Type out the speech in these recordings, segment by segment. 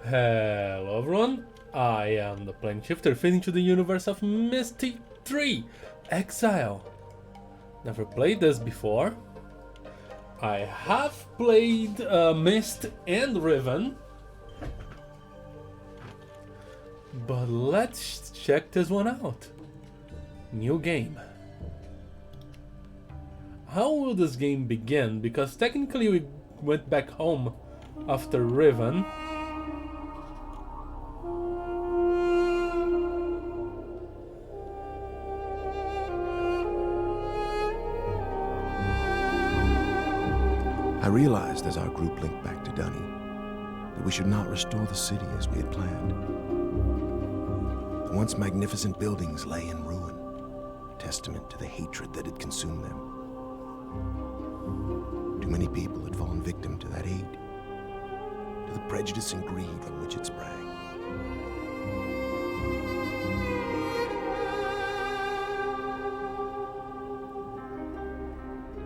Hello everyone, I am the Plane Shifter fitting to the universe of Myst III, Exile. Never played this before. I have played Myst and Riven, but let's check this one out. New game. How will this game begin? Because technically we went back home after Riven. I realized as our group linked back to Dunny that we should not restore the city as we had planned. The once magnificent buildings lay in ruin, testament to the hatred that had consumed them. Too many people had fallen victim to that hate, to the prejudice and greed from which it sprang.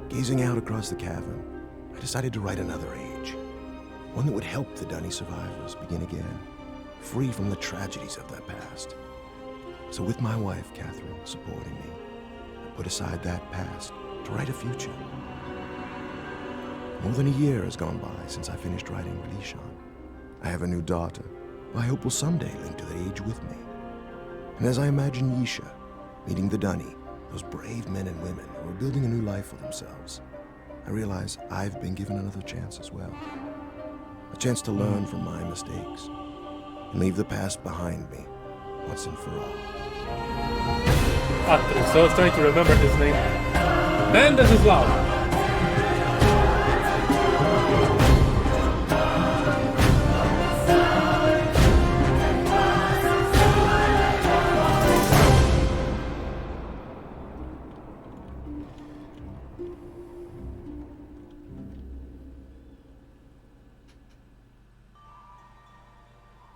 Gazing out across the cavern, I decided to write another age, one that would help the Dunny survivors begin again, free from the tragedies of their past. So with my wife, Catherine, supporting me, I put aside that past to write a future. More than a year has gone by since I finished writing Relishon. I have a new daughter, who I hope will someday link to that age with me. And as I imagine Yisha meeting the Dunny, those brave men and women who are building a new life for themselves, I realize I've been given another chance as well. A chance to learn from my mistakes and leave the past behind me once and for all. So I was trying to remember his name. Man, this is loud.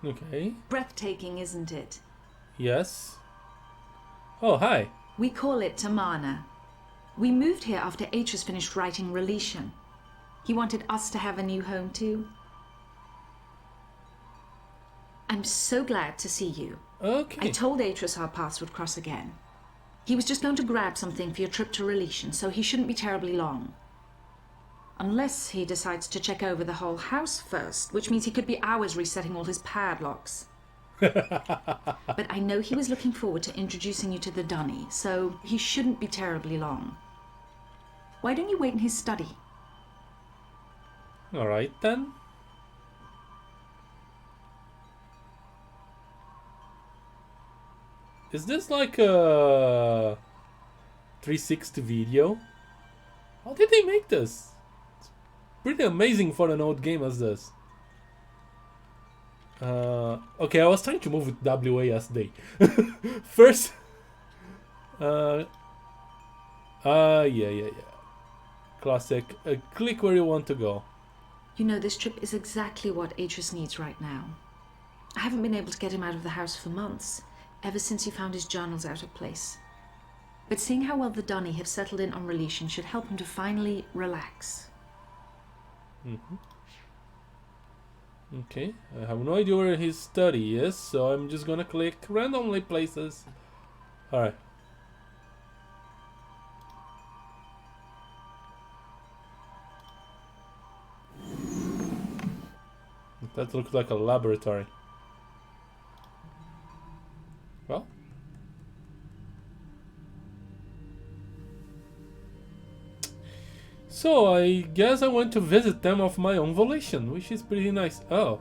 Okay. Breathtaking, isn't it? Yes. Oh, hi. We call it Tamana. We moved here after Atreus finished writing Relishon. He wanted us to have a new home too. I'm so glad to see you. Okay. I told Atreus our paths would cross again. He was just going to grab something for your trip to Relishon, so he shouldn't be terribly long. Unless he decides to check over the whole house first, which means he could be hours resetting all his padlocks. But I know he was looking forward to introducing you to the Dunny, so he shouldn't be terribly long. Why don't you wait in his study? Alright then. Is this like a 360 video? How did they make this? It's pretty amazing for an old game as this. Okay, I was trying to move with WASD. First. Yeah. Classic. Click where you want to go. You know, this trip is exactly what Atreus needs right now. I haven't been able to get him out of the house for months, ever since he found his journals out of place. But seeing how well the Dunny have settled in on Relishon should help him to finally relax. Okay, I have no idea where his study is, so I'm just gonna click randomly places. Alright. That looks like a laboratory. Well. So I guess I went to visit them of my own volition, which is pretty nice. Oh,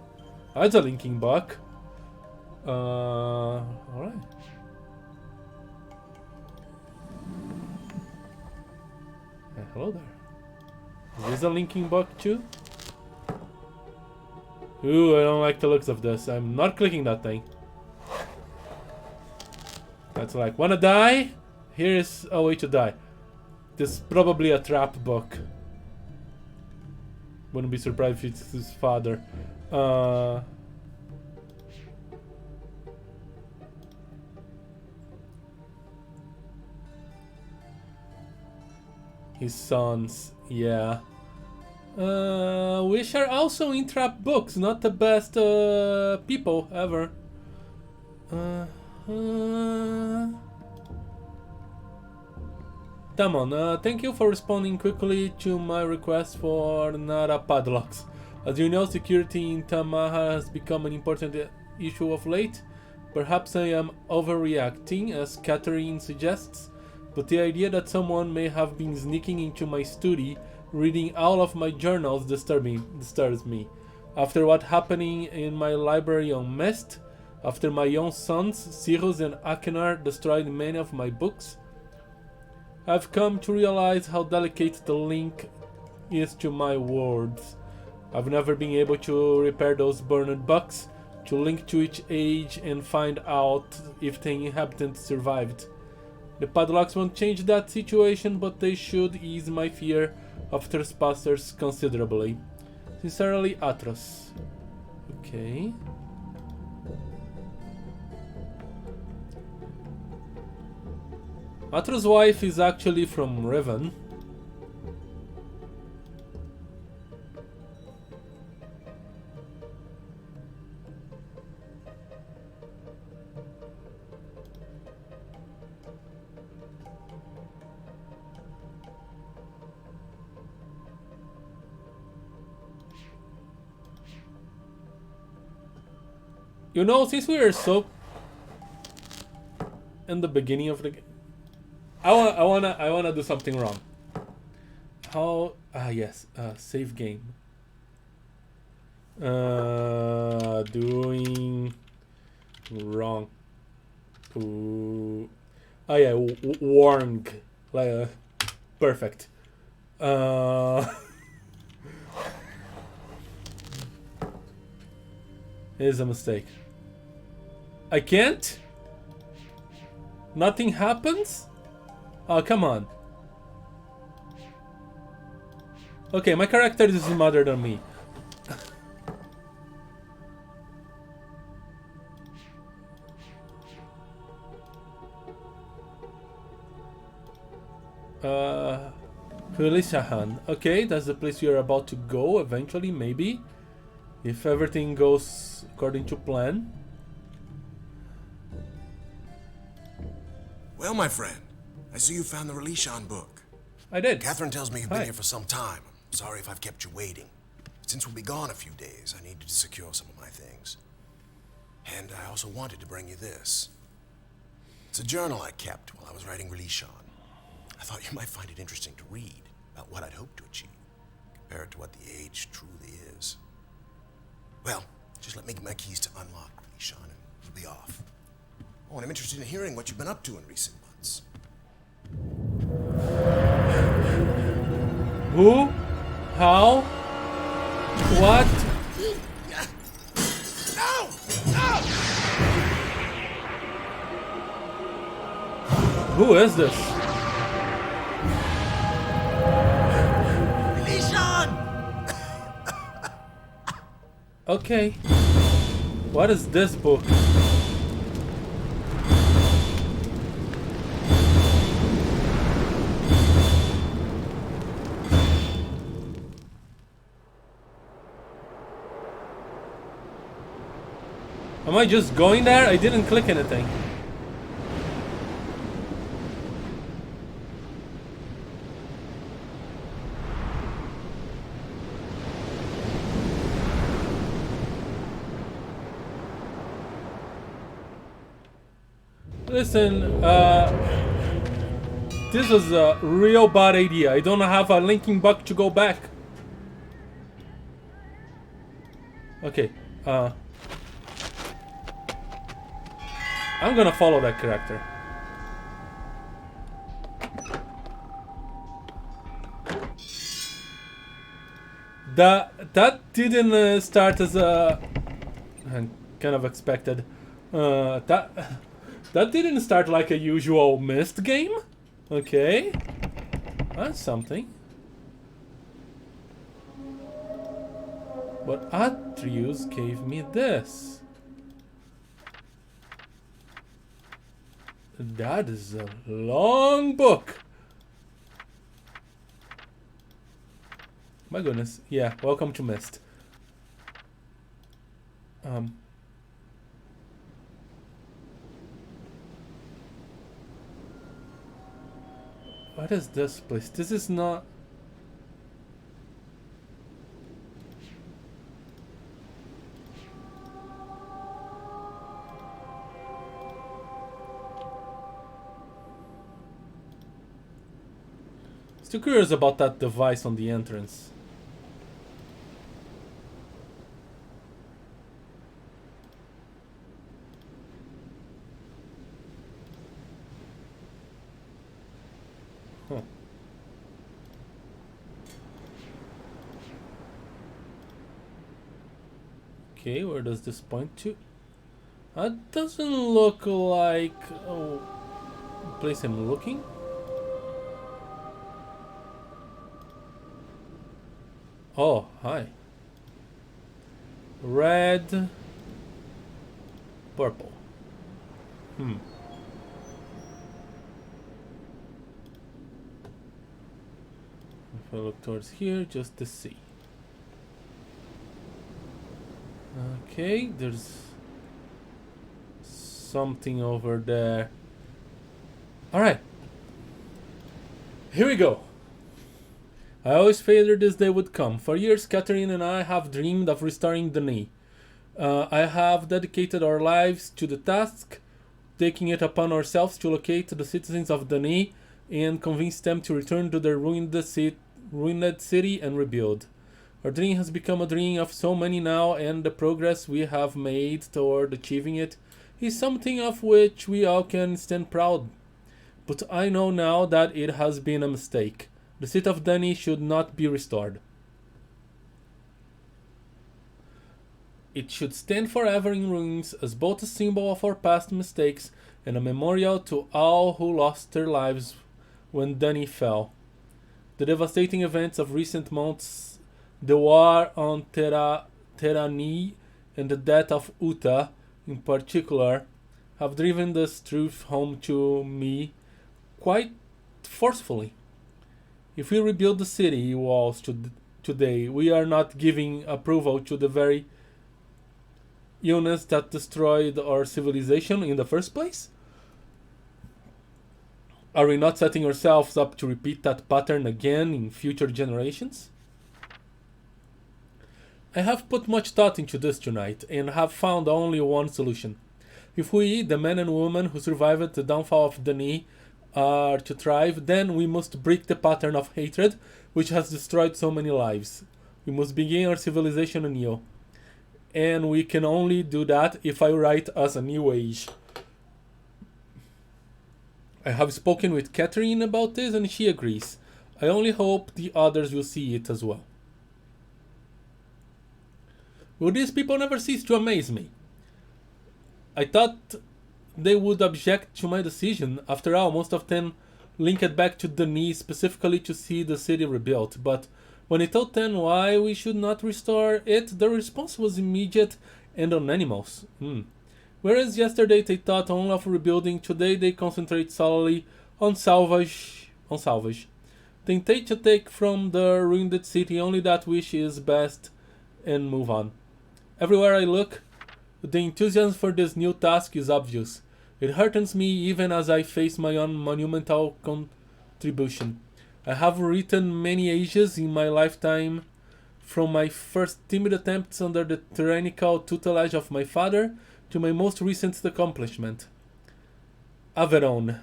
that's a linking bug. Alright. Hello there. Is this a linking bug too? Ooh, I don't like the looks of this. I'm not clicking that thing. That's like, wanna die? Here is a way to die. This is probably a trap book. Wouldn't be surprised if it's his father. His sons, yeah. We share also in trap books, not the best people ever. Damon, thank you for responding quickly to my request for Nara padlocks. As you know, security in Tamaha has become an important issue of late. Perhaps I am overreacting, as Catherine suggests, but the idea that someone may have been sneaking into my study, reading all of my journals disturbs me. After what happening in my library on Myst, after my young sons, Cyrus and Akenar, destroyed many of my books, I've come to realize how delicate the link is to my words. I've never been able to repair those burned books, to link to each age and find out if the inhabitants survived. The padlocks won't change that situation, but they should ease my fear of trespassers considerably. Sincerely, Atros. Okay. Atros' wife is actually from Riven. You know, since we are so in the beginning of the game, I wanna do something wrong. How? Yes. Save game. Doing wrong. Ooh. Oh yeah, warned. Like, perfect. Here's a mistake. I can't? Nothing happens? Oh, come on. Okay, my character is smarter than me. Hulishahan. Okay, that's the place you're about to go eventually, maybe. If everything goes according to plan. Well, my friend, I see you found the Rilishan book. I did. Catherine tells me you've been Hi. here for some time. I'm sorry if I've kept you waiting. Since we'll be gone a few days, I need to secure some of my things. And I also wanted to bring you this. It's a journal I kept while I was writing Rilishan. I thought you might find it interesting to read about what I'd hoped to achieve, compared to what the age truly is. Well, just let me get my keys to unlock Rilishan and we'll be off. Oh, and I'm interested in hearing what you've been up to in recent months. Who? How? What? No! No! Who is this? Rilishan! Okay. What is this book? Am I just going there? I didn't click anything. Listen, this was a real bad idea. I don't have a linking bug to go back. Okay, I'm gonna follow that character. That didn't start as a kind of expected. That didn't start like a usual Myst game. Okay, that's something. But Atreus gave me this. That is a long book. My goodness. Yeah, welcome to Myst. What is this place? This is not... Still curious about that device on the entrance. Huh. Okay, where does this point to? That doesn't look like a place I'm looking. Oh, hi. Red. Purple. If I look towards here, just to see. Okay, there's something over there. Alright. Here we go. I always figured this day would come. For years, Catherine and I have dreamed of restoring the knee. I have dedicated our lives to the task, taking it upon ourselves to locate the citizens of Dani and convince them to return to their ruined city and rebuild. Our dream has become a dream of so many now, and the progress we have made toward achieving it is something of which we all can stand proud. But I know now that it has been a mistake. The city of Dani should not be restored. It should stand forever in ruins as both a symbol of our past mistakes and a memorial to all who lost their lives when Dani fell. The devastating events of recent months, the war on Terani and the death of Uta in particular, have driven this truth home to me quite forcefully. If we rebuild the city walls today, we are not giving approval to the very illness that destroyed our civilization in the first place? Are we not setting ourselves up to repeat that pattern again in future generations? I have put much thought into this tonight and have found only one solution. If we, the men and women who survived the downfall of Dani, are to thrive, then we must break the pattern of hatred which has destroyed so many lives. We must begin our civilization anew. And we can only do that if I write us a new age. I have spoken with Catherine about this and she agrees. I only hope the others will see it as well. Will these people never cease to amaze me? I thought they would object to my decision. After all, most of them linked back to Dani specifically to see the city rebuilt. But when I told them why we should not restore it, the response was immediate and unanimous. Whereas yesterday they thought only of rebuilding, today they concentrate solely on salvage. They intend to take from the ruined city only that which is best and move on. Everywhere I look, the enthusiasm for this new task is obvious. It heartens me even as I face my own monumental contribution. I have written many ages in my lifetime, from my first timid attempts under the tyrannical tutelage of my father to my most recent accomplishment, Averon.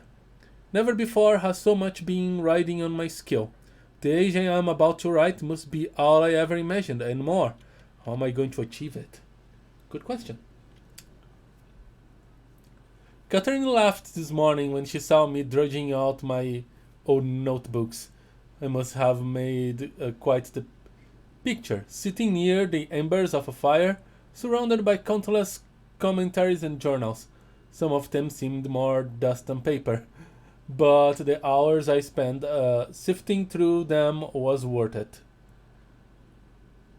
Never before has so much been riding on my skill. The age I am about to write must be all I ever imagined and more. How am I going to achieve it? Good question. Catherine laughed this morning when she saw me drudging out my old notebooks. I must have made quite the picture, sitting near the embers of a fire, surrounded by countless commentaries and journals. Some of them seemed more dust than paper, but the hours I spent sifting through them was worth it.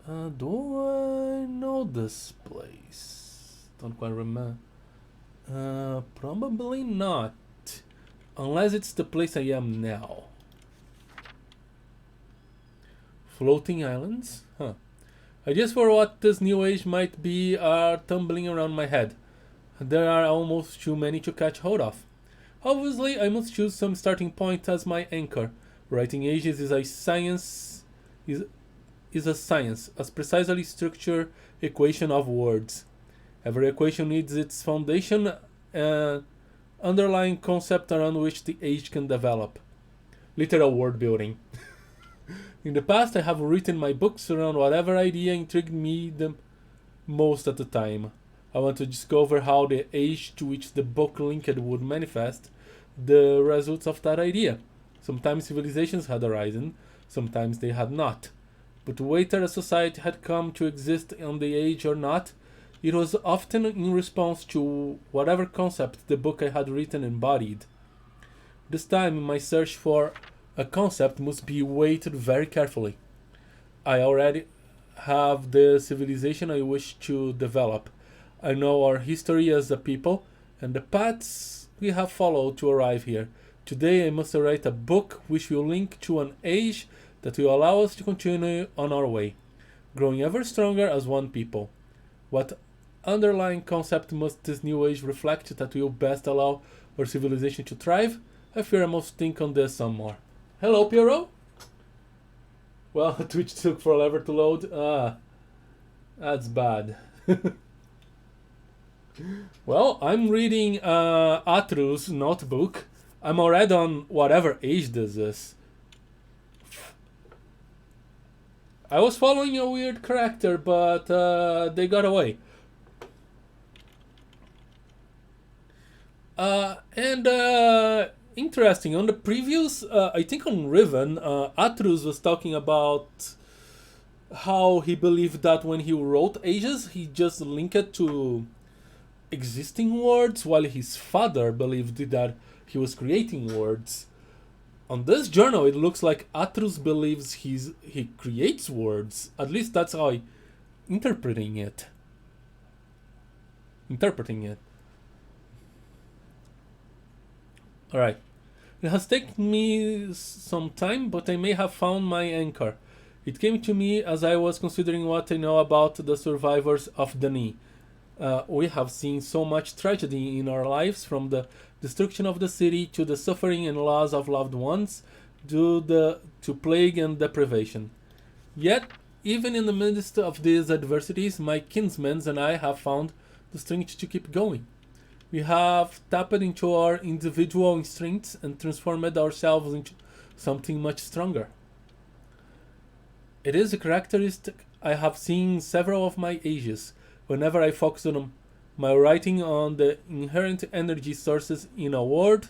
Do I know this place? Don't quite remember. Probably not. Unless it's the place I am now. Floating islands? Huh. Ideas for what this new age might be are tumbling around my head. There are almost too many to catch hold of. Obviously, I must choose some starting point as my anchor. Writing ages is a science, is a science, as precisely structured equation of words. Every equation needs its foundation and underlying concept around which the age can develop. Literal word building. In the past, I have written my books around whatever idea intrigued me the most at the time. I want to discover how the age to which the book linked would manifest the results of that idea. Sometimes civilizations had arisen, sometimes they had not. But whether a society had come to exist on the age or not, it was often in response to whatever concept the book I had written embodied. This time, my search for a concept must be weighted very carefully. I already have the civilization I wish to develop. I know our history as a people and the paths we have followed to arrive here. Today I must write a book which will link to an age that will allow us to continue on our way, growing ever stronger as one people. What underlying concept must this new age reflect that will best allow our civilization to thrive? I fear I must think on this some more. Hello, Piero? Well, Twitch took forever to load. That's bad. Well, I'm reading Atru's notebook. I'm already on whatever age this is. I was following a weird character, but they got away. Interesting. On the previous, I think on Riven, Atrus was talking about how he believed that when he wrote Ages, he just linked it to existing words, while his father believed that he was creating words. On this journal, it looks like Atrus believes he creates words. At least that's how I interpreting it. Alright. It has taken me some time, but I may have found my anchor. It came to me as I was considering what I know about the survivors of Dani. We have seen so much tragedy in our lives, from the destruction of the city to the suffering and loss of loved ones, to plague and deprivation. Yet, even in the midst of these adversities, my kinsmen and I have found the strength to keep going. We have tapped into our individual strengths and transformed ourselves into something much stronger. It is a characteristic I have seen in several of my ages, whenever I focus on my writing on the inherent energy sources in a word.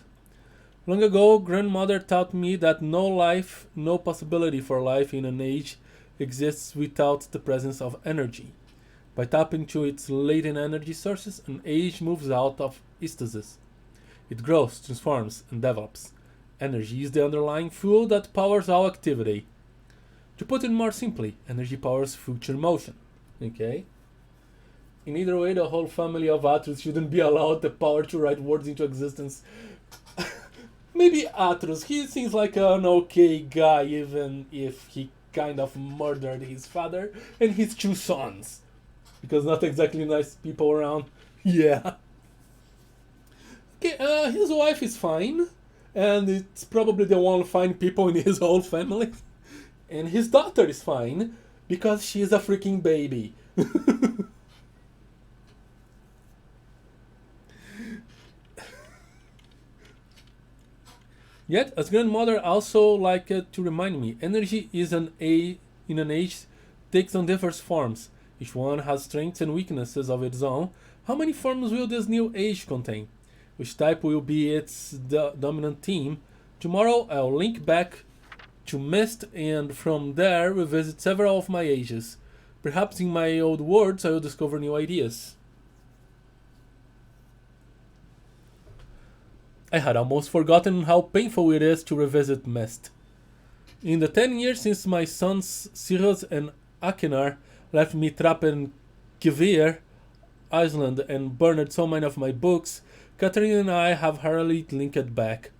Long ago, grandmother taught me that no possibility for life in an age exists without the presence of energy. By tapping into its latent energy sources, an age moves out of stasis. It grows, transforms, and develops. Energy is the underlying fuel that powers all activity. To put it more simply, energy powers future motion. Okay? In either way, the whole family of Atrus shouldn't be allowed the power to write words into existence. Maybe Atrus, he seems like an okay guy, even if he kind of murdered his father and his two sons. Because not exactly nice people around. Yeah. Okay, his wife is fine. And it's probably the one fine people in his whole family. And his daughter is fine. Because she is a freaking baby. Yet, as grandmother also liked to remind me, energy is in an age takes on diverse forms. Each one has strengths and weaknesses of its own. How many forms will this new age contain? Which type will be its dominant theme? Tomorrow I'll link back to Myst and from there revisit several of my ages. Perhaps in my old words I will discover new ideas. I had almost forgotten how painful it is to revisit Myst. In the 10 years since my sons Cyrus and Akenar left me trapped in Kivir Island and burned so many of my books, Catherine and I have hardly linked back.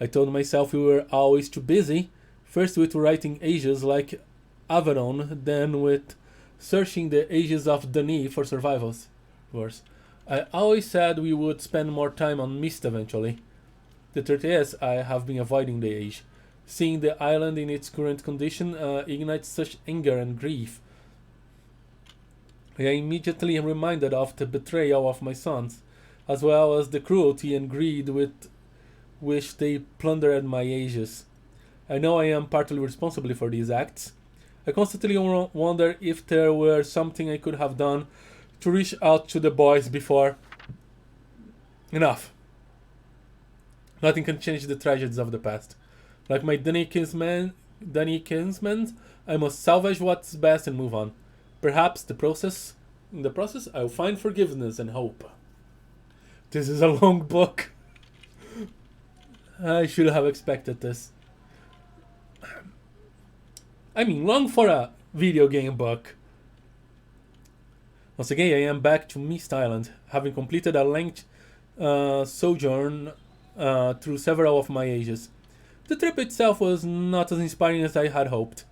I told myself we were always too busy, first with writing ages like Avalon than with searching the ages of Dani for survivors. I always said we would spend more time on Myst eventually. The truth is, I have been avoiding the age. Seeing the island in its current condition ignites such anger and grief. I am immediately reminded of the betrayal of my sons, as well as the cruelty and greed with which they plundered my ages. I know I am partly responsible for these acts. I constantly wonder if there were something I could have done to reach out to the boys before. Enough. Nothing can change the tragedies of the past. Like my Dani kinsmen, I must salvage what's best and move on. Perhaps in the process, I'll find forgiveness and hope. This is a long book. I should have expected this. I mean, long for a video game book. Once again, I am back to Myst Island, having completed a lengthy sojourn through several of my ages. The trip itself was not as inspiring as I had hoped.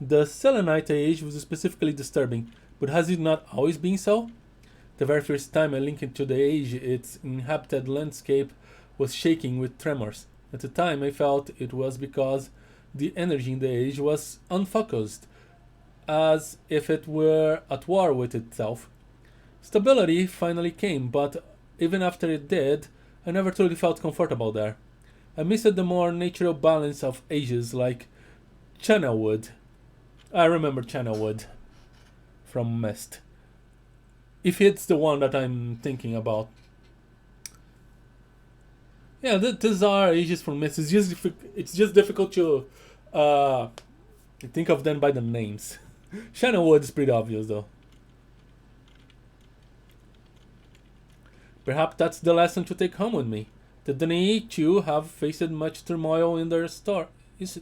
The Selenite age was specifically disturbing, but has it not always been so? The very first time I linked it to the age, its inhabited landscape was shaking with tremors. At the time, I felt it was because the energy in the age was unfocused, as if it were at war with itself. Stability finally came, but even after it did, I never truly felt comfortable there. I missed the more natural balance of ages like Channelwood. I remember Channelwood from Myst. If it's the one that I'm thinking about. Yeah, these are ages from Myst. It's just difficult to think of them by the names. Channelwood is pretty obvious though. Perhaps that's the lesson to take home with me. The Dani too have faced much turmoil in their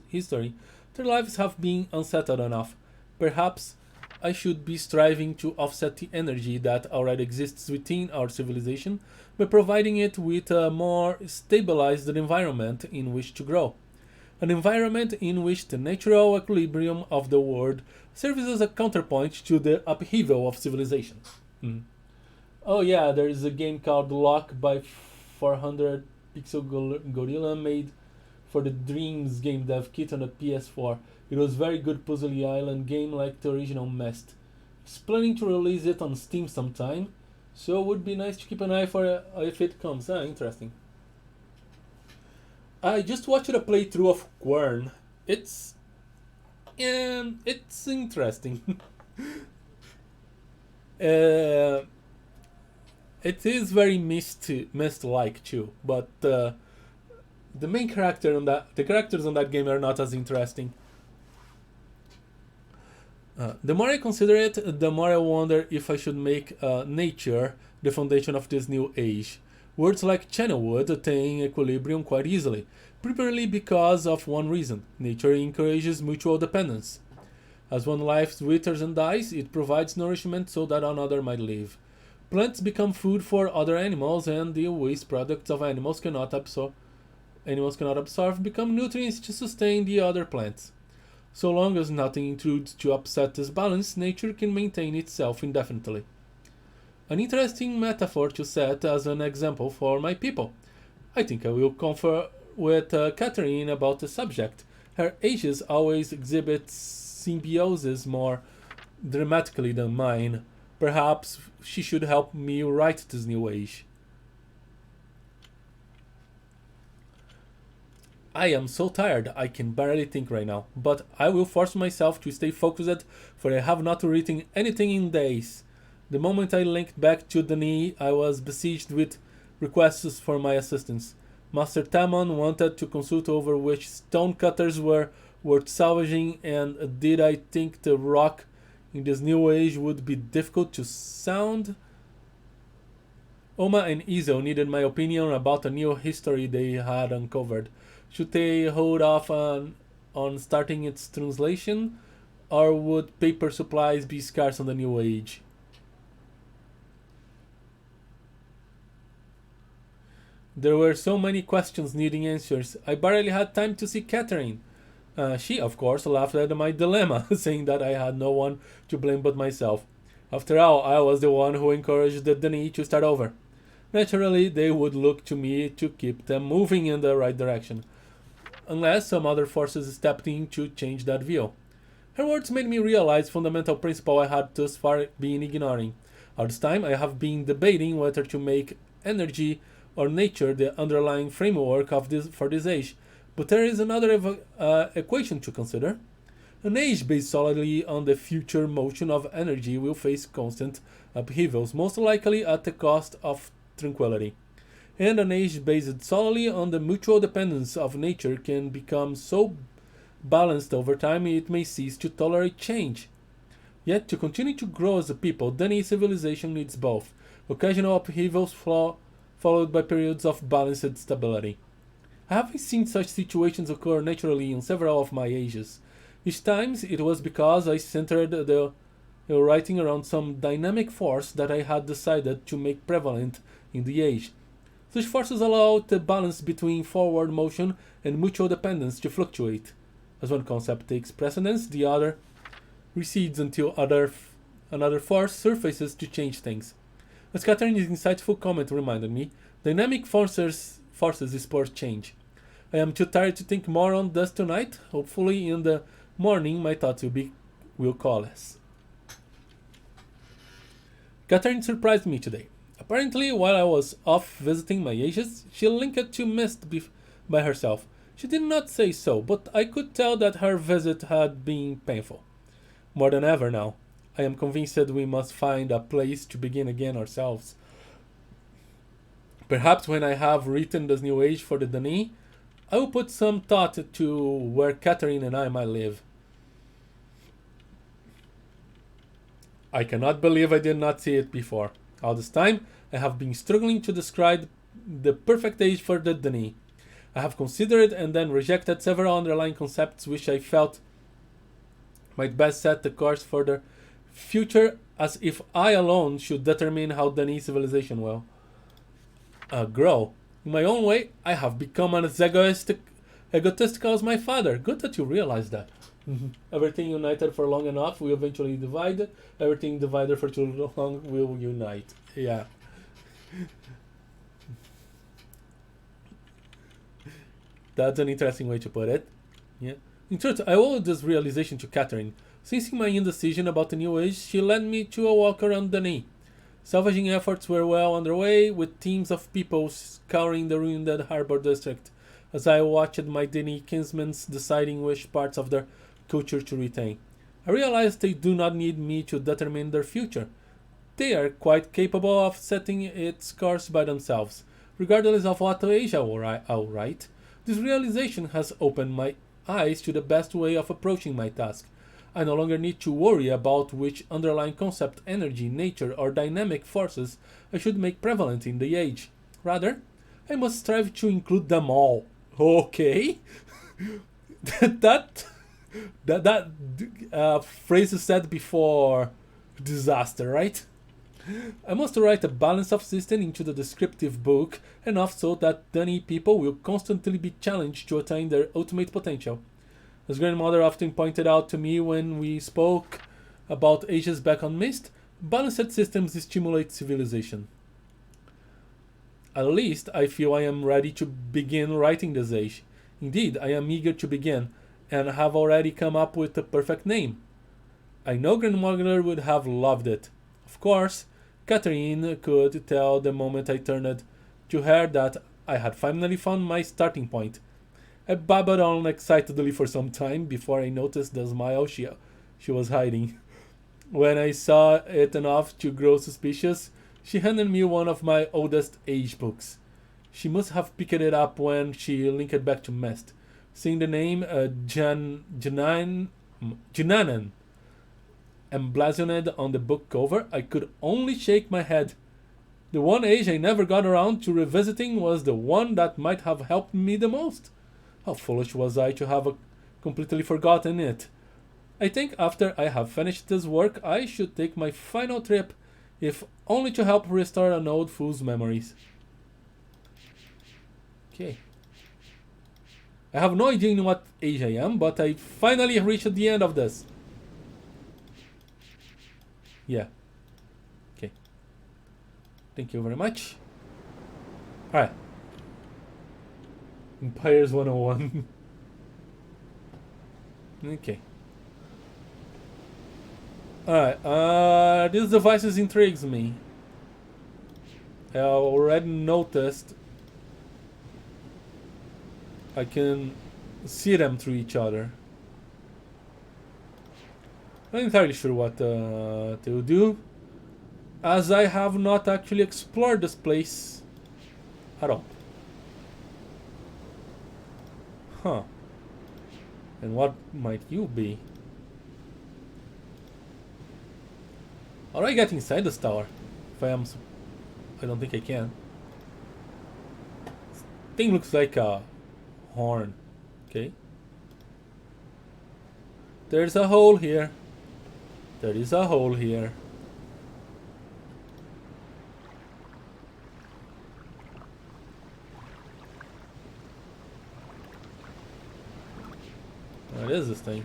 history. Their lives have been unsettled enough. Perhaps I should be striving to offset the energy that already exists within our civilization by providing it with a more stabilized environment in which to grow. An environment in which the natural equilibrium of the world serves as a counterpoint to the upheaval of civilization. Oh yeah, there is a game called Lock by 400 Pixel Gorilla made for the Dreams game dev kit on the PS4. It was very good puzzle island game like the original Myst. It's planning to release it on Steam sometime, so it would be nice to keep an eye for if it comes. Interesting. I just watched a playthrough of Quern. It's interesting. It is very Myst-like too, but the characters on that game are not as interesting. The more I consider it, the more I wonder if I should make nature the foundation of this new age. Words like Channelwood attain equilibrium quite easily, primarily because of one reason: nature encourages mutual dependence. As one life withers and dies, it provides nourishment so that another might live. Plants become food for other animals, and the waste products of animals cannot absorb become nutrients to sustain the other plants. So long as nothing intrudes to upset this balance, nature can maintain itself indefinitely. An interesting metaphor to set as an example for my people. I think I will confer with Catherine about the subject. Her ages always exhibit symbiosis more dramatically than mine. Perhaps she should help me write this new age. I am so tired I can barely think right now, but I will force myself to stay focused, for I have not written anything in days. The moment I linked back to Dani, I was besieged with requests for my assistance. Master Tamon wanted to consult over which stone cutters were worth salvaging, and did I think the rock in this new age would be difficult to sound? Oma and Exile needed my opinion about a new history they had uncovered. Should they hold off on starting its translation, or would paper supplies be scarce on the new age? There were so many questions needing answers. I barely had time to see Catherine. She, of course, laughed at my dilemma, saying that I had no one to blame but myself. After all, I was the one who encouraged the Denis to start over. Naturally, they would look to me to keep them moving in the right direction, unless some other forces stepped in to change that view. Her words made me realize fundamental principle I had thus far been ignoring. All this time, I have been debating whether to make energy or nature the underlying framework of for this age, but there is another equation to consider. An age based solidly on the future motion of energy will face constant upheavals, most likely at the cost of tranquility. And an age based solely on the mutual dependence of nature can become so balanced over time it may cease to tolerate change. Yet, to continue to grow as a people, Dani civilization needs both occasional upheavals followed by periods of balanced stability. I have seen such situations occur naturally in several of my ages. Each time it was because I centered the writing around some dynamic force that I had decided to make prevalent in the age. Such forces allow the balance between forward motion and mutual dependence to fluctuate. As one concept takes precedence, the other recedes until another force surfaces to change things. As Catherine's insightful comment reminded me, dynamic forces spur change. I am too tired to think more on this tonight. Hopefully in the morning my thoughts will coalesce. Catherine surprised me today. Apparently, while I was off visiting my ages, she linked to Myst by herself. She did not say so, but I could tell that her visit had been painful. More than ever now, I am convinced that we must find a place to begin again ourselves. Perhaps when I have written this new age for the Denis, I will put some thought to where Catherine and I might live. I cannot believe I did not see it before. All this time, I have been struggling to describe the perfect age for the Denis. I have considered and then rejected several underlying concepts which I felt might best set the course for the future, as if I alone should determine how Denis civilization will grow. In my own way, I have become as egotistical as my father. Good that you realize that. Everything united for long enough will eventually divide. Everything divided for too long will unite. Yeah. That's an interesting way to put it. Yeah. In truth, I owe this realization to Catherine. Sensing my indecision about the new age, she led me to a walk around Denis. Salvaging efforts were well underway, with teams of people scouring the ruined harbor district, as I watched my Denis kinsmen deciding which parts of their culture to retain. I realized they do not need me to determine their future. They are quite capable of setting its course by themselves, regardless of what age I will write. This realization has opened my eyes to the best way of approaching my task. I no longer need to worry about which underlying concept, energy, nature, or dynamic forces I should make prevalent in the age. Rather, I must strive to include them all. Okay? that phrase is said before disaster, right? I must write a balance of system into the descriptive book, enough so that Dani people will constantly be challenged to attain their ultimate potential. As grandmother often pointed out to me when we spoke about ages back on Myst, balanced systems stimulate civilization. At least I feel I am ready to begin writing this age. Indeed, I am eager to begin, and have already come up with the perfect name. I know grandmother would have loved it. Of course, Catherine could tell the moment I turned to her that I had finally found my starting point. I babbled on excitedly for some time before I noticed the smile she was hiding. When I saw it enough to grow suspicious, she handed me one of my oldest age books. She must have picked it up when she linked it back to Myst. Seeing the name Jananan emblazoned on the book cover, I could only shake my head. The one age I never got around to revisiting was the one that might have helped me the most. How foolish was I to have completely forgotten it. I think after I have finished this work, I should take my final trip, if only to help restore an old fool's memories. Okay. I have no idea in what age I am, but I finally reached the end of this. Yeah. Okay. Thank you very much. Alright. Empires 101. Okay. Alright, these devices intrigues me. I already noticed I can see them through each other. Not entirely sure what to do, as I have not actually explored this place at all. Huh. And what might you be? How do I get inside this tower? If I am... I don't think I can. This thing looks like a horn. Okay. There's a hole here. There is a hole here. What is this thing?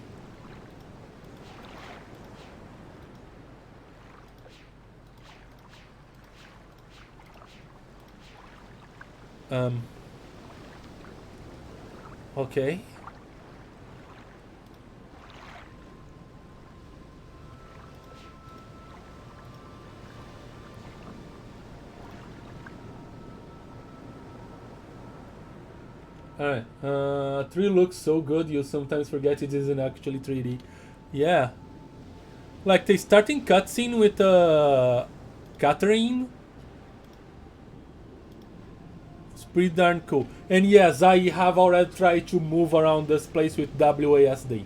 Okay. Alright, 3 looks so good you sometimes forget it isn't actually 3D. Yeah. Like the starting cutscene with Catherine. It's pretty darn cool. And yes, I have already tried to move around this place with WASD.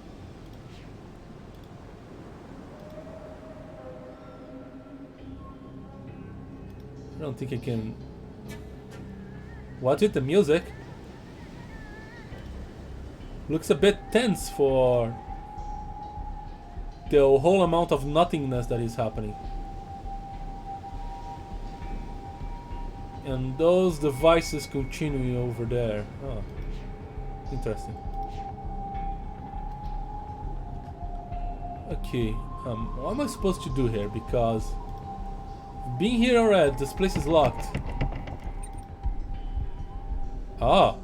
I don't think I can... What with the music? Looks a bit tense for the whole amount of nothingness that is happening. And those devices continuing over there. Oh, interesting. Okay, what am I supposed to do here? Because being here already, this place is locked. Ah.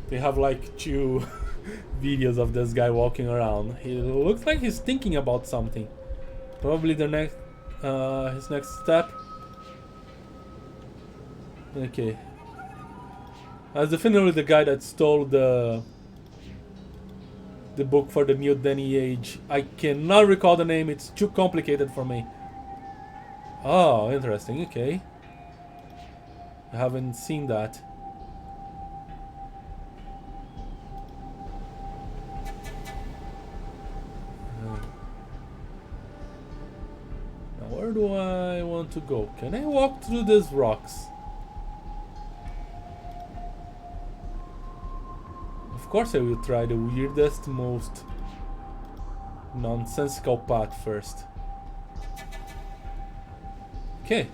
They have like 2 videos of this guy walking around. He looks like he's thinking about something. Probably the next, his next step. Okay. That's definitely the guy that stole the book for the Mute Danny Age. I cannot recall the name. It's too complicated for me. Oh, interesting. Okay. I haven't seen that. Where do I want to go? Can I walk through these rocks? Of course I will try the weirdest, most nonsensical path first. Okay.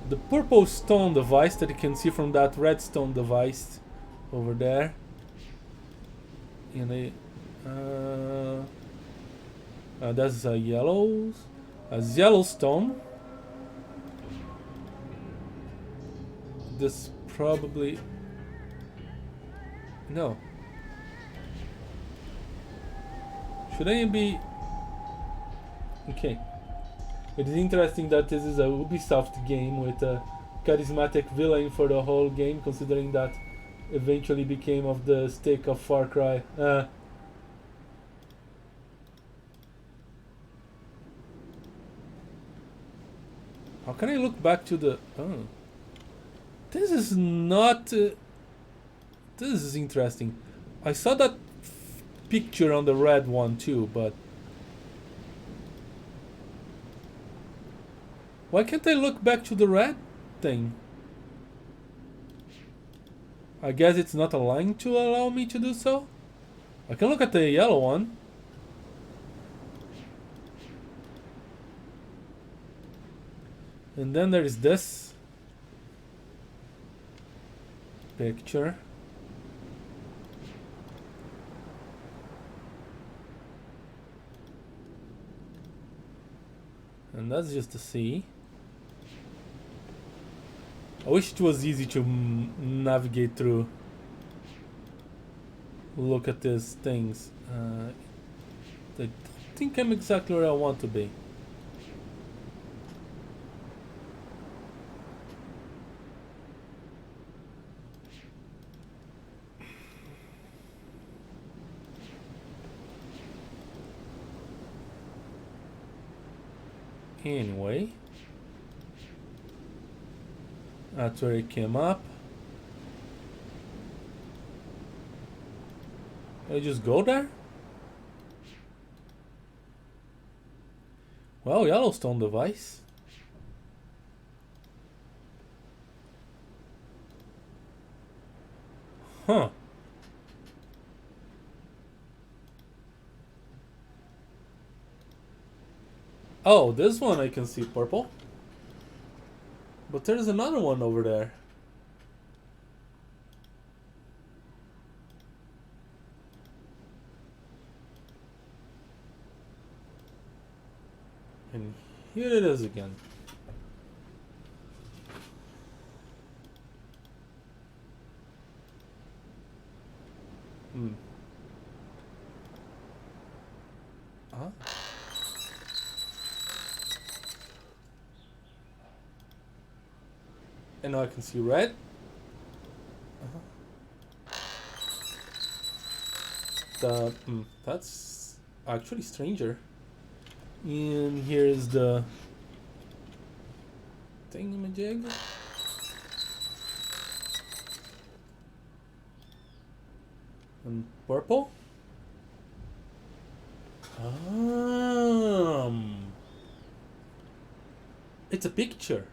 The purple stone device that you can see from that redstone device over there. And that's a yellow stone. This probably... No. Should I be... Okay. It is interesting that this is a Ubisoft game with a charismatic villain for the whole game, considering that eventually became of the stake of Far Cry. How can I look back to the... Oh. This is not... this is interesting. I saw that picture on the red one too, but why can't I look back to the red thing? I guess it's not aligned to allow me to do so. I can look at the yellow one. And then there is this picture. And that's just the sea. I wish it was easy to navigate through. Look at these things. I don't think I'm exactly where I want to be. Anyway, that's where it came up. I just go there? Well, Yellowstone device. Huh. Oh, this one I can see purple. But there's another one over there. And here it is again. Huh? And now I can see red. That's actually stranger. And here's the thingamajig. And purple. It's a picture.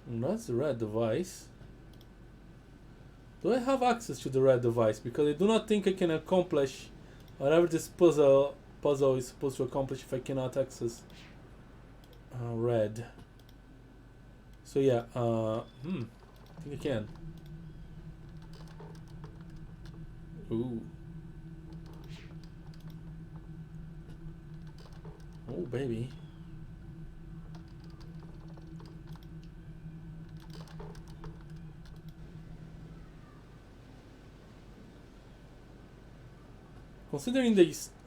And that's the red device. Do I have access to the red device? Because I do not think I can accomplish whatever this puzzle is supposed to accomplish if I cannot access red. So yeah, I think I can. Ooh. Oh baby. Considering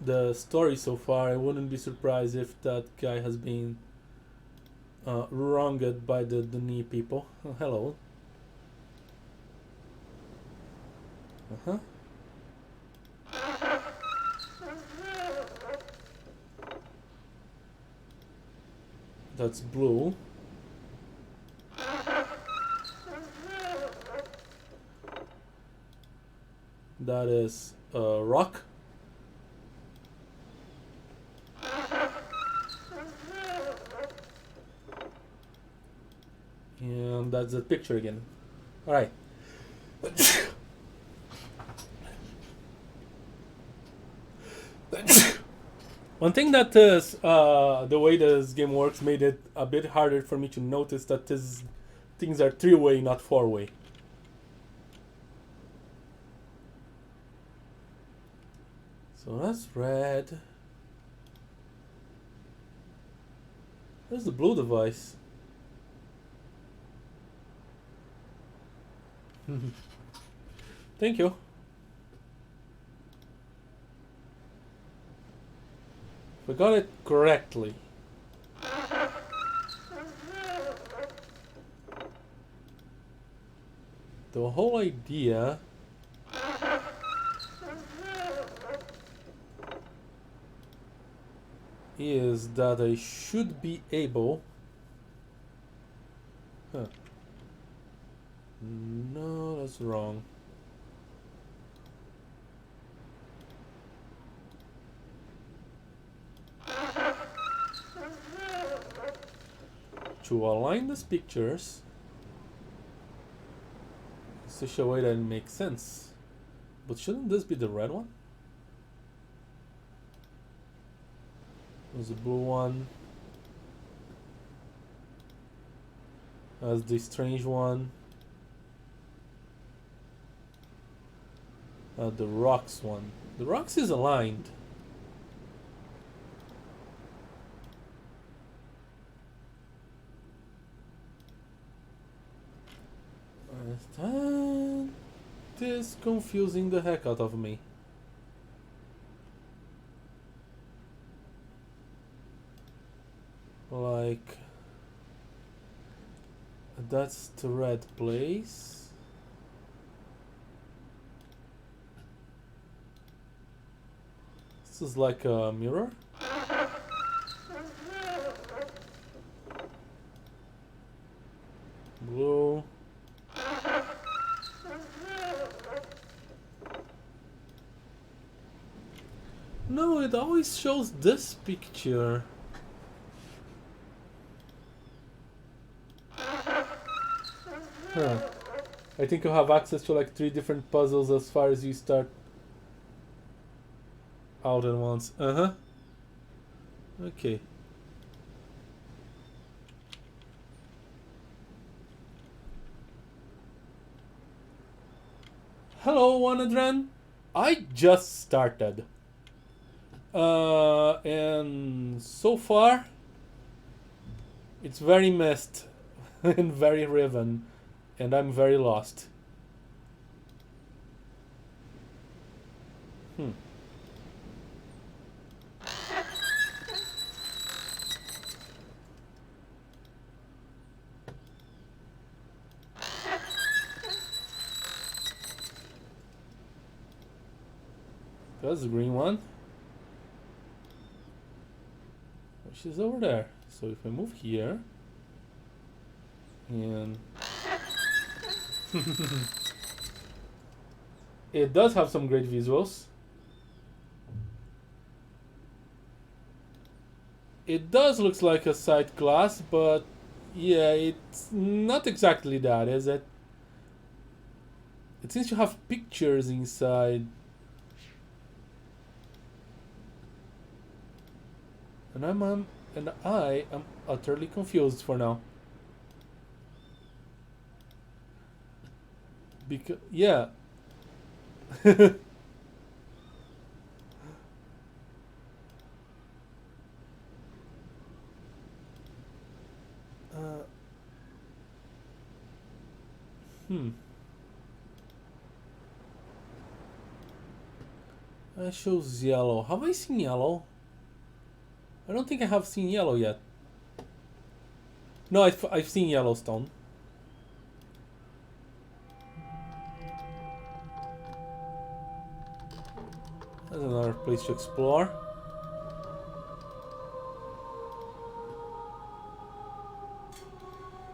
the story so far, I wouldn't be surprised if that guy has been wronged by the knee people. Oh, hello. That's blue. That is rock. And that's the picture again. Alright. One thing that is the way this game works made it a bit harder for me to notice that things are 3-way, not 4-way. So that's red. Where's the blue device? Thank you. If I got it correctly. The whole idea is that I should be able... Huh. No, that's wrong. To align these pictures in such a way that it makes sense. But shouldn't this be the red one? There's the blue one. There's the strange one. The rocks one. The rocks is aligned. That is confusing the heck out of me. Like, that's the red place. This is like a mirror. Blue. No, it always shows this picture. Huh. I think you have access to like 3 different puzzles as far as you start out at once. Uh-huh. Okay. Hello, Wanadran. I just started. And so far it's very Myst and very Riven, and I'm very lost. That's the green one. She's over there. So if I move here and it does have some great visuals. It does look like a side class, but yeah, it's not exactly that, is it? It seems to have pictures inside. And I am utterly confused for now. Because yeah. That shows yellow. Have I seen yellow? I don't think I have seen yellow yet. No, I've seen Yellowstone. That's another place to explore.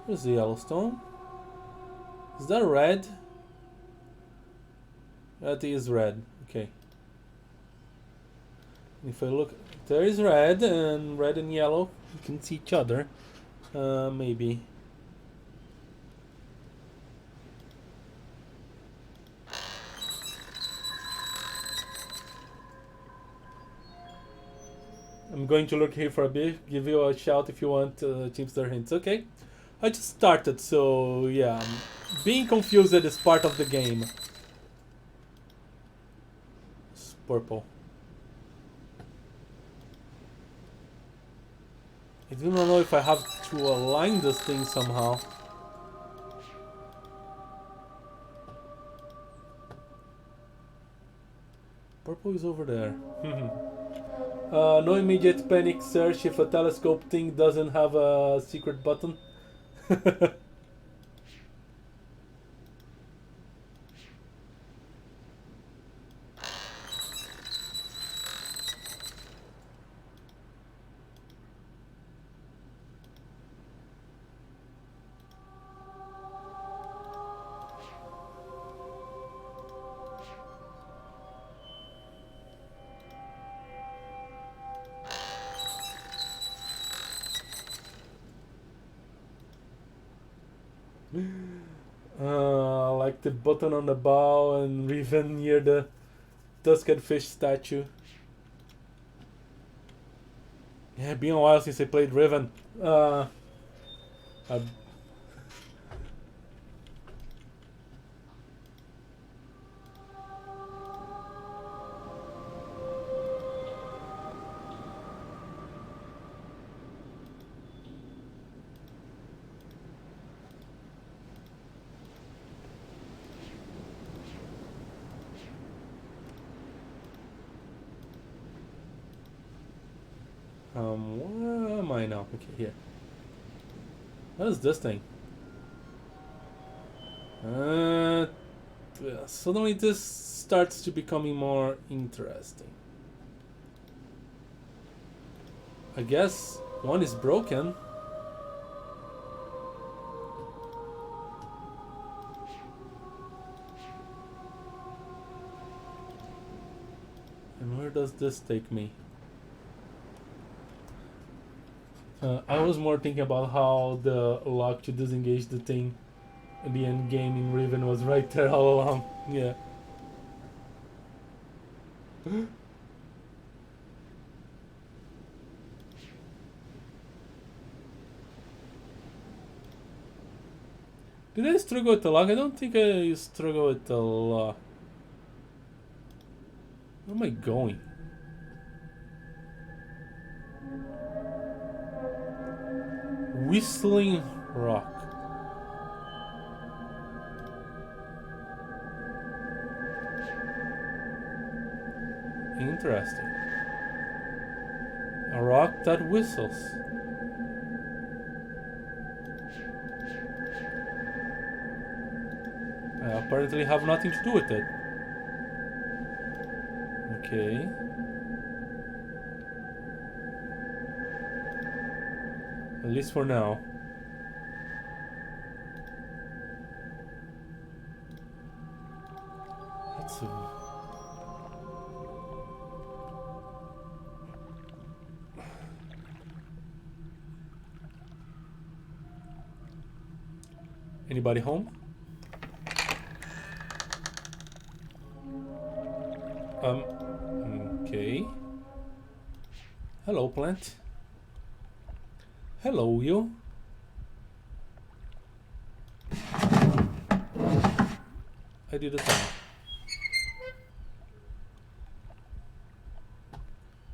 Where's the Yellowstone? Is that red? That is red. Okay. If I look, there is red and yellow. You can see each other. Maybe. I'm going to look here for a bit. Give you a shout if you want Teamster hints. Okay. I just started, so yeah. Being confused is part of the game. It's purple. I do not know if I have to align this thing somehow. Purple is over there. No immediate panic search if a telescope thing doesn't have a secret button. Like the button on the bow and Riven near the tusked fish statue. Yeah, been a while since I played Riven. I where am I now? Okay, here. What is this thing? Suddenly this starts to becoming more interesting. I guess one is broken. And where does this take me? I was more thinking about how the lock to disengage the thing at the end game in Riven was right there all along. Yeah. Did I struggle with the lock? I don't think I struggle with the lock. Where am I going? Whistling Rock. Interesting. A rock that whistles. I apparently have nothing to do with it. Okay. At least for now. That's a... Anybody home? Okay. Hello, plant. Hello, you. I did a time.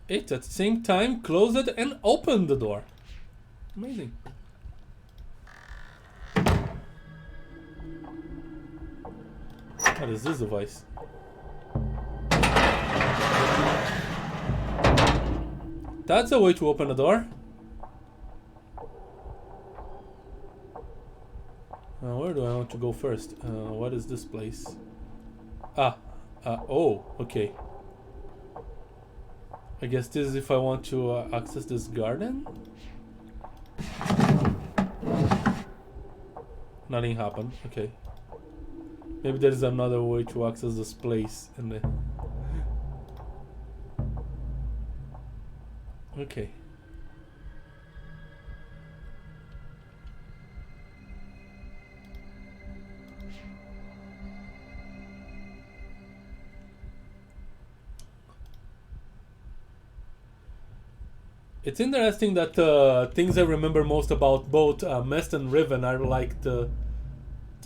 It at the same time closed it and opened the door. Amazing. What is this device? That's a way to open a door. Where do I want to go first? What is this place? Oh, okay. I guess this is if I want to access this garden. Nothing happened. Okay. Maybe there is another way to access this place and then... Okay. It's interesting that things I remember most about both Myst and Riven are like the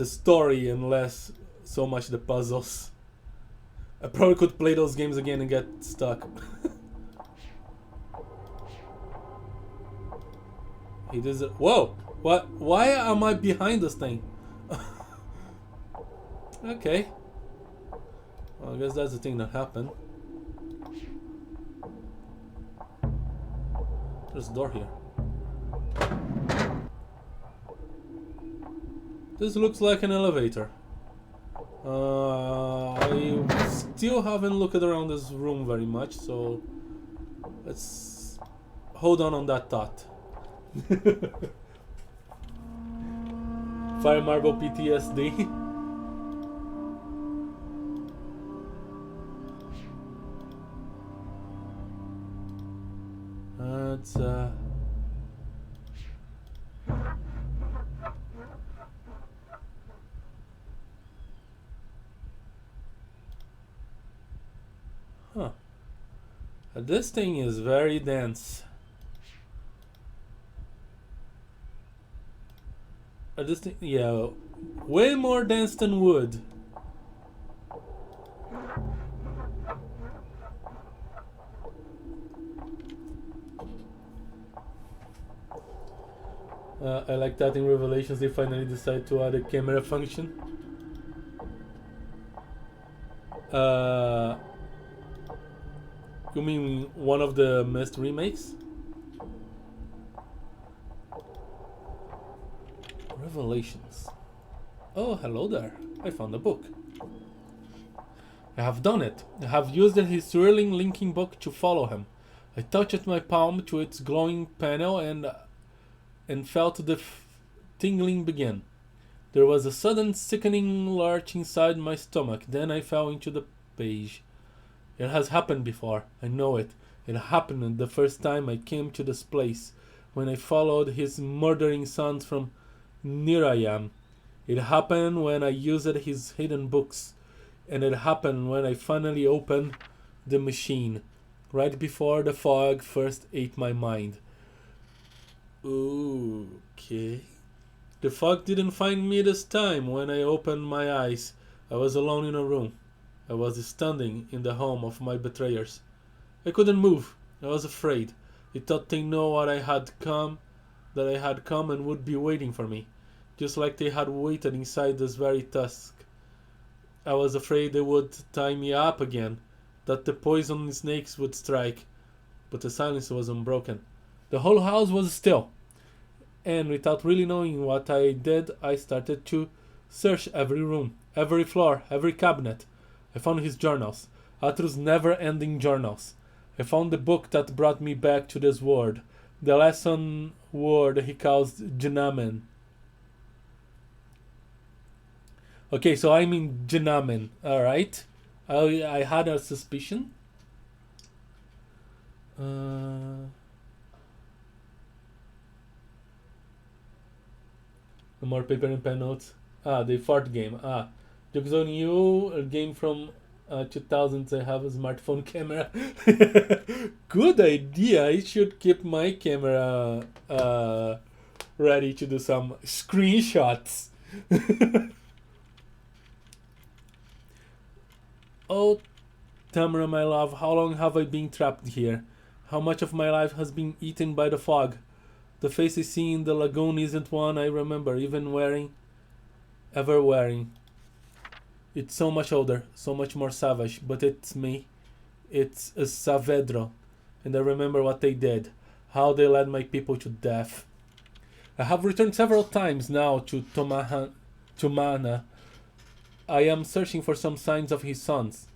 story and less so much the puzzles. I probably could play those games again and get stuck. It is. Whoa! What? Why am I behind this thing? Okay. Well, I guess that's the thing that happened. There's a door here. This looks like an elevator. I still haven't looked around this room very much, so let's hold on that thought. Fire Marble PTSD. That's This thing is very dense. This thing, yeah, way more dense than wood. I like that in Revelations they finally decide to add a camera function. You mean one of the Myst remakes? Revelations. Oh, hello there. I found a book. I have done it. I have used his swirling linking book to follow him. I touched my palm to its glowing panel and felt the tingling begin. There was a sudden sickening lurch inside my stomach. Then I fell into the page. It has happened before. I know it. It happened the first time I came to this place, when I followed his murdering sons from Nirayam. It happened when I used his hidden books. And it happened when I finally opened the machine, right before the fog first ate my mind. Okay. The fog didn't find me this time. When I opened my eyes, I was alone in a room. I was standing in the home of my betrayers. I couldn't move. I was afraid. I thought they know what I had come, that I had come and would be waiting for me, just like they had waited inside this very tusk. I was afraid they would tie me up again, that the poison snakes would strike, but the silence was unbroken. The whole house was still, and without really knowing what I did, I started to search every room, every floor, every cabinet. I found his journals, Atrus' never-ending journals. I found the book that brought me back to this world, the lesson word he calls Jnamen. Okay, so I'm in Jnamen, alright? I had a suspicion. No more paper and pen notes. The fourth game. Jokes on you, a game from 2000s. I have a smartphone camera. Good idea. I should keep my camera ready to do some screenshots. Oh, Tamara, my love, how long have I been trapped here? How much of my life has been eaten by the fog? The face I see in the lagoon isn't one I remember ever wearing. It's so much older, so much more savage, but it's me. It's a Saavedra, and I remember what they did, how they led my people to death. I have returned several times now to Tomana. I am searching for some signs of his sons.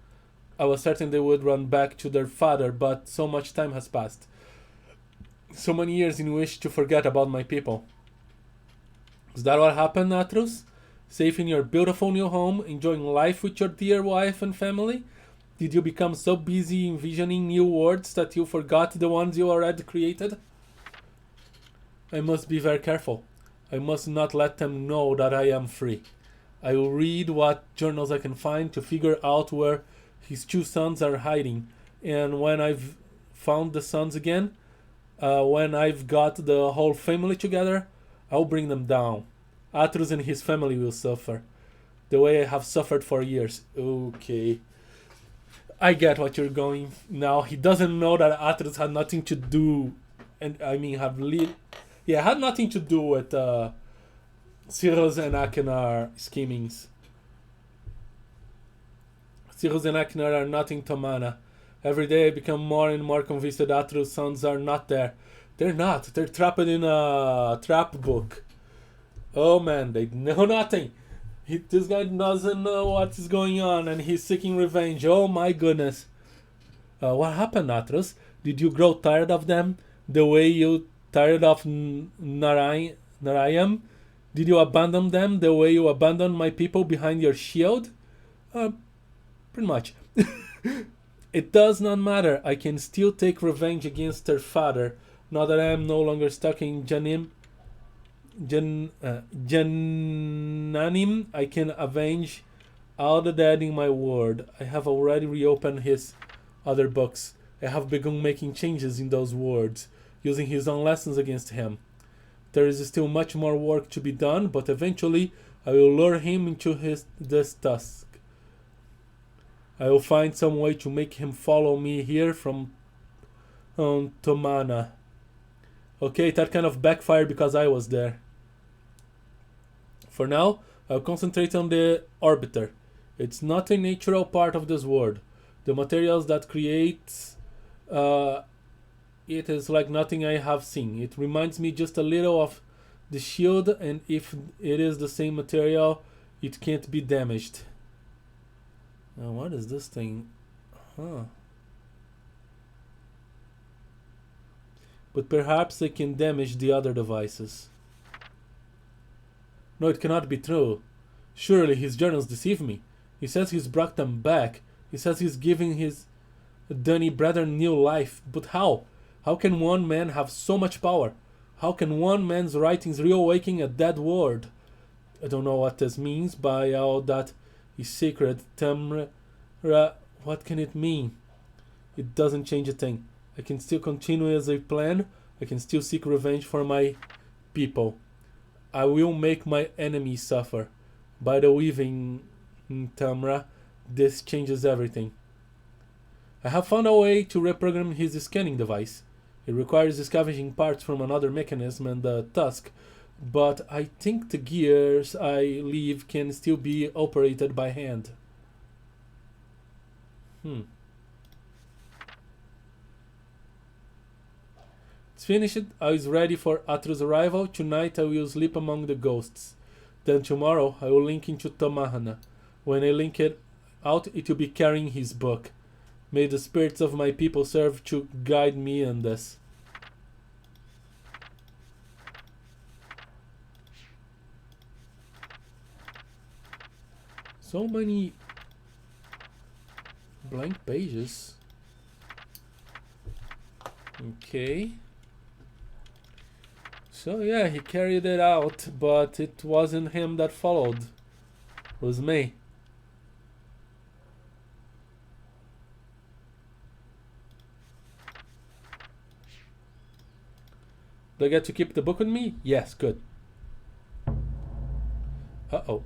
I was certain they would run back to their father, but so much time has passed. So many years in which to forget about my people. Is that what happened, Atrus? Safe in your beautiful new home, enjoying life with your dear wife and family? Did you become so busy envisioning new worlds that you forgot the ones you already created? I must be very careful. I must not let them know that I am free. I will read what journals I can find to figure out where his two sons are hiding. And when I've found the sons again, when I've got the whole family together, I'll bring them down. Atrus and his family will suffer, the way I have suffered for years. Okay. I get what you're going now. He doesn't know that Atrus had nothing to do, and I mean had nothing to do with Cyrus and Achenar schemings. Cyrus and Achenar are not in Tomana. Every day I become more and more convinced that Atrus' sons are not there. They're not. They're trapped in a trap book. Oh man, they know nothing. This guy doesn't know what is going on, and he's seeking revenge. Oh my goodness. What happened, Atrus? Did you grow tired of them? The way you tired of Narayam? Did you abandon them the way you abandoned my people behind your shield? Pretty much. It does not matter. I can still take revenge against their father, now that I am no longer stuck in Jananim. I can avenge all the dead in my world. I have already reopened his other books. I have begun making changes in those words, using his own lessons against him. There is still much more work to be done, but eventually I will lure him into this task. I will find some way to make him follow me here from Tomana. Okay, that kind of backfired because I was there. For now, I'll concentrate on the orbiter. It's not a natural part of this world. The materials that creates it is like nothing I have seen. It reminds me just a little of the shield, and if it is the same material, it can't be damaged. Now, what is this thing? Huh. But perhaps I can damage the other devices. No, it cannot be true. Surely his journals deceive me. He says he's brought them back. He says he's giving his Dunny brethren new life. But how? How can one man have so much power? How can one man's writings reawaken a dead world? I don't know what this means by all that is sacred. Tamra, what can it mean? It doesn't change a thing. I can still continue as I plan. I can still seek revenge for my people. I will make my enemies suffer. By the weaving, Tamra, this changes everything. I have found a way to reprogram his scanning device. It requires scavenging parts from another mechanism and the tusk, but I think the gears I leave can still be operated by hand. It's finished. I was ready for Atru's arrival. Tonight I will sleep among the ghosts. Then tomorrow I will link into Tomahana. When I link it out, it will be carrying his book. May the spirits of my people serve to guide me in this. So many blank pages. Okay. So yeah, he carried it out, but it wasn't him that followed. It was me. Do I get to keep the book with me? Yes, good. Uh-oh.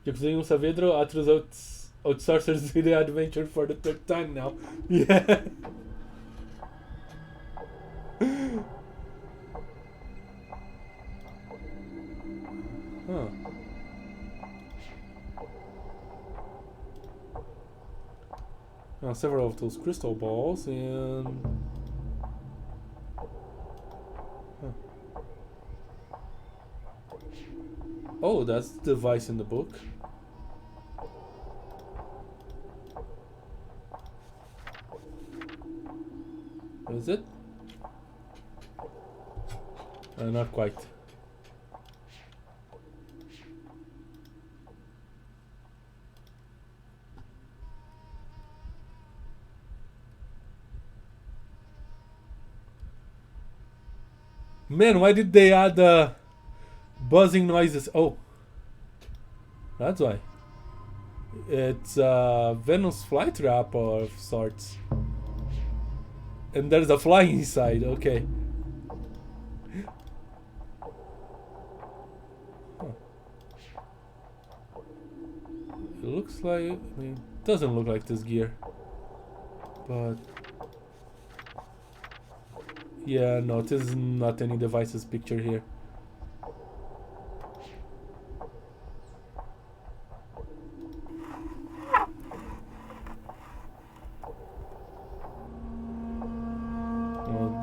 Yakuza Saavedro, Atrus outsourcers the adventure for the third time now. Yeah. Huh. Now several of those crystal balls and... Huh. Oh, that's the device in the book. Is it? Not quite. Man, why did they add buzzing noises? Oh, that's why. It's Venom's flytrap of sorts. And there's a fly inside, okay. Huh. It looks like... I mean, it doesn't look like this gear. But... yeah, no, this is not any device's picture here.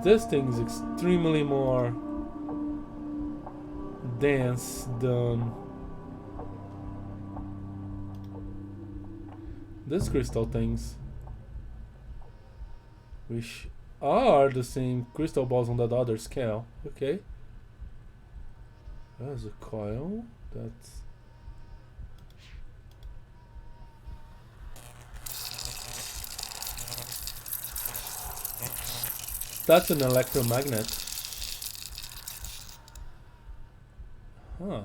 This thing is extremely more dense than these crystal things, which are the same crystal balls on that other scale. Okay. There's a coil. That's an electromagnet. Huh.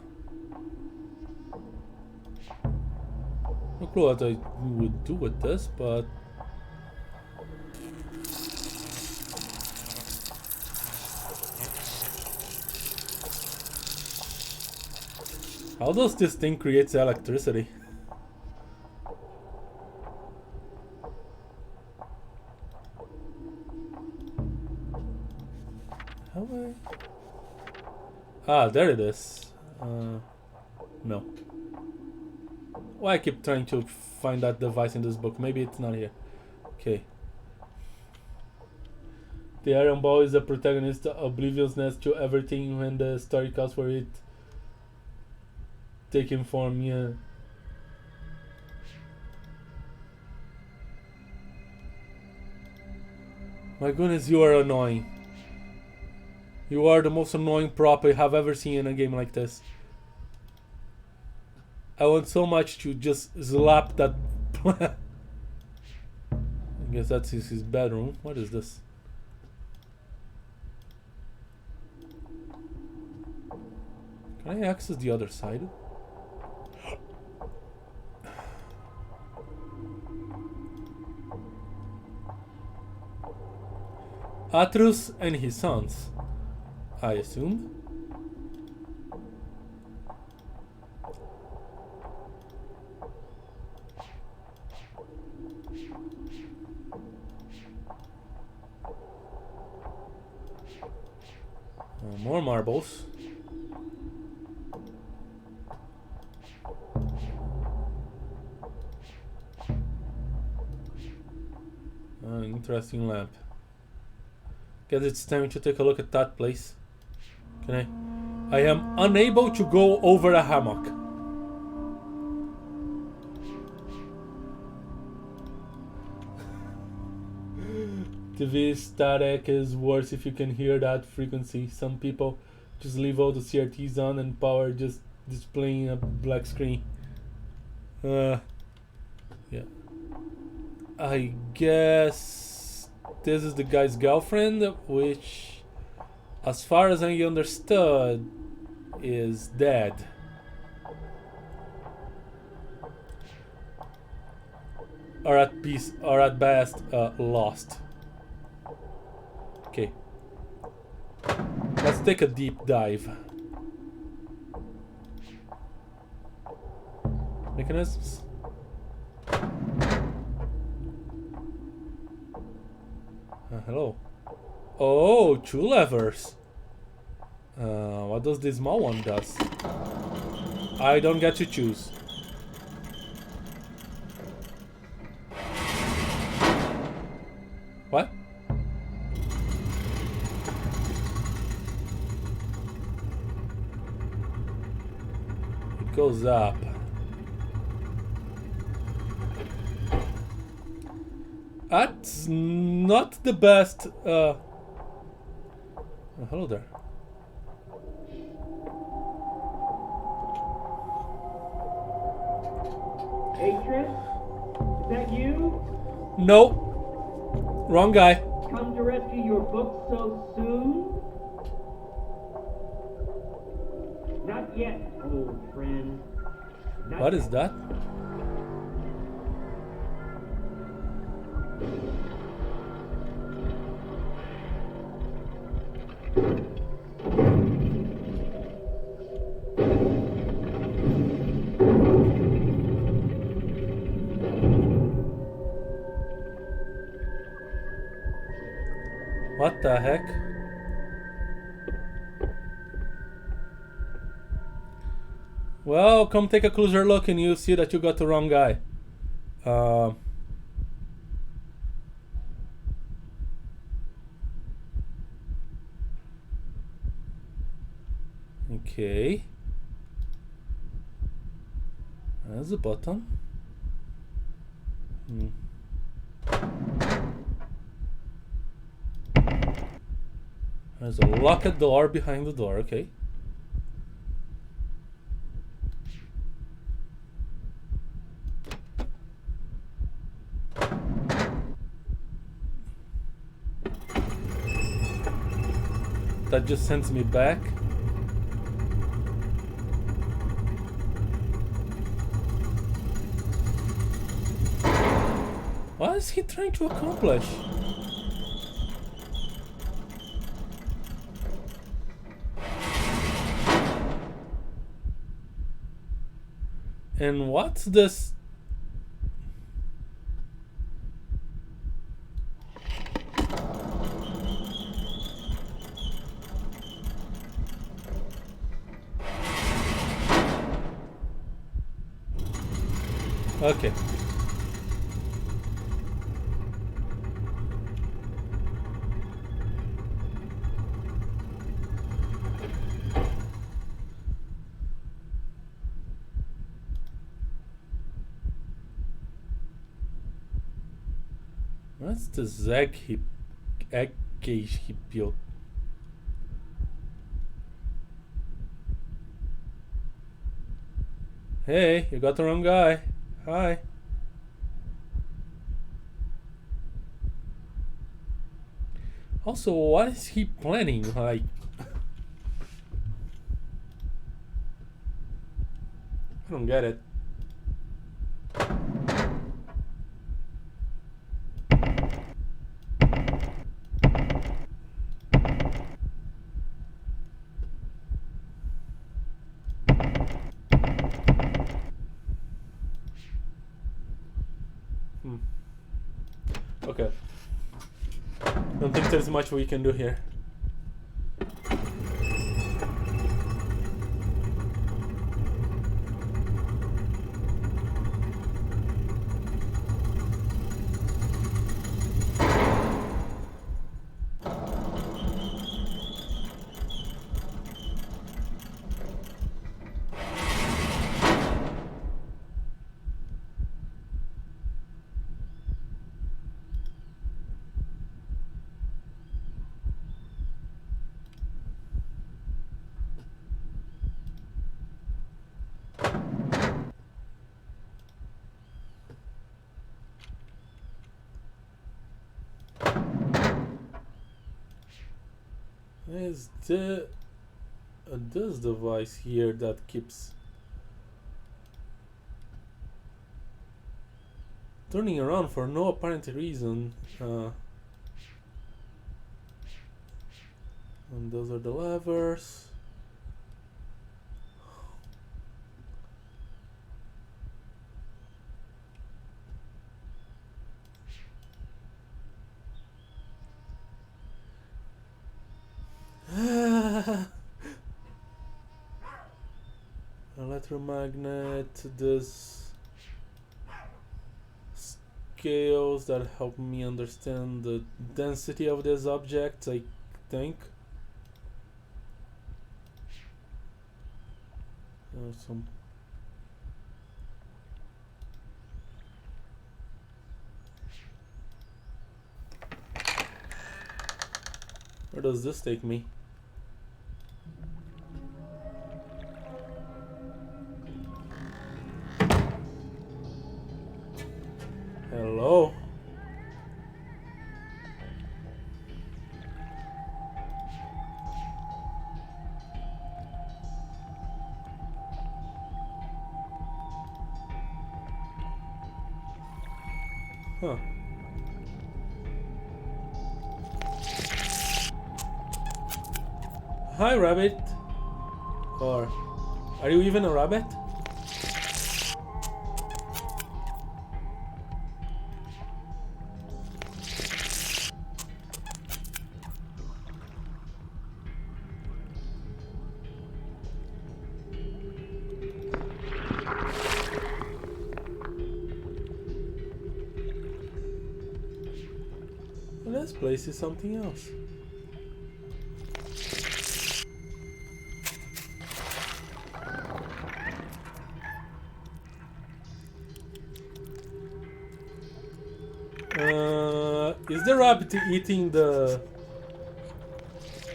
No clue what I would do with this, but how does this thing create electricity? How I? Ah, there it is. No. Why I keep trying to find that device in this book? Maybe it's not here. Okay. The Iron Ball is the protagonist's obliviousness to everything when the story calls for it taking form. Yeah. My goodness, you are annoying. You are the most annoying prop I have ever seen in a game like this. I want so much to just slap that. I guess that's his bedroom. What is this? Can I access the other side? Atrus and his sons, I assume. More marbles. Interesting lamp. Guess it's time to take a look at that place. Can I? I am unable to go over a hammock. TV static is worse if you can hear that frequency. Some people just leave all the CRTs on and power just displaying a black screen. Yeah. I guess this is the guy's girlfriend, which, as far as I understood, is dead. Or at peace, or at best, lost. Okay. Let's take a deep dive. Mechanisms. Hello. Oh, 2 levers. What does this small one does? I don't get to choose. What? It goes up. That's not the best. Oh, hello there. Atris? Is that you? No. Wrong guy. Come to rescue your book so soon? Not yet, old friend. Not What yet. is that? What the heck? Well, come take a closer look and you see that you got the wrong guy. Okay. There's a button. There's a locked door behind the door, okay. That just sends me back. What is he trying to accomplish? And what's this? Okay. What's this egg cage he built? Hey, you got the wrong guy. Hi. Also, what is he planning? Like, I don't get it. Okay. Don't think there's much we can do here. Is this device here that keeps turning around for no apparent reason? And those are the levers. Electromagnet, this scales that help me understand the density of this object, I think. Some where does this take me? Hello? Huh. Hi, rabbit. Or are you even a rabbit? This place is something else. Is the rabbit eating the...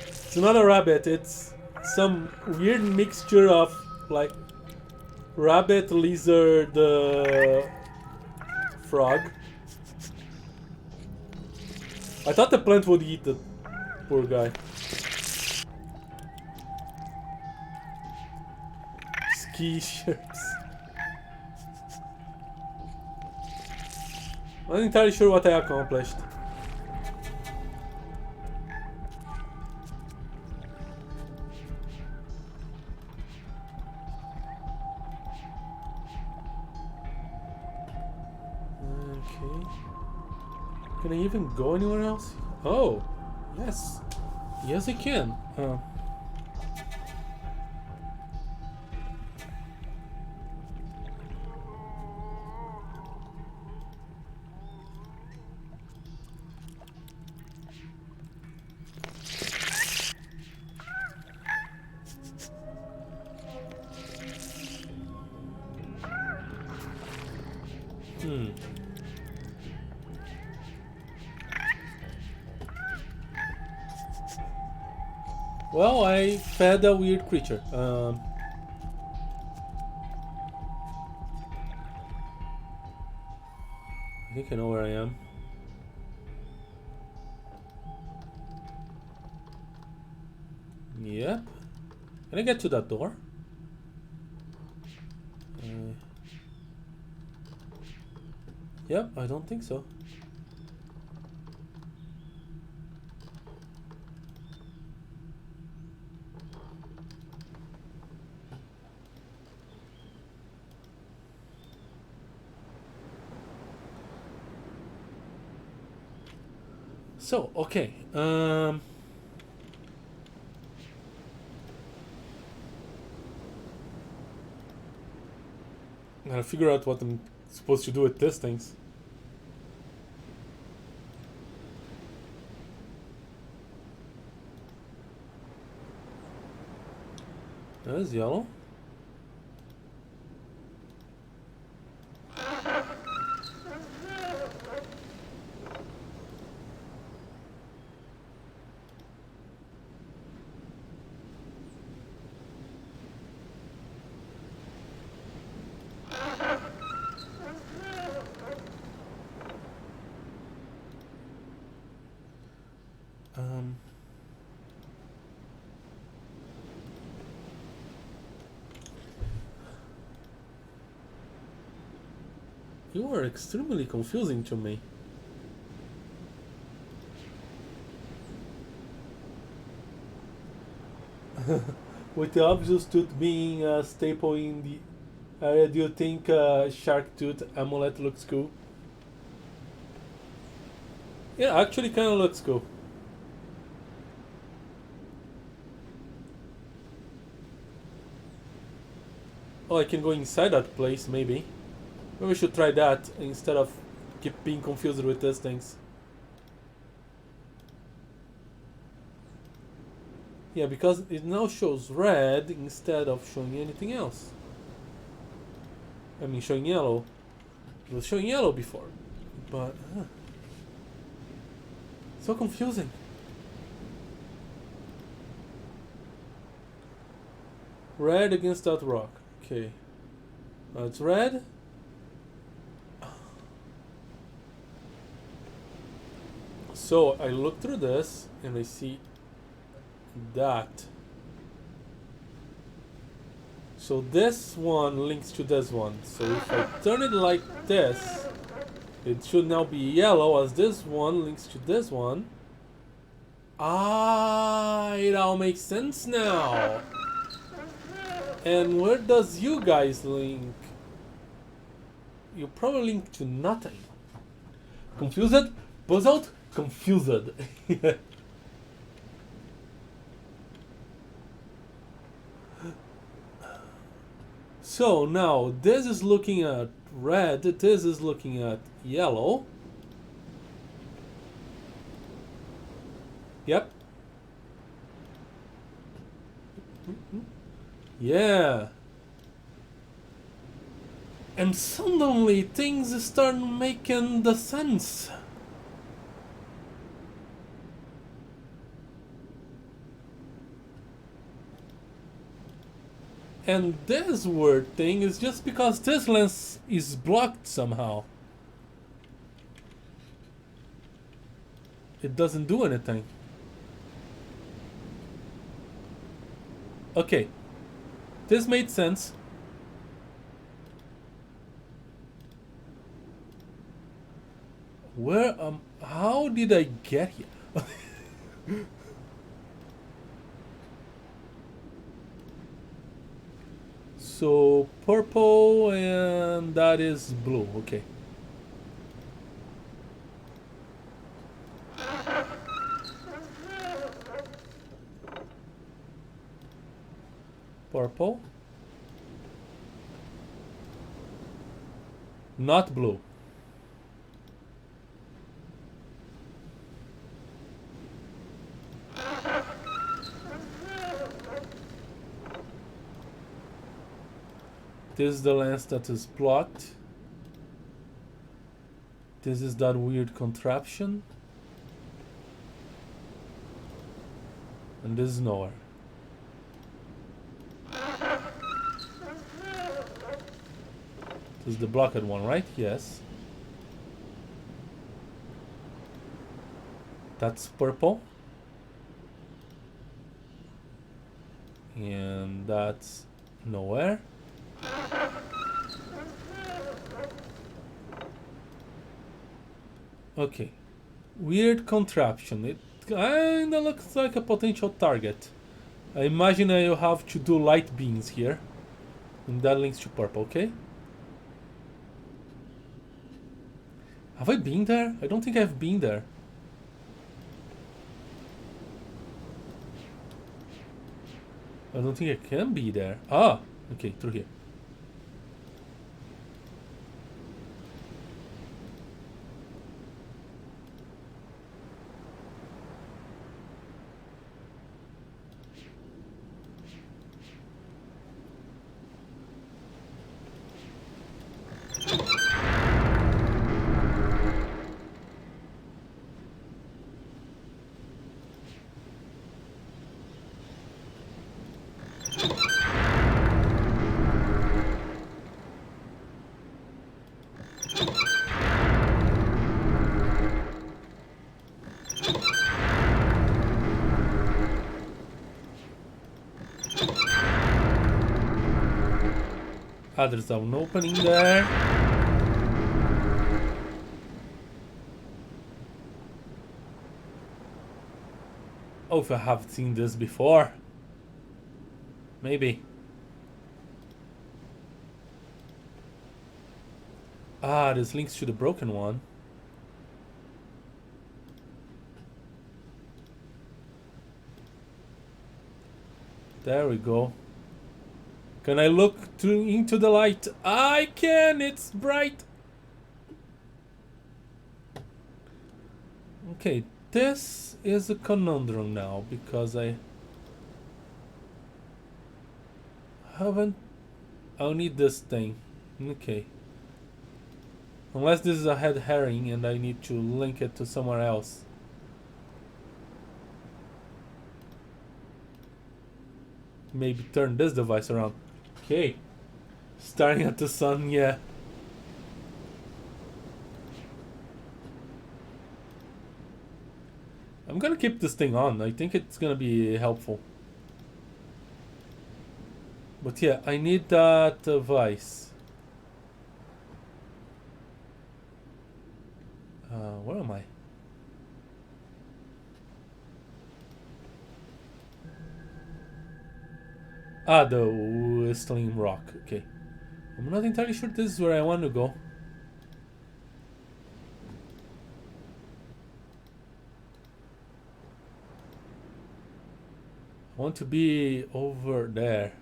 It's not a rabbit, it's some weird mixture of like rabbit, lizard, frog. I thought the plant would eat the poor guy. Ski shirts. I'm not entirely sure what I accomplished. Okay. Can I even go anywhere else? Oh, yes. Yes, I can. Well, I fed a weird creature. I think I know where I am. Yep. Can I get to that door? Yep, I don't think so. So, okay. Gotta figure out what I'm supposed to do with these things. That is yellow. You are extremely confusing to me. With the obvious tooth being a staple in the area, do you think shark tooth amulet looks cool? Yeah, actually kind of looks cool. Oh, I can go inside that place, maybe. Maybe we should try that instead of keep being confused with these things. Yeah, because it now shows red instead of showing anything else. I mean, showing yellow. It was showing yellow before, but so confusing. Red against that rock. Okay, it's red. So I look through this and I see that. So this one links to this one. So if I turn it like this, it should now be yellow, as this one links to this one. Ah, it all makes sense now. And where does you guys link? You probably link to nothing. Confused? Puzzled? Confused. So now this is looking at red, this is looking at yellow. Yep. Yeah. And suddenly things start making the sense. And this weird thing is just because this lens is blocked somehow. It doesn't do anything. Okay. This made sense. Where how did I get here? So purple and that is blue, okay. Purple. Not blue. This is the lens that is blocked. This is that weird contraption. And this is nowhere. This is the blocked one, right? Yes. That's purple. And that's nowhere. Okay. Weird contraption. It kinda looks like a potential target. I imagine I'll have to do light beams here. And that links to purple, okay? Have I been there? I don't think I've been there. I don't think I can be there. Ah! Okay, through here. Ah, there's an opening there. Oh, if I have seen this before. Maybe. Ah, this links to the broken one. There we go. Can I look into the light? I can! It's bright! Okay, this is a conundrum now because I haven't... I'll need this thing. Okay. Unless this is a head herring and I need to link it to somewhere else. Maybe turn this device around. Okay. Staring at the sun, yeah. I'm gonna keep this thing on. I think it's gonna be helpful. But yeah, I need that device. Where am I? Ah, the whistling rock. Okay. I'm not entirely sure this is where I want to go. I want to be over there.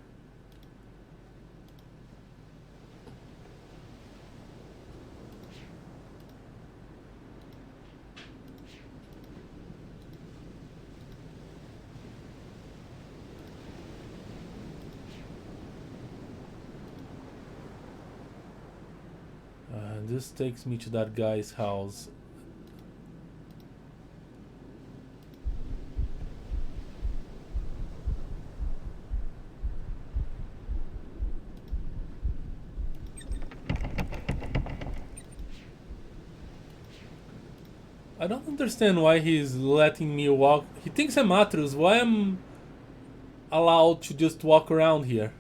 This takes me to that guy's house. I don't understand why he's letting me walk. He thinks I'm Atrus. Why am I allowed to just walk around here?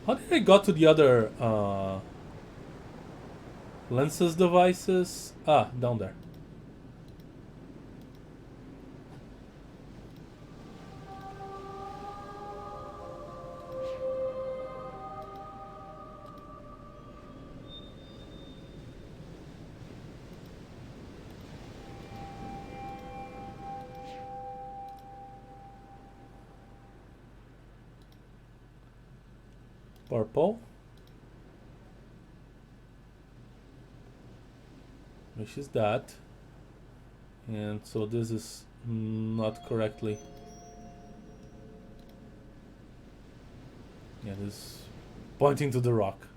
How did I got to the other lenses devices? Ah, down there. Purple. Which is that. And so this is not correctly. Yeah, this is pointing to the rock.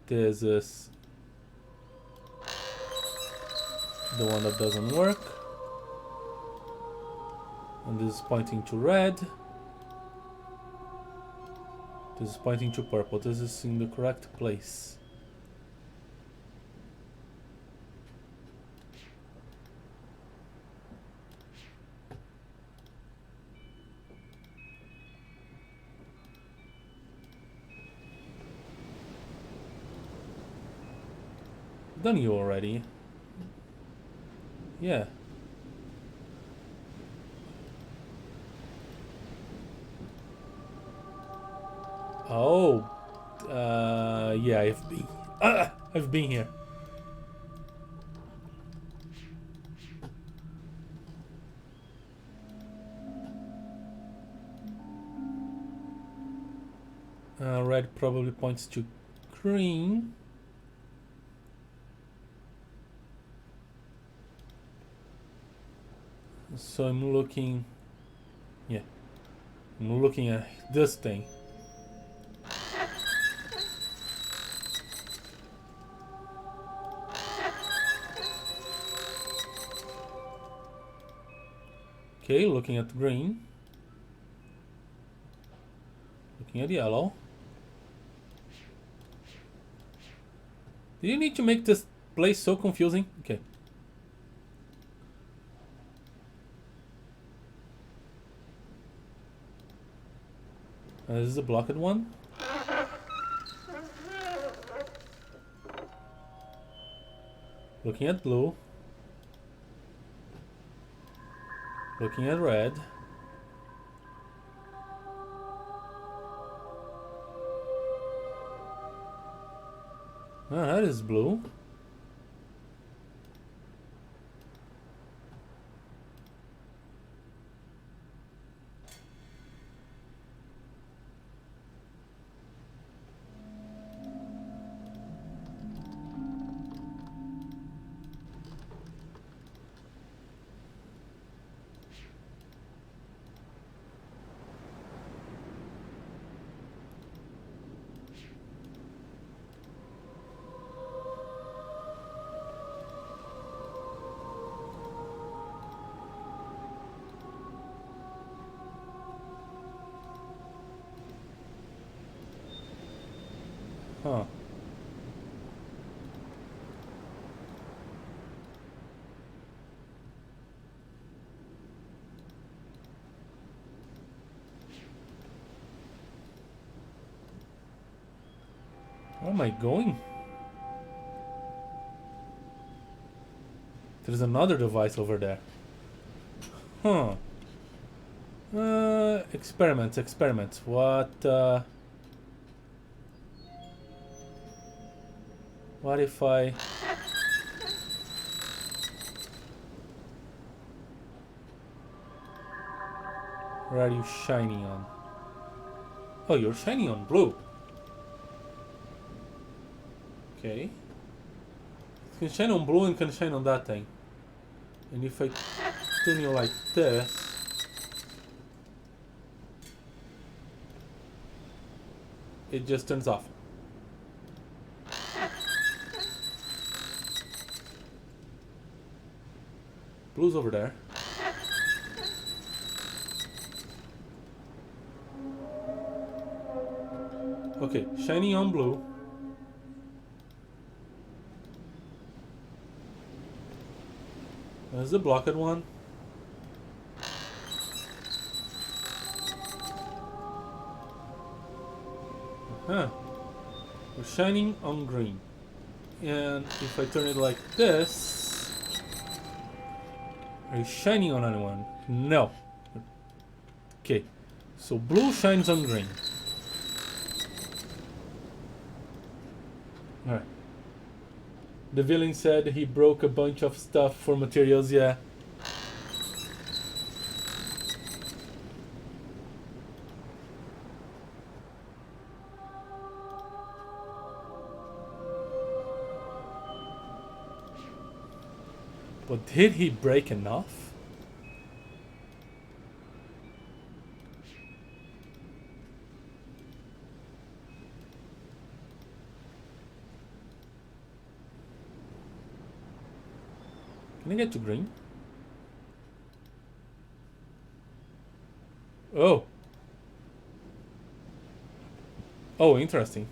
This is the one that doesn't work. And this is pointing to red. This is pointing to purple. This is in the correct place. Done you already? Yeah. Oh, yeah, I've been here. Red probably points to green. So I'm looking, yeah, I'm looking at this thing. Okay, looking at green. Looking at yellow. Do you need to make this place so confusing? Okay. This is the blocked one. Looking at blue. Looking at red. Ah, that is blue. Huh. Where am I going? There's another device over there. Huh. Experiments. What if I... Where are you shining on? Oh, you're shining on blue. Okay. It can shine on blue and can shine on that thing. And if I turn you like this... It just turns off. Blue's over there. Okay, shining on blue. There's the blocked one. Huh. We're shining on green. And if I turn it like this... Are you shining on anyone? No. Okay. So blue shines on green. Alright. The villain said he broke a bunch of stuff for materials, yeah. But did he break enough? Can I get to green? Oh. Oh, interesting.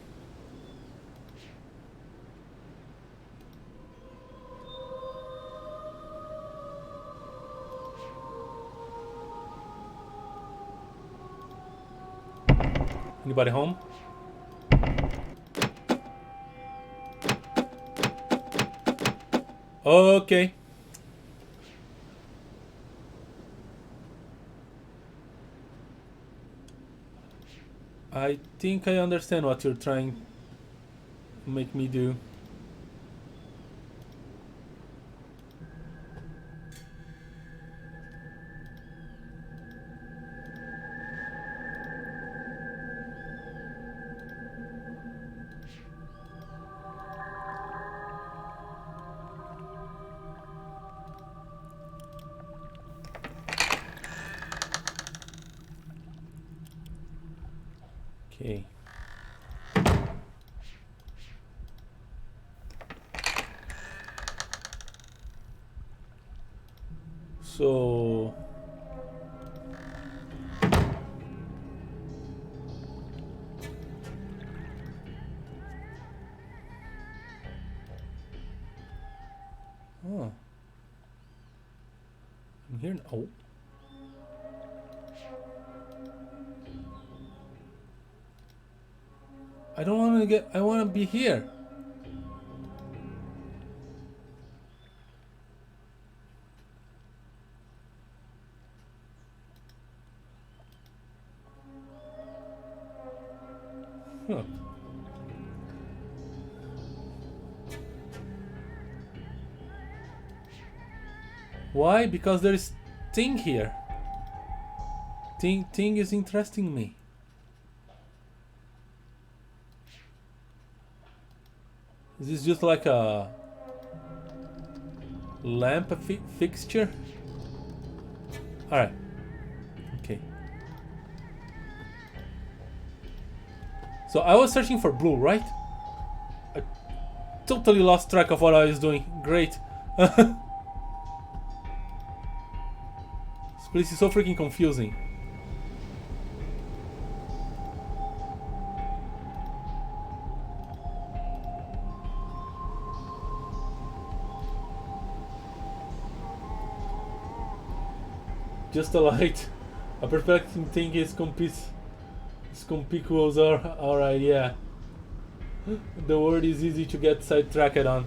Anybody home? Okay. I think I understand what you're trying to make me do. Okay. So oh. I'm here now. Oh. I don't want to get I want to be here. Huh. Why? Because there is thing here. Thing is interesting me. Is this just like a lamp fixture? Alright. Okay. So I was searching for blue, right? I totally lost track of what I was doing. Great. This place is so freaking confusing. Just a light. A perspective thing is conspicuous. Alright, yeah. The word is easy to get sidetracked on.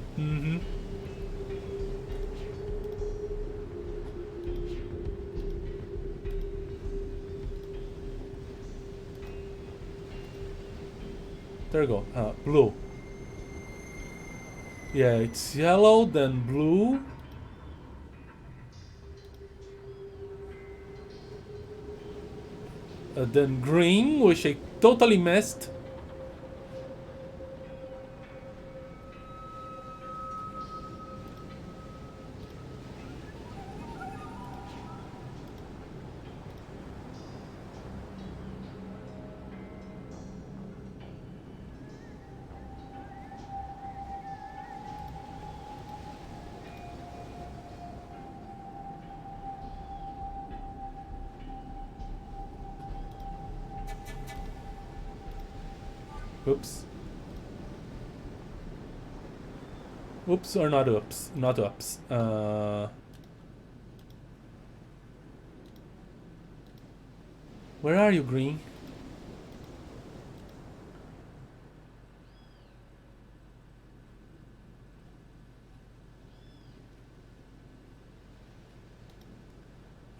There we go. Blue. Yeah, it's yellow, then blue. Then green, which I totally missed. Oops. Oops or not oops? Not oops. Where are you, green?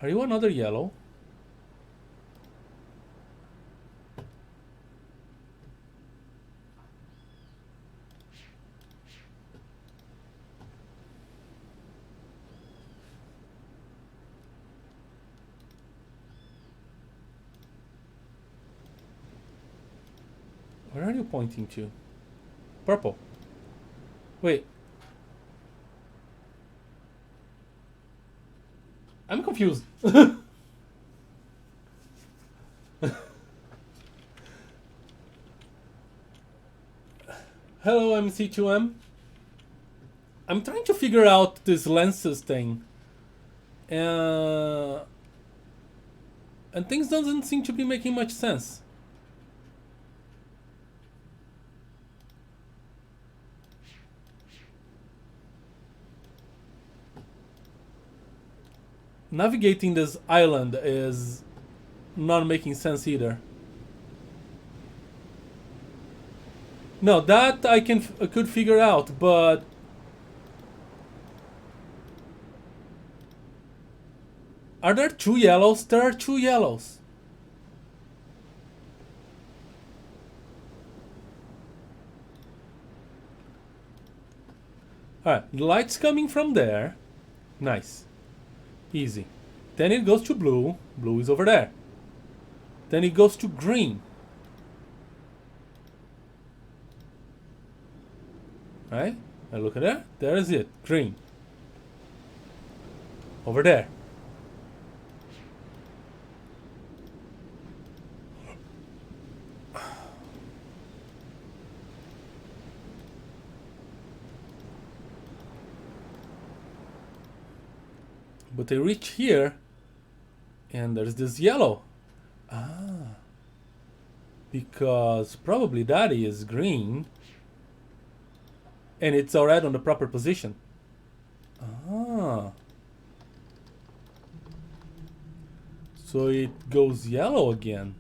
Are you another yellow? Where are you pointing to? Purple. Wait. I'm confused. Hello, MC2M. I'm trying to figure out this lenses thing. And things doesn't seem to be making much sense. Navigating this island is not making sense either. No, that I could figure out, but are there two yellows? There are two yellows. Alright, the light's coming from there. Nice. Easy. Then it goes to blue. Blue is over there. Then it goes to green. Right? Now look at that. There is it. Green. Over there. But they reach here, and there's this yellow. Ah. Because probably Daddy is green, and it's already on the proper position. Ah. So it goes yellow again.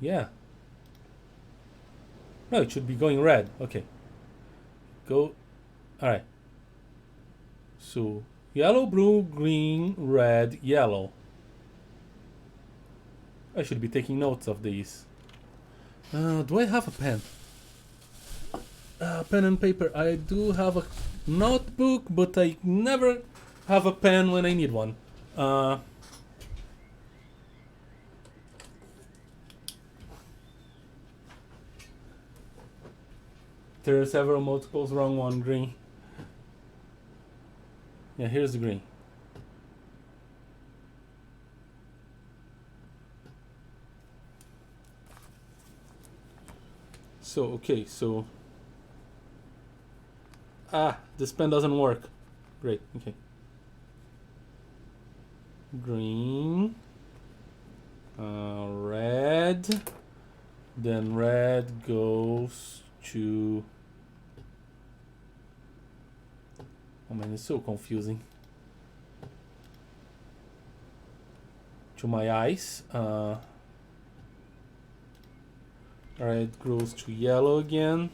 Yeah. No, it should be going red. Okay. Go. Alright. So, yellow, blue, green, red, yellow. I should be taking notes of these. Do I have a pen? Pen and paper. I do have a notebook, but I never have a pen when I need one. There are several multiples, wrong one, green. Yeah, here's the green. So, okay, so... this pen doesn't work. Great, okay. Green. Red. Then red goes to... Oh man, it's so confusing. To my eyes. Red goes to yellow again.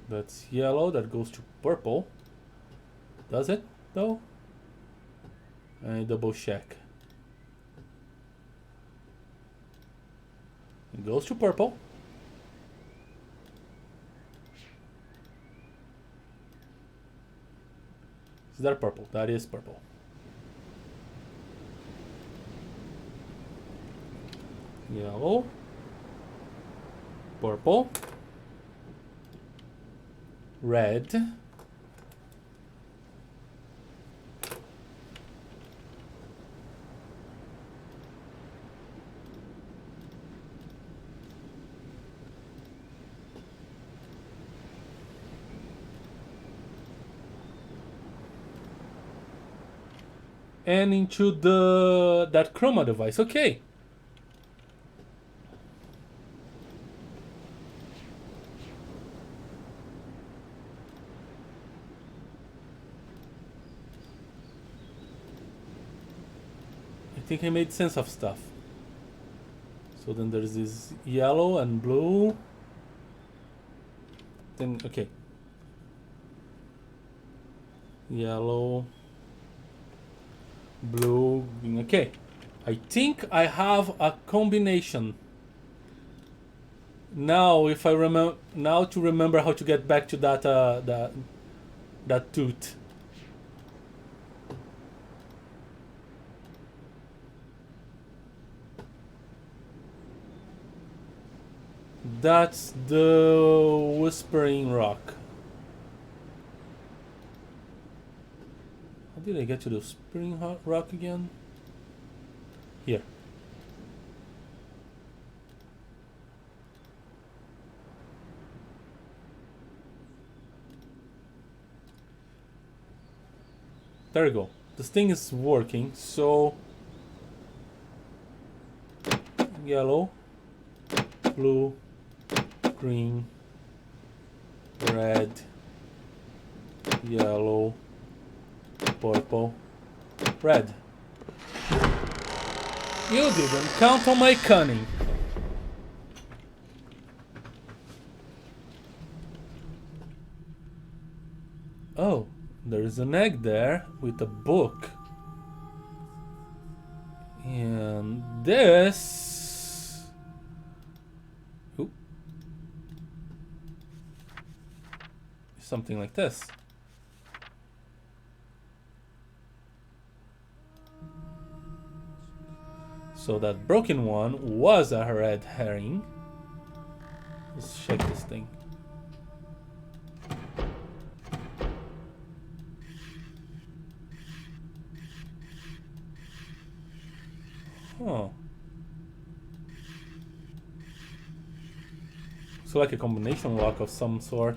That's yellow, that goes to purple. Does it, though? I double check. It goes to purple. Is that purple? That is purple. Yellow. Purple. Red. and into that chroma device. Okay. I think I made sense of stuff. So then there's this yellow and blue. Then, okay. Yellow, blue, green. Okay. I think I have a combination. Now, if I remember, now to remember how to get back to that that tooth. That's the Whispering Rock. How did I get to the Whispering Rock again? Here. There we go. This thing is working, so yellow, blue, green, red, yellow, purple, red. You didn't count on my cunning. Oh, there's an egg there with a book. And this... Ooh. Something like this. So that broken one was a red herring. Let's check this thing. Huh. So like a combination lock of some sort.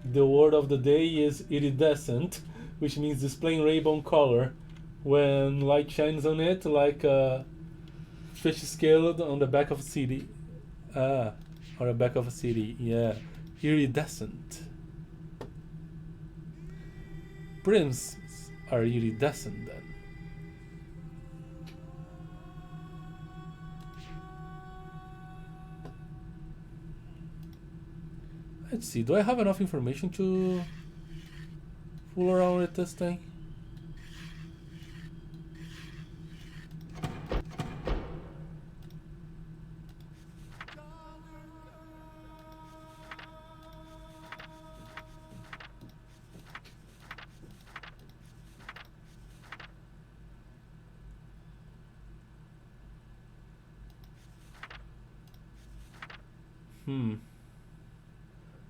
The word of the day is iridescent, which means displaying rainbow color when light shines on it, like a fish scaled on the back of a city. Or the back of a city, yeah. Iridescent. Prisms are iridescent then. Let's see, do I have enough information to fool around with this thing?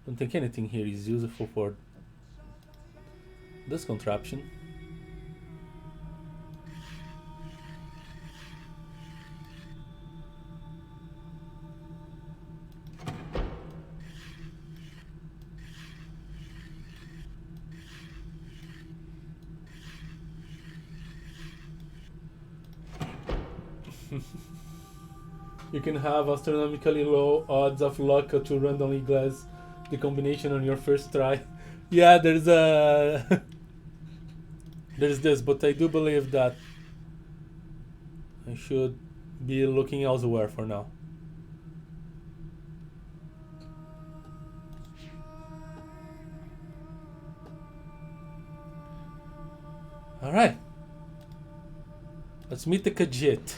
Don't think anything here is useful for this contraption. You can have astronomically low odds of luck to randomly guess the combination on your first try. Yeah, there's a there's this, but I do believe that I should be looking elsewhere for now. All right, let's meet the Khajiit.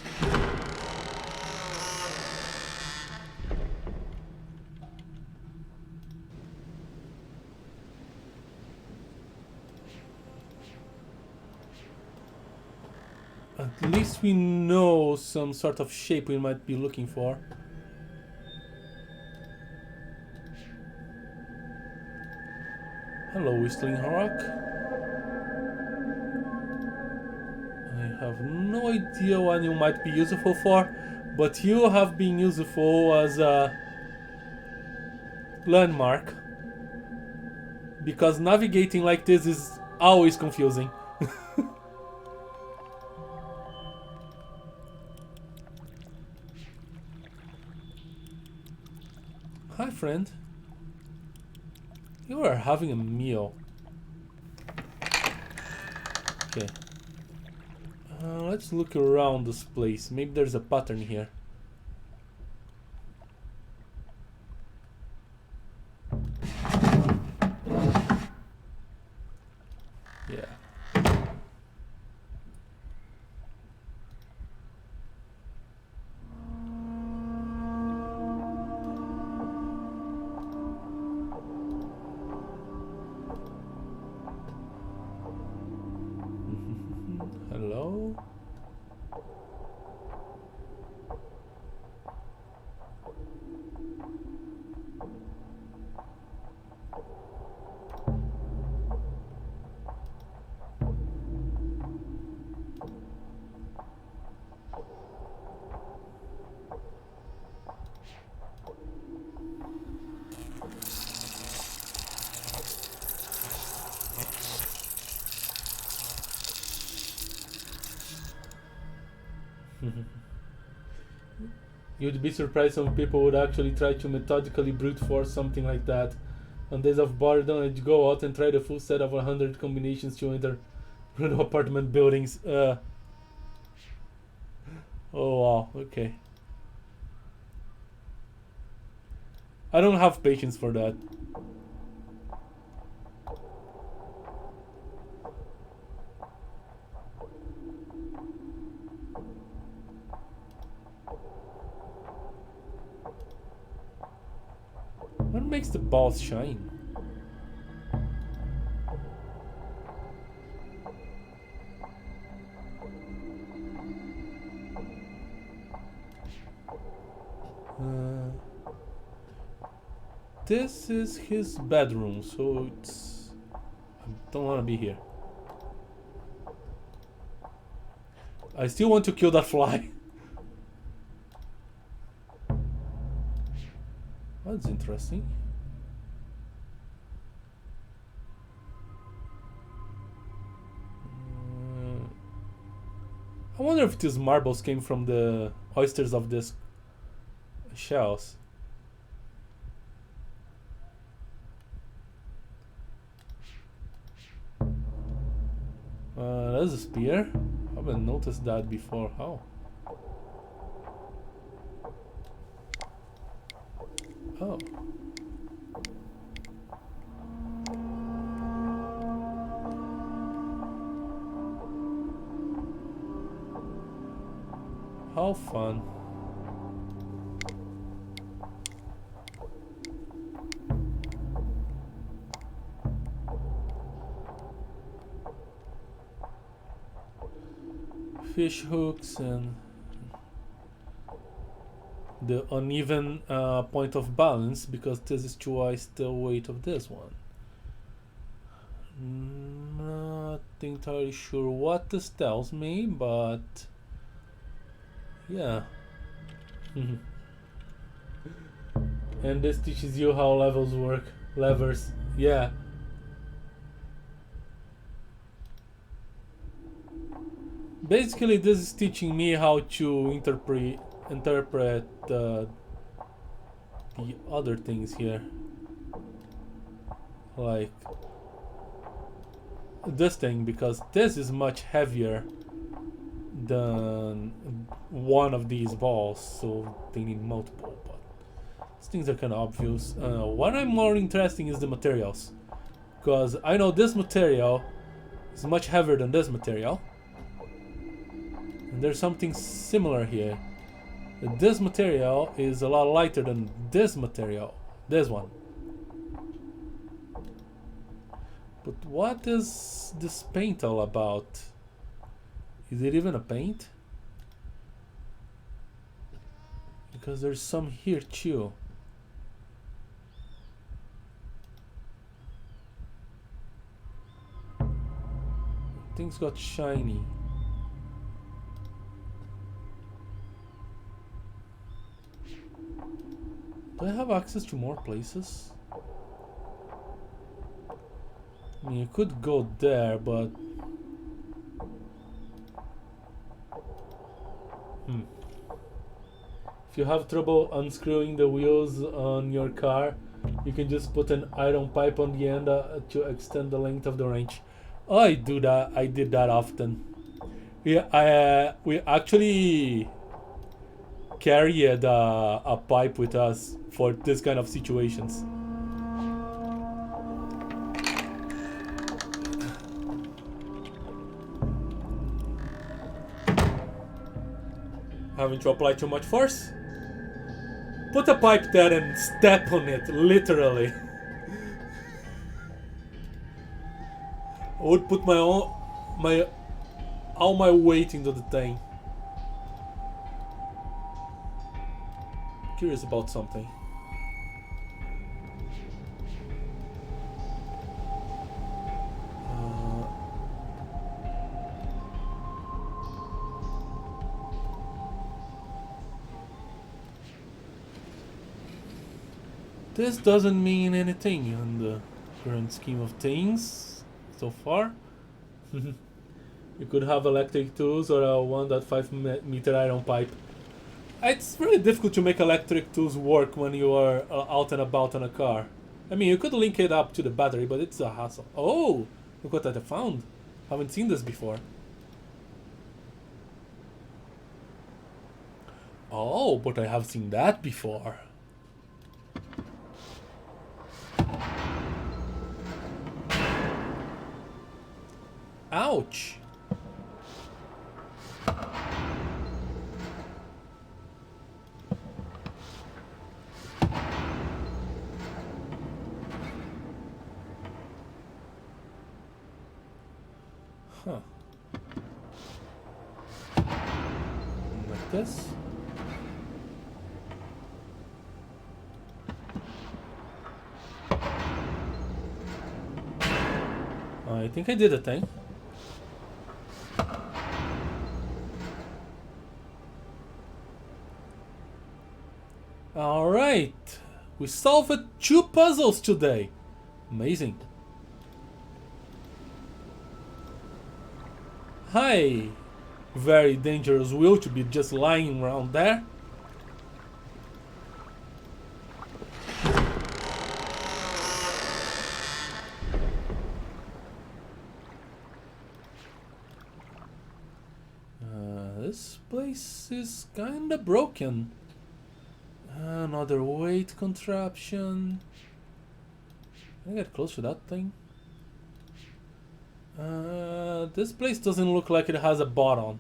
At least we know some sort of shape we might be looking for. Hello, Whistling Rock. I have no idea what you might be useful for, but you have been useful as a landmark. Because navigating like this is always confusing. Hi, friend. You are having a meal. Okay. Let's look around this place. Maybe there's a pattern here. Yeah. Hello? You'd be surprised some people would actually try to methodically brute force something like that. On days of boredom, I'd go out and try the full set of 100 combinations to enter apartment buildings. Oh wow, okay. I don't have patience for that. What makes the balls shine? This is his bedroom, so it's... I don't want to be here. I still want to kill that fly. That's interesting. I wonder if these marbles came from the oysters of these shells. That's a spear. I haven't noticed that before. How? Oh. How fun. Fish hooks and the uneven point of balance, because this is twice the weight of this one. Not entirely sure what this tells me, but yeah. And this teaches you how levels work. Levers, yeah. Basically, this is teaching me how to interpret the other things here, like this thing, because this is much heavier than one of these balls, so they need multiple. But these things are kind of obvious. What I'm more interested in is the materials, because I know this material is much heavier than this material. And there's something similar here. This material is a lot lighter than this material. This one. But what is this paint all about? Is it even a paint? Because there's some here too. Things got shiny. Do I have access to more places? I mean, you could go there, but... If you have trouble unscrewing the wheels on your car, you can just put an iron pipe on the end to extend the length of the wrench. I do that. I did that often. We actually carried a pipe with us for this kind of situations. Having to apply too much force? Put a pipe there and step on it, literally. I would put all my weight into the thing. Curious about something. This doesn't mean anything in the current scheme of things so far. You could have electric tools or a 1.5 meter iron pipe. It's really difficult to make electric tools work when you are out and about on a car. I mean, you could link it up to the battery, but it's a hassle. Oh, look what I found. Haven't seen this before. Oh, but I have seen that before. Ouch. Huh. Like this. I think I did a thing. Alright, we solved 2 puzzles today. Amazing. Hi, very dangerous wheel to be just lying around there. This place is kinda broken. Another weight contraption. Can I get close to that thing? This place doesn't look like it has a bottom.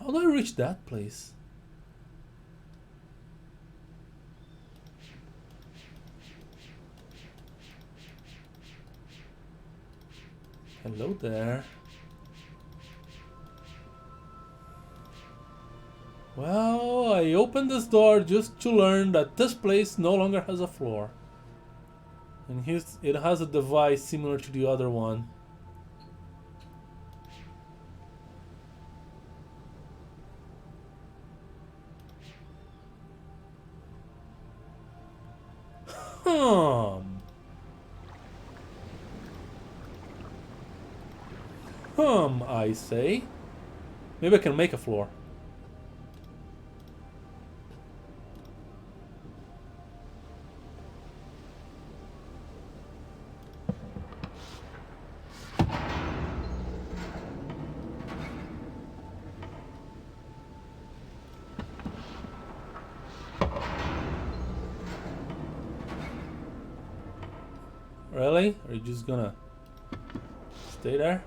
How do I reach that place? Hello there. Well, I opened this door just to learn that this place no longer has a floor. And it has a device similar to the other one. I say. Maybe I can make a floor. Really? Are you just gonna stay there?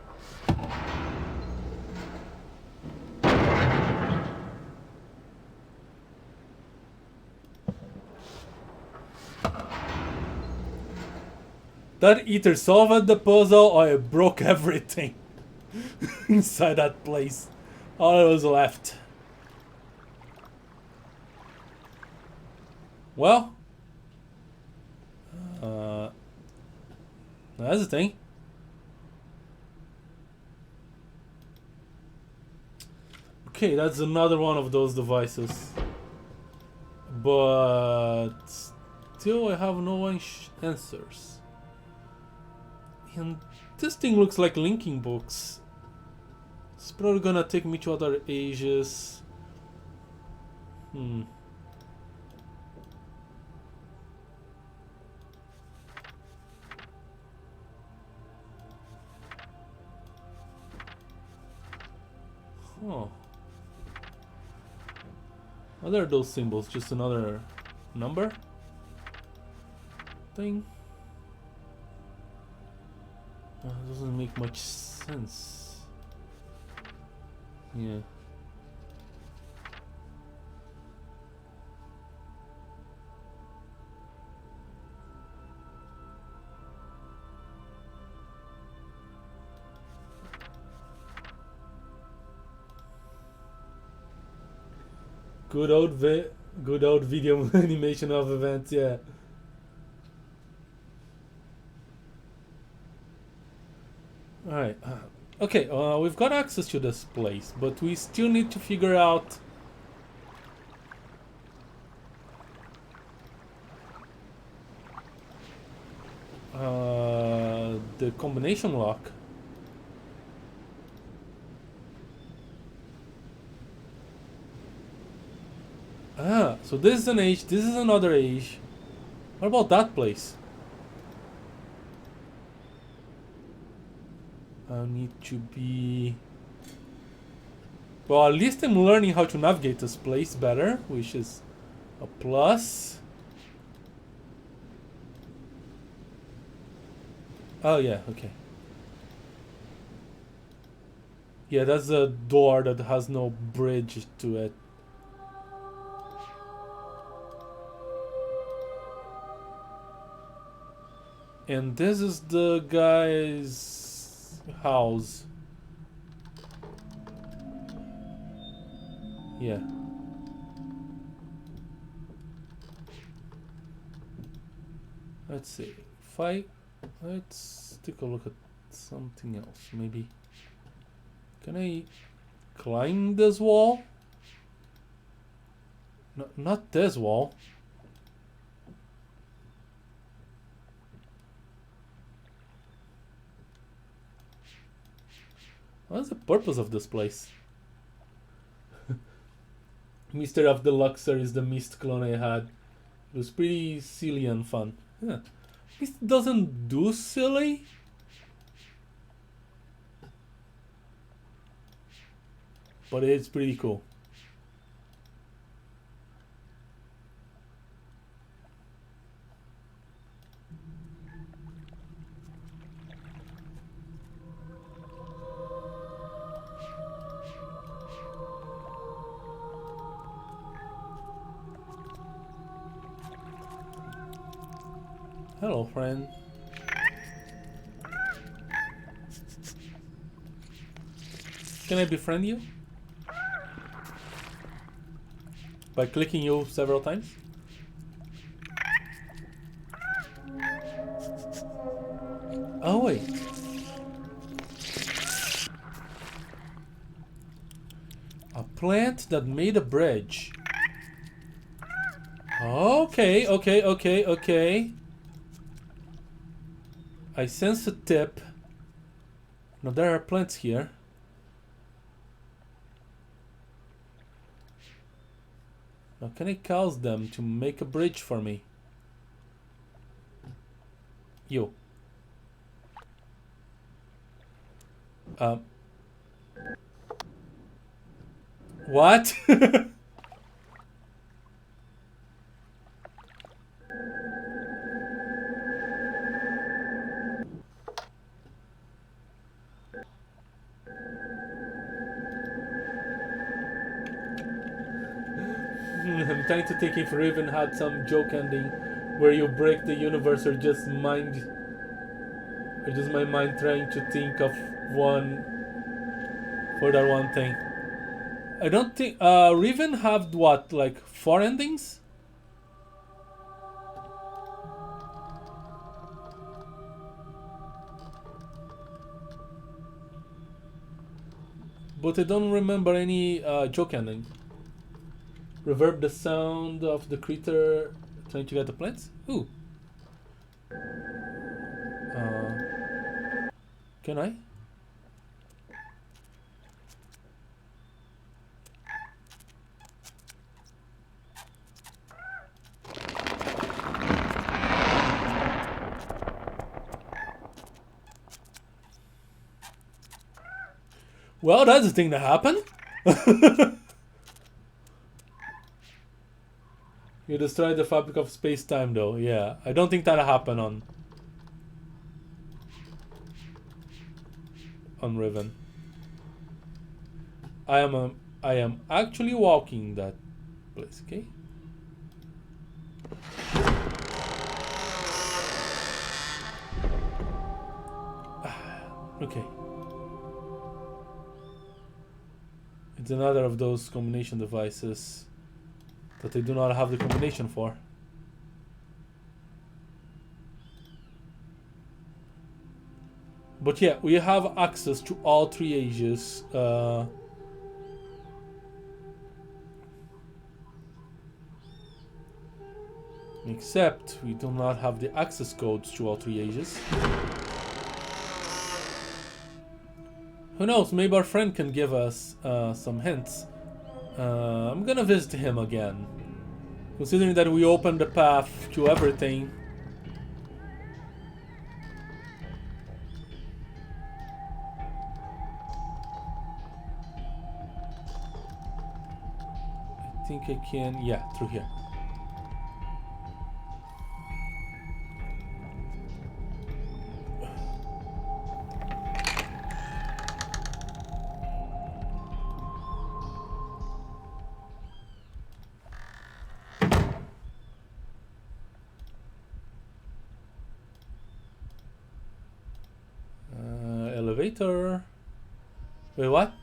That either solved the puzzle or it broke everything inside that place. All that was left. Well, that's the thing. Okay, that's another one of those devices. But still I have no answers. And this thing looks like linking books. It's probably gonna take me to other ages. Oh. What are those symbols? Just another number thing? Doesn't make much sense. Yeah. Good old video animation of events, yeah. Alright, okay, we've got access to this place, but we still need to figure out the combination lock. Ah, so this is an age, this is another age. What about that place? I need to be... Well, at least I'm learning how to navigate this place better, which is a plus. Oh yeah, okay. Yeah, that's a door that has no bridge to it. And this is the guy's house. Yeah. Let's see. Let's take a look at something else. Maybe. Can I climb this wall? No, not this wall. What's the purpose of this place? Mr. of the Luxor is the Myst clone I had. It was pretty silly and fun. Yeah. Myst doesn't do silly. But it's pretty cool. Hello, friend. Can I befriend you? By clicking you several times? Oh, wait. A plant that made a bridge. Okay. I sense a tip. Now there are plants here. Now can I cause them to make a bridge for me? You. What? I'm trying to think if Riven had some joke ending where you break the universe, or just my mind trying to think of one for that one thing. I don't think Riven have what, like 4 endings? but I don't remember any joke ending. Reverb the sound of the creature trying to get the plants? Ooh. Can I? Well, that's the thing that happened. You destroyed the fabric of space-time, though. Yeah, I don't think that happened on Riven. I am actually walking that place. Okay. Okay. It's another of those combination devices that I do not have the combination for. But yeah, we have access to all 3 ages. Except we do not have the access codes to all 3 ages. Who knows, maybe our friend can give us some hints. I'm gonna visit him again. Considering that we opened the path to everything. I think I can, yeah, through here. Elevator. Wait, what?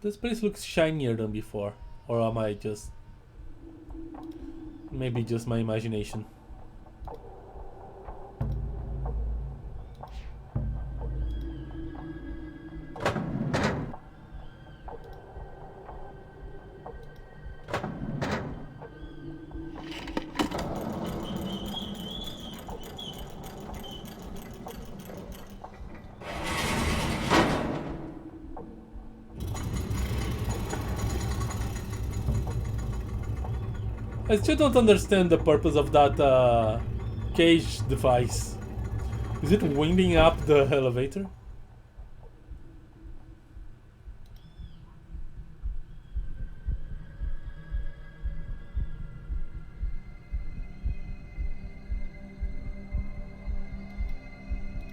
This place looks shinier than before. Or am I just... maybe just my imagination. I still don't understand the purpose of that cage device. Is it winding up the elevator?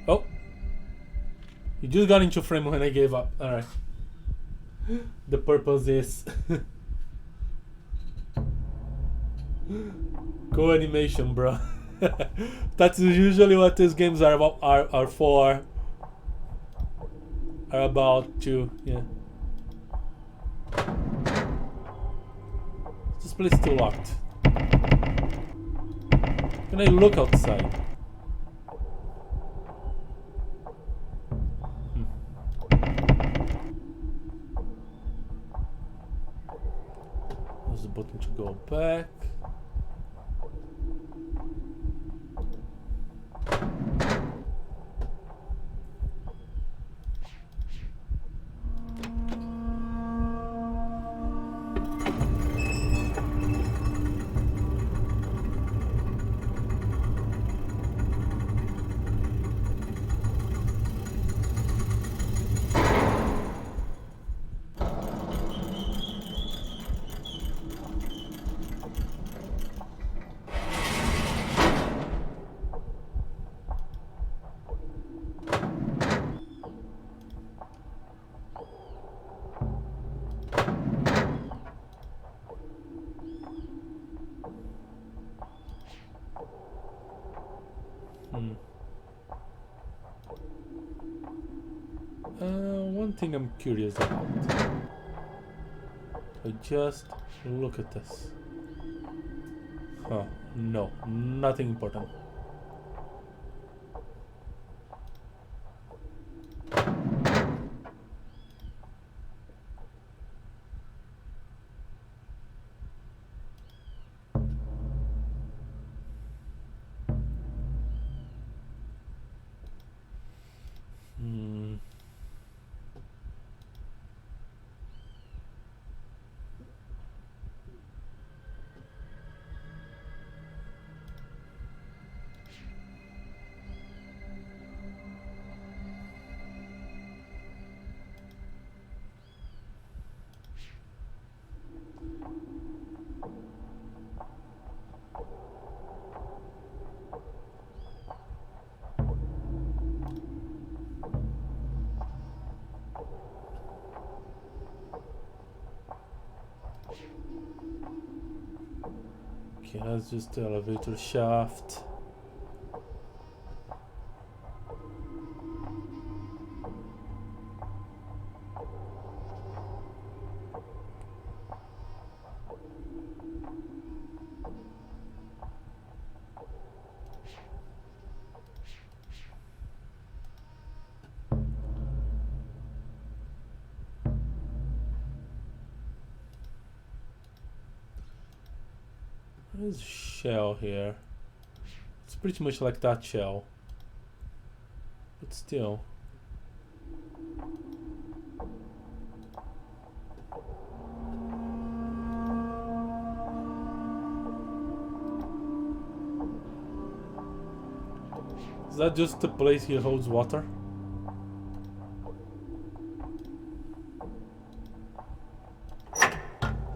Oh. You just got into frame when I gave up. Alright. The purpose is... co-animation, bro. That's usually what these games are about, are for. Are about to, yeah. This place is still locked. Can I look outside? There's the button to go back. One thing I'm curious about. I just look at this. Huh, no, nothing important. Okay, that's just the elevator shaft. There's a shell here. It's pretty much like that shell. But still. Is that just the place he holds water?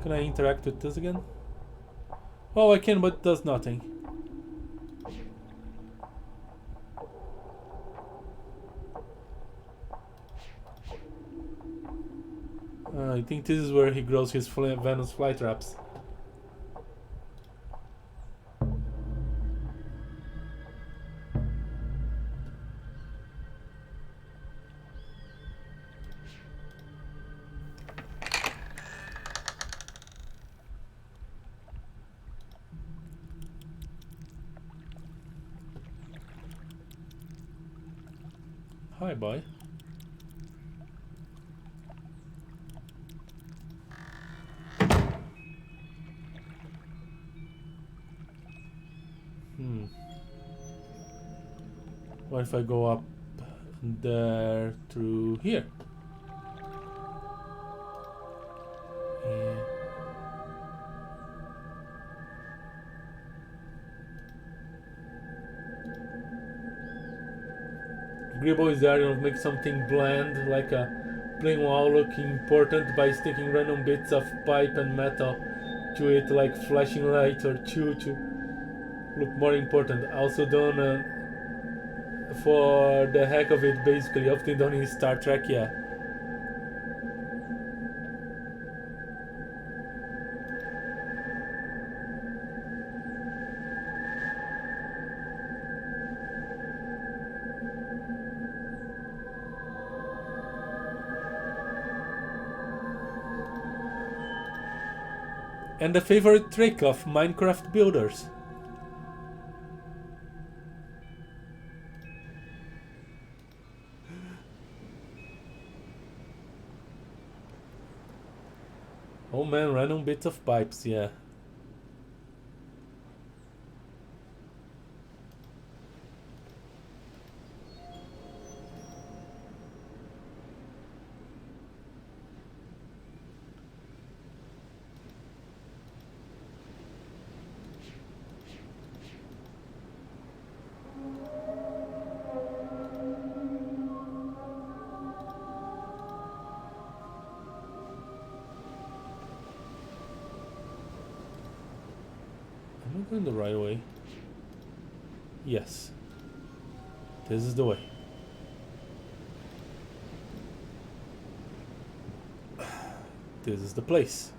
Can I interact with this again? Oh, I can, but it does nothing. I think this is where he grows his Venus flytraps. Hi, boy. What if I go up there through here? Yeah. Gribble is there to make something bland, like a plain wall looking important by sticking random bits of pipe and metal to it, like flashing light or two to look more important. Also done for the heck of it, basically. Often done in Star Trek, yeah. And the favorite trick of Minecraft builders. Oh man, random bits of pipes, yeah. Am I going the right way? Yes. This is the way. This is the place.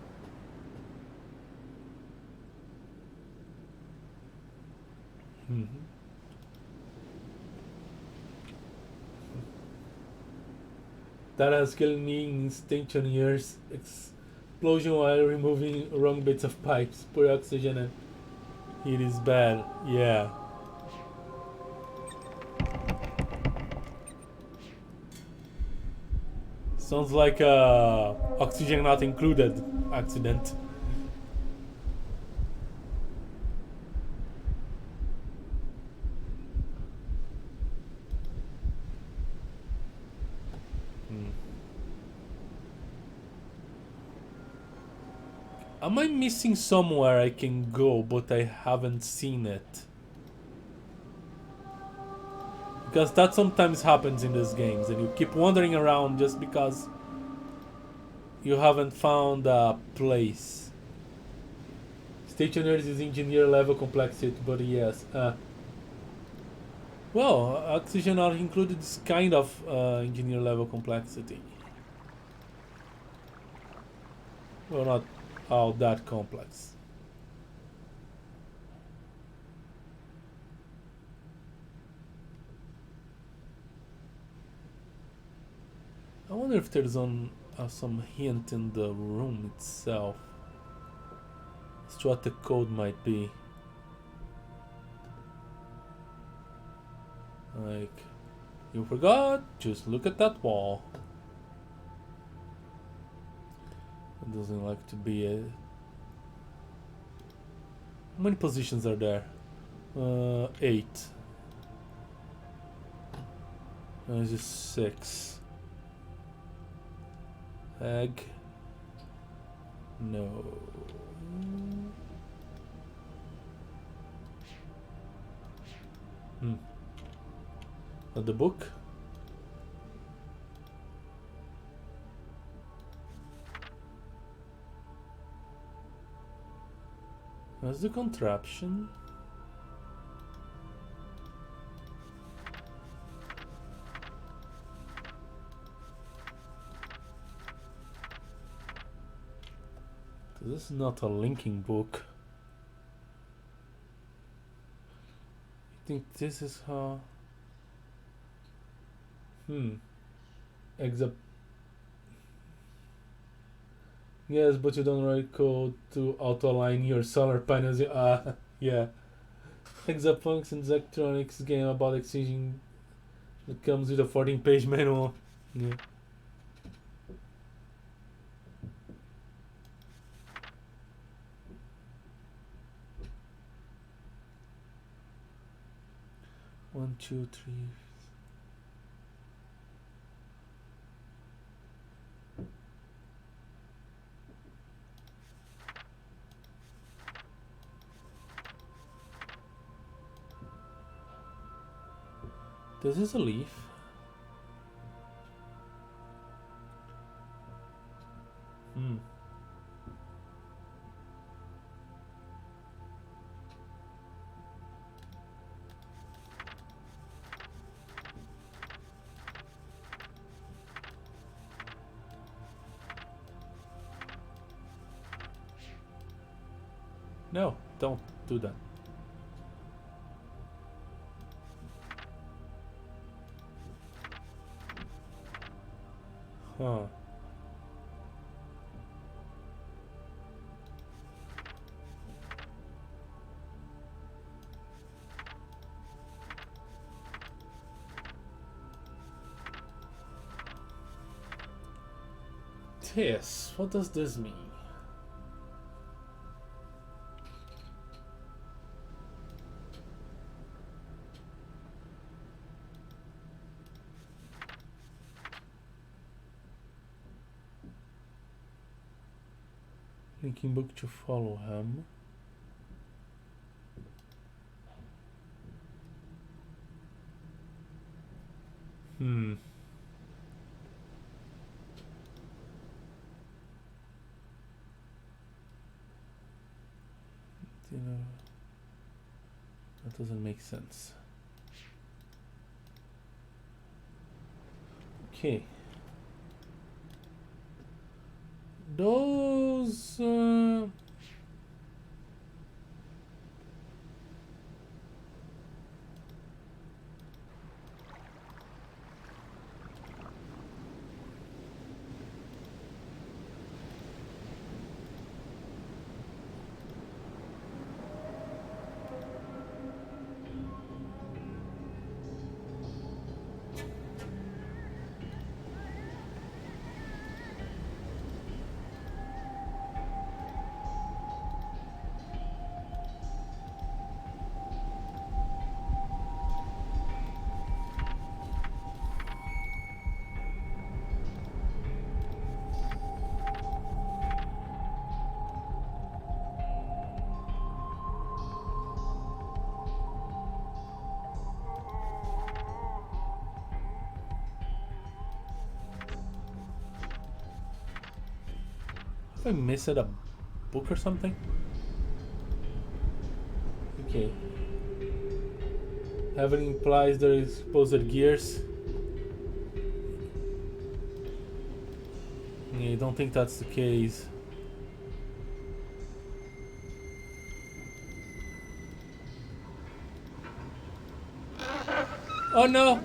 That has killed me in stationeers explosion while removing wrong bits of pipes. Poor oxygen and it is bad. Yeah. Sounds like a oxygen not included accident. Am I missing somewhere I can go, but I haven't seen it? Because that sometimes happens in these games, and you keep wandering around just because you haven't found a place. Stationaries is engineer level complexity, but yes. Well, oxygen not included is kind of engineer level complexity. Well, not all that complex. wonder if there's some hint in the room itself as to what the code might be. Like, you forgot, just look at that wall. It doesn't like to be a... How many positions are there? 8. There's just 6. Egg. No. The book? That's the contraption. This is not a linking book. I think this is how... Except... Yes, but you don't write code to auto-align your solar panels. Yeah. Exapunks and Zectronics game about exchanging... It comes with a 14-page manual. Yeah. One, two, three. This is a leaf. No, don't do that. Huh. This, what does this mean? Linking book to follow him. You know, that doesn't make sense. Okay. Those If I missed a book or something? Okay. Heaven implies there is supposed gears. Yeah, I don't think that's the case. Oh no!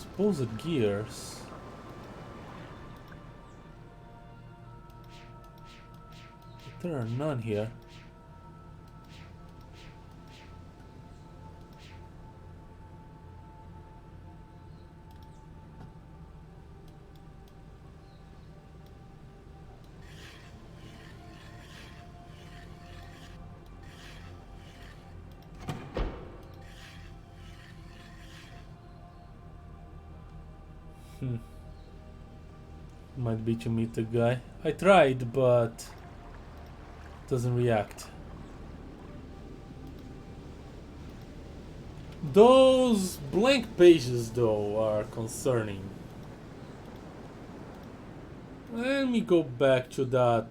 Supposed gears. But there are none here. Might be to meet the guy. I tried, but doesn't react. Those blank pages, though, are concerning. Let me go back to that.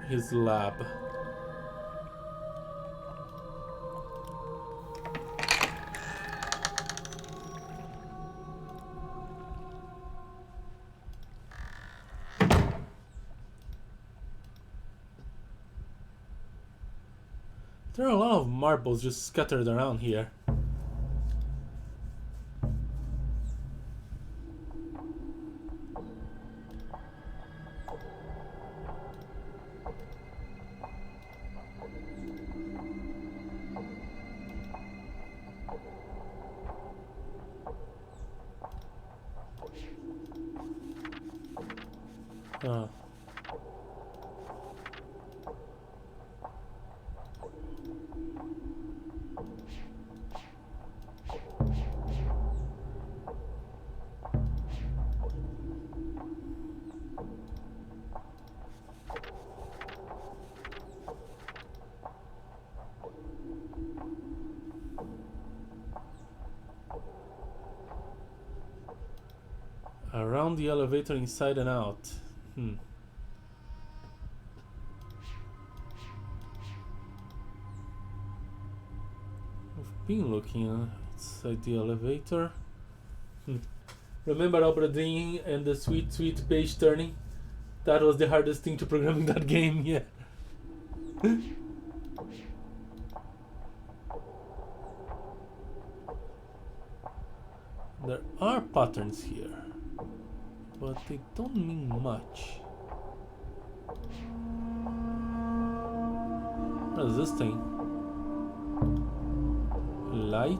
His lab. There are a lot of marbles just scattered around here. Uh. Around the elevator inside and out. I've been looking inside the elevator. Remember Obradin and the sweet page turning? That was the hardest thing to program in that game, yeah. There are patterns here, but they don't mean much. What is this thing? Light?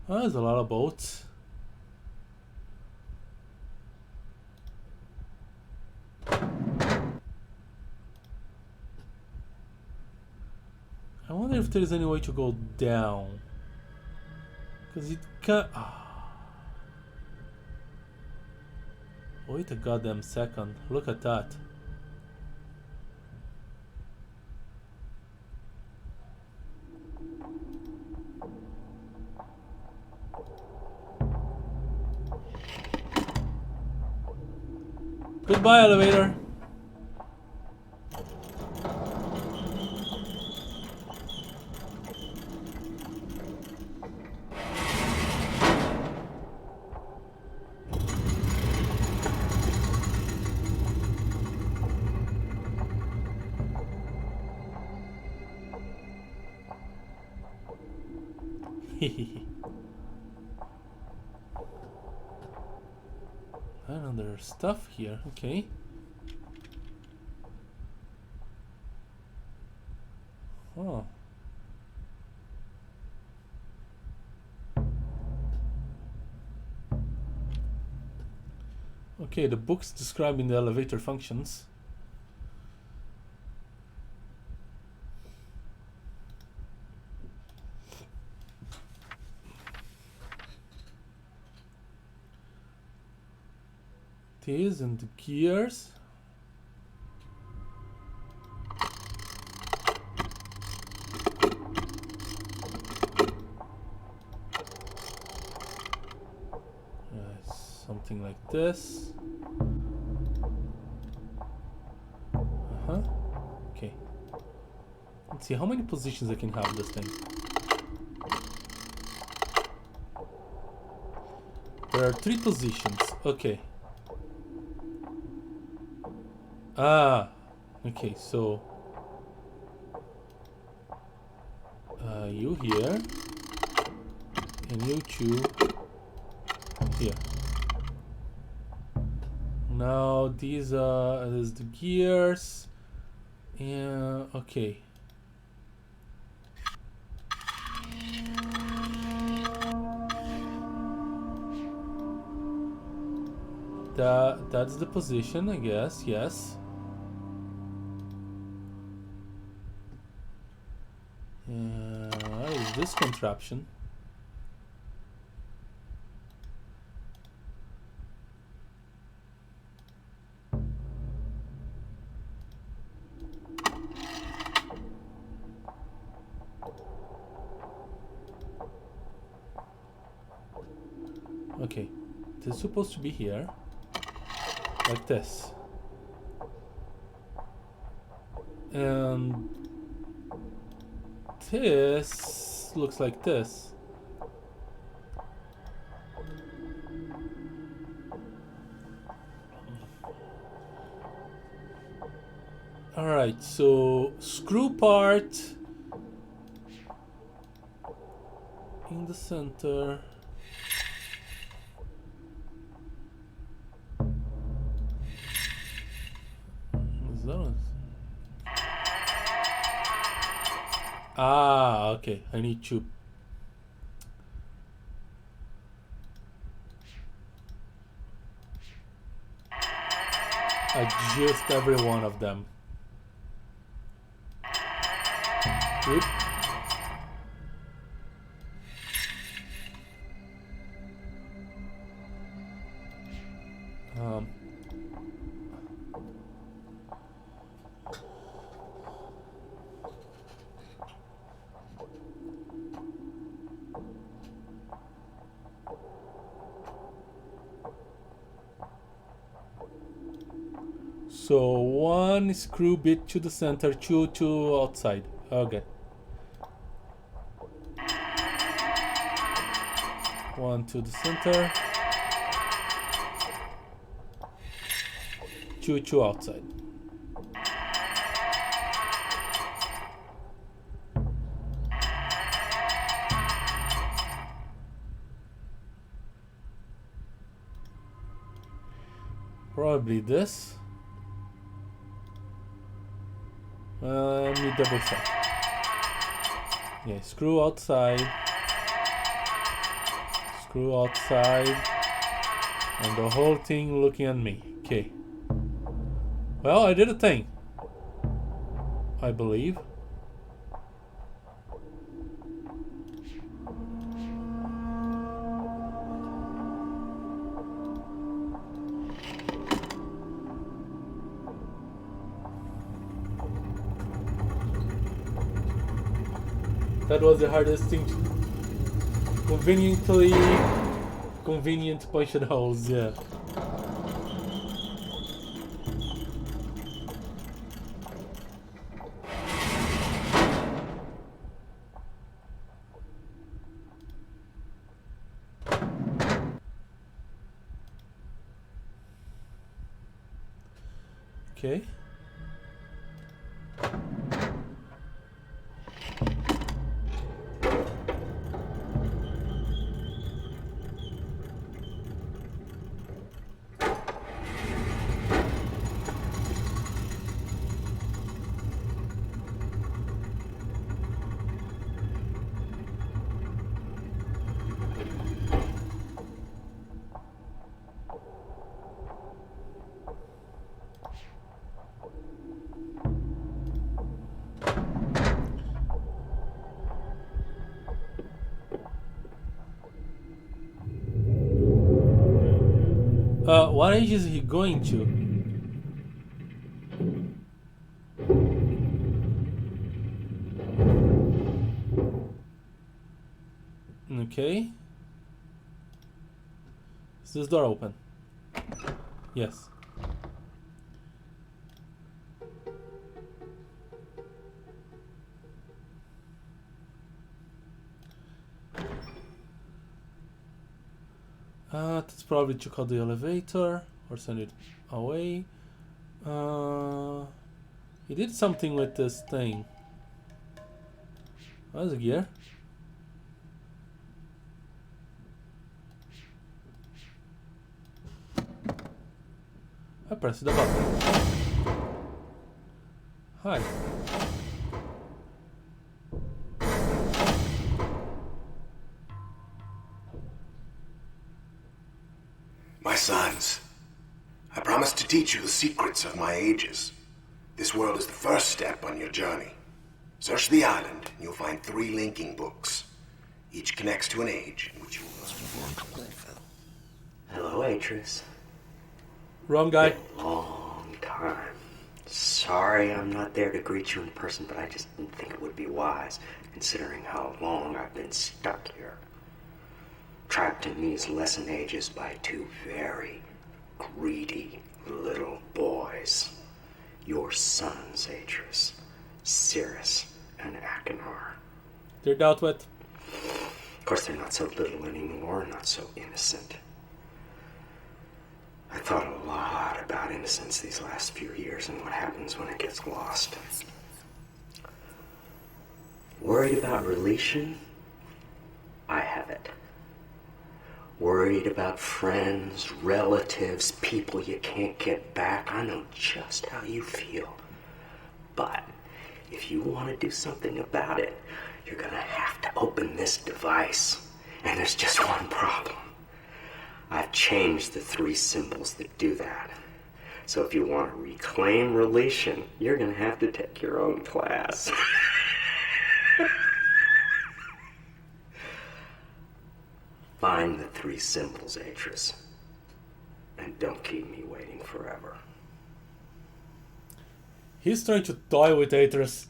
Oh, there's a lot of boats. I wonder if there's any way to go down. Because it can't... Wait a goddamn second. Look at that. Goodbye, elevator. Another stuff here, okay. Oh. Okay, the book's describing the elevator functions. this and the gears. Something like this. Okay. Let's see how many positions I can have this thing. There are 3 positions. Okay. Okay, so you here and you 2 here. Now these is the gears. Yeah, okay. That's the position, I guess. Yes. What is this contraption? Okay, this is supposed to be here, like this, and this looks like this. All right, so screw part in the center. Okay, I need to adjust every one of them. Oop. So 1 screw bit to the center, 2 to outside. Okay. 1 to the center, 2 to outside. Probably this. Let me double check. Yeah, screw outside, and the whole thing looking at me. Okay. Well, I did a thing, I believe. That was the hardest thing to convenient punched holes, yeah. Okay. What age is he going to? Okay. Is this door open? Yes. That's probably to call the elevator or send it away. He did something with this thing. That's a gear. I pressed the button. Hi. My sons, I promised to teach you the secrets of my ages. This world is the first step on your journey. Search the island, and you'll find 3 linking books. Each connects to an age in which you will... Hello, Atris. Wrong guy. Been a long time. Sorry I'm not there to greet you in person, but I just didn't think it would be wise, considering how long I've been stuck here. Trapped in these lesson ages by 2 very greedy little boys. Your sons, Atris. Cirrus and Achenar. They're dealt with. Of course, they're not so little anymore, not so innocent. I thought a lot about innocence these last few years and what happens when it gets lost. Worried about relation? I have it. Worried about friends, relatives, people you can't get back. I know just how you feel. But if you want to do something about it, you're gonna have to open this device. And there's just one problem. I've changed the 3 symbols that do that. So if you want to reclaim relation, you're gonna have to take your own class. Find the 3 symbols, Atris. And don't keep me waiting forever. He's trying to toy with Atris.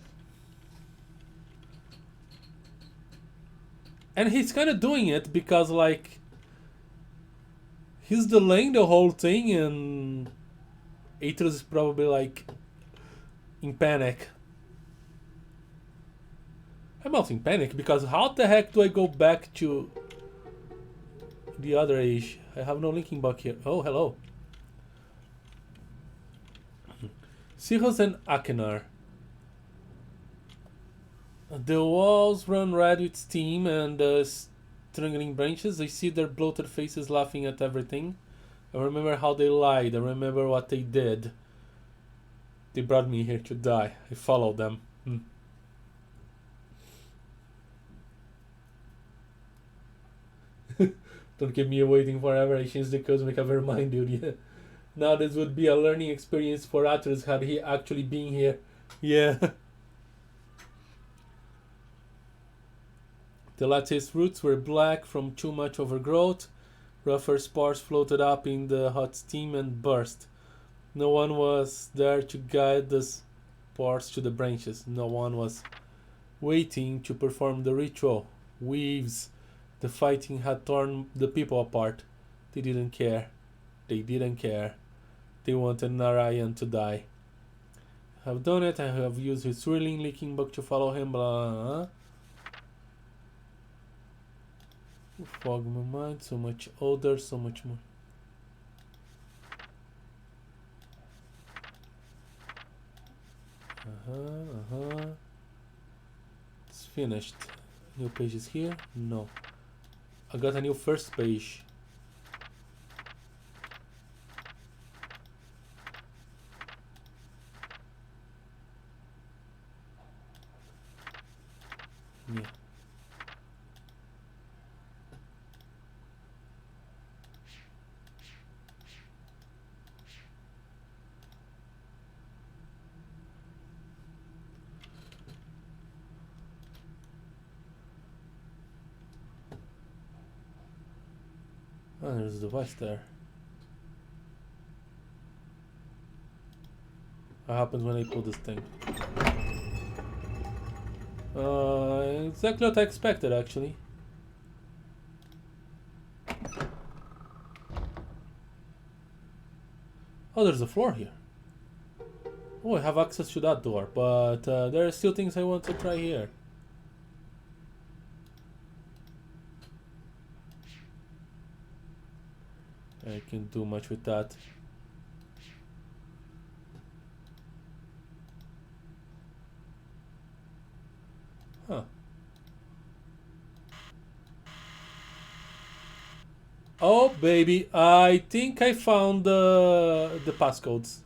And he's kind of doing it because, like, he's delaying the whole thing, and Atris is probably, like, in panic. I'm also in panic because how the heck do I go back to the other age? I have no linking book here. Oh, hello. Cirrus and Achenar. The walls run red with steam and strangling branches. I see their bloated faces laughing at everything. I remember how they lied. I remember what they did. They brought me here to die. I followed them. Don't keep me waiting forever. I changed the codes, make up your mind, dude. Yeah. Now this would be a learning experience for Atlas had he actually been here. Yeah. The lattice roots were black from too much overgrowth. Rougher spores floated up in the hot steam and burst. No one was there to guide the spores to the branches. No one was waiting to perform the ritual. Weaves. The fighting had torn the people apart. They didn't care. They didn't care. They wanted Narayan to die. I have done it. I have used his swirling, leaking book to follow him. Blah. Fog my mind. So much older. So much more. It's finished. New page is here? No. I got a new first page. Yeah. Oh, there's a device there. What happens when I pull this thing? Exactly what I expected, actually. Oh, there's a floor here. Oh, I have access to that door, but there are still things I want to try here. I can't do much with that. Huh. Oh, baby, I think I found the passcodes.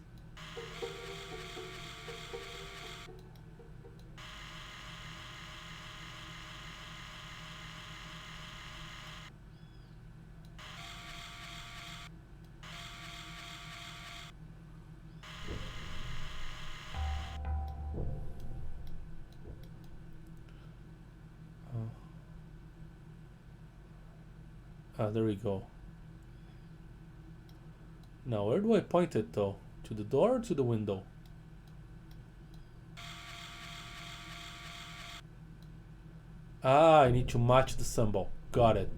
Ah, there we go. Now, where do I point it, though? To the door or to the window? Ah, I need to match the symbol. Got it.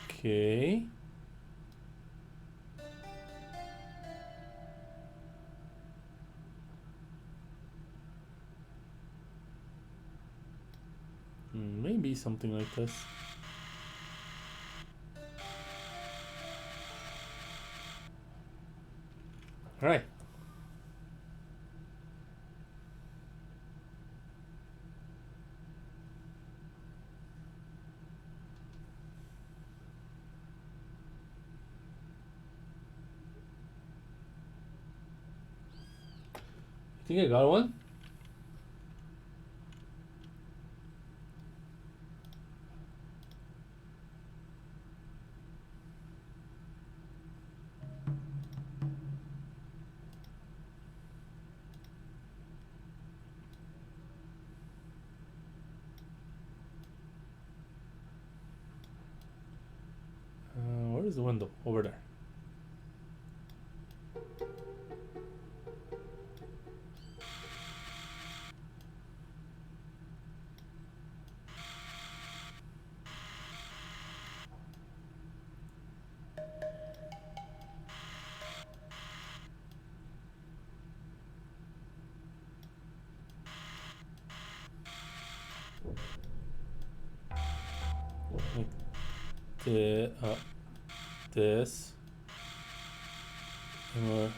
Okay. Maybe something like this. Alright. I think I got one. Where is the window? Over there. Like this. And we're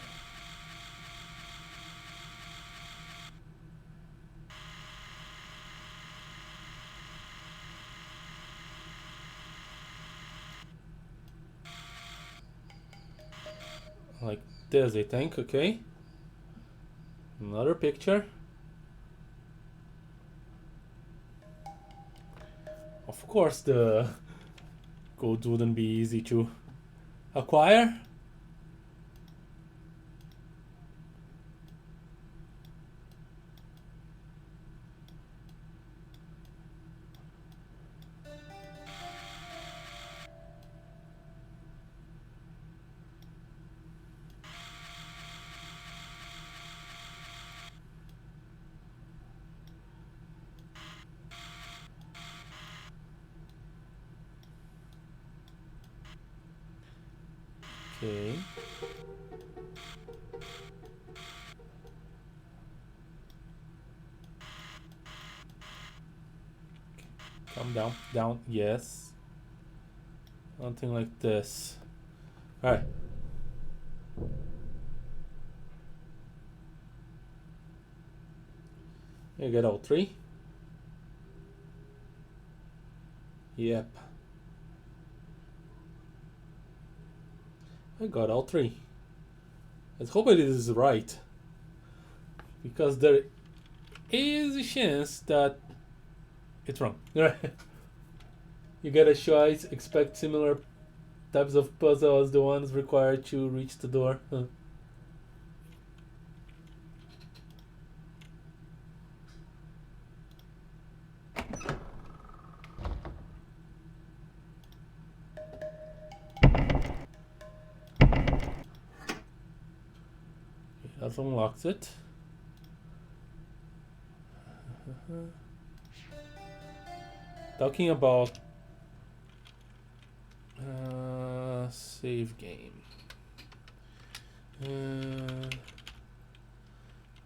like this, I think. Okay. Another picture. Of course, the codes wouldn't be easy to acquire. Okay. Come down, down, yes. Something like this. Alright. You get all 3. Yep. I got all 3. Let's hope it is right. Because there is a chance that it's wrong. You get a choice, expect similar types of puzzle as the ones required to reach the door. That unlocks it. Talking about save game.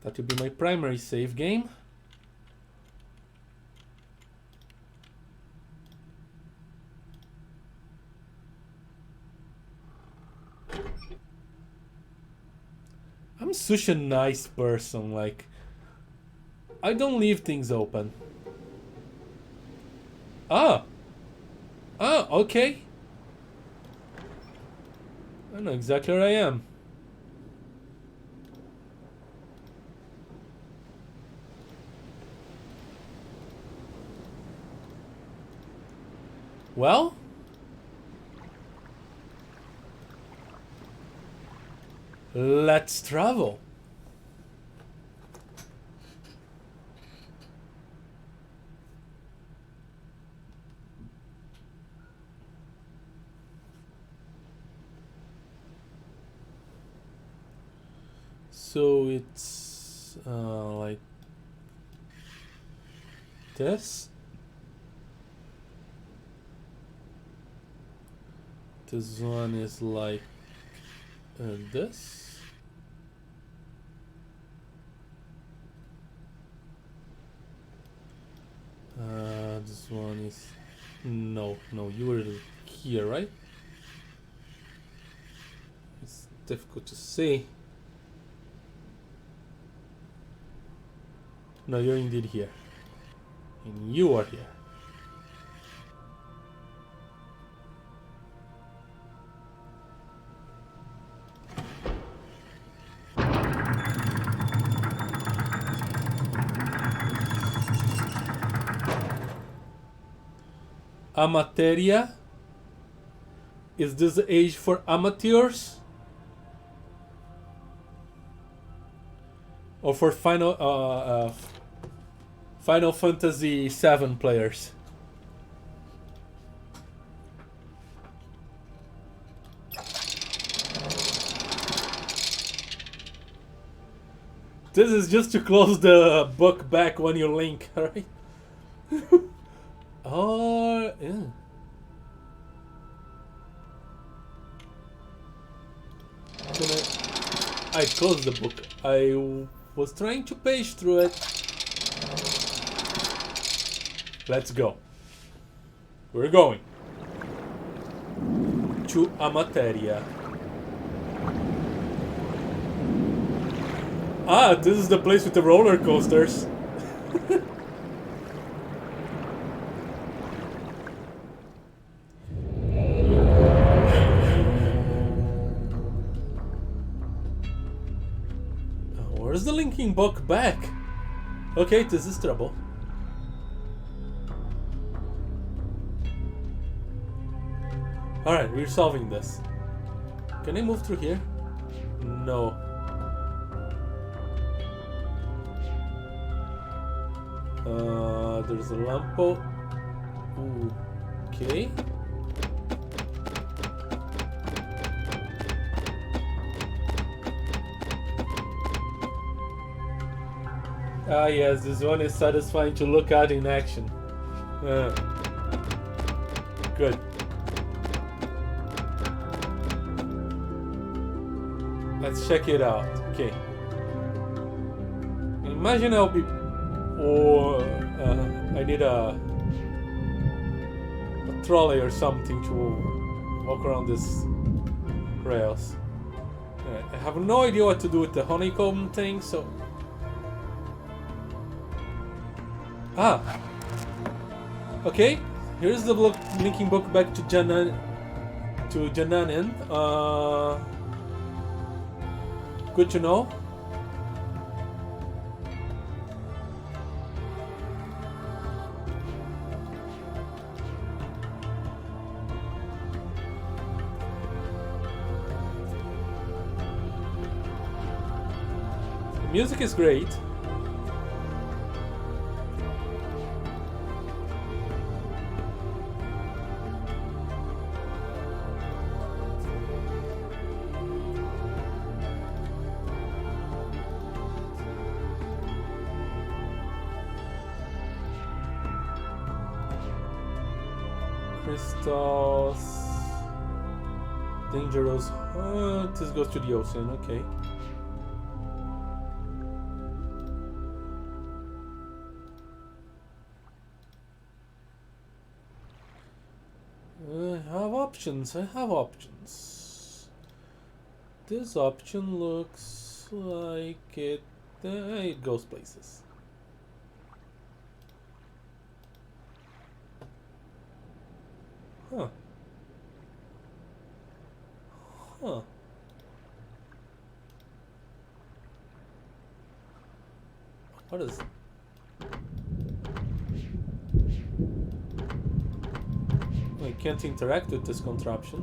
That would be my primary save game. I'm such a nice person, like I don't leave things open. Ah, okay. I know exactly where I am. Well, let's travel. So it's like this. This one is like this. This one is no, you were here, right? It's difficult to see. No, you're indeed here. And you are here. Amateria. Is this the age for amateurs? Or for Final Fantasy VII players? This is just to close the book back when you link, alright? Or yeah. I closed the book. I was trying to page through it. Let's go. We're going to Amateria. Ah, this is the place with the roller coasters. Where's the linking book back? Okay, this is trouble. Alright, we're solving this. Can I move through here? No. There's a lampo. Ooh, okay. Ah yes, this one is satisfying to look at in action. Good. Let's check it out. Okay. Imagine I'll be... Or I need a trolley or something to walk around this rails. I have no idea what to do with the honeycomb thing, so... Ah. Okay. Here's the book, linking book back to Jananin. Good to know. The music is great. Crystals. Dangerous. This goes to the ocean, okay. I have options. This option looks like it goes places. Huh. What is it? I can't interact with this contraption.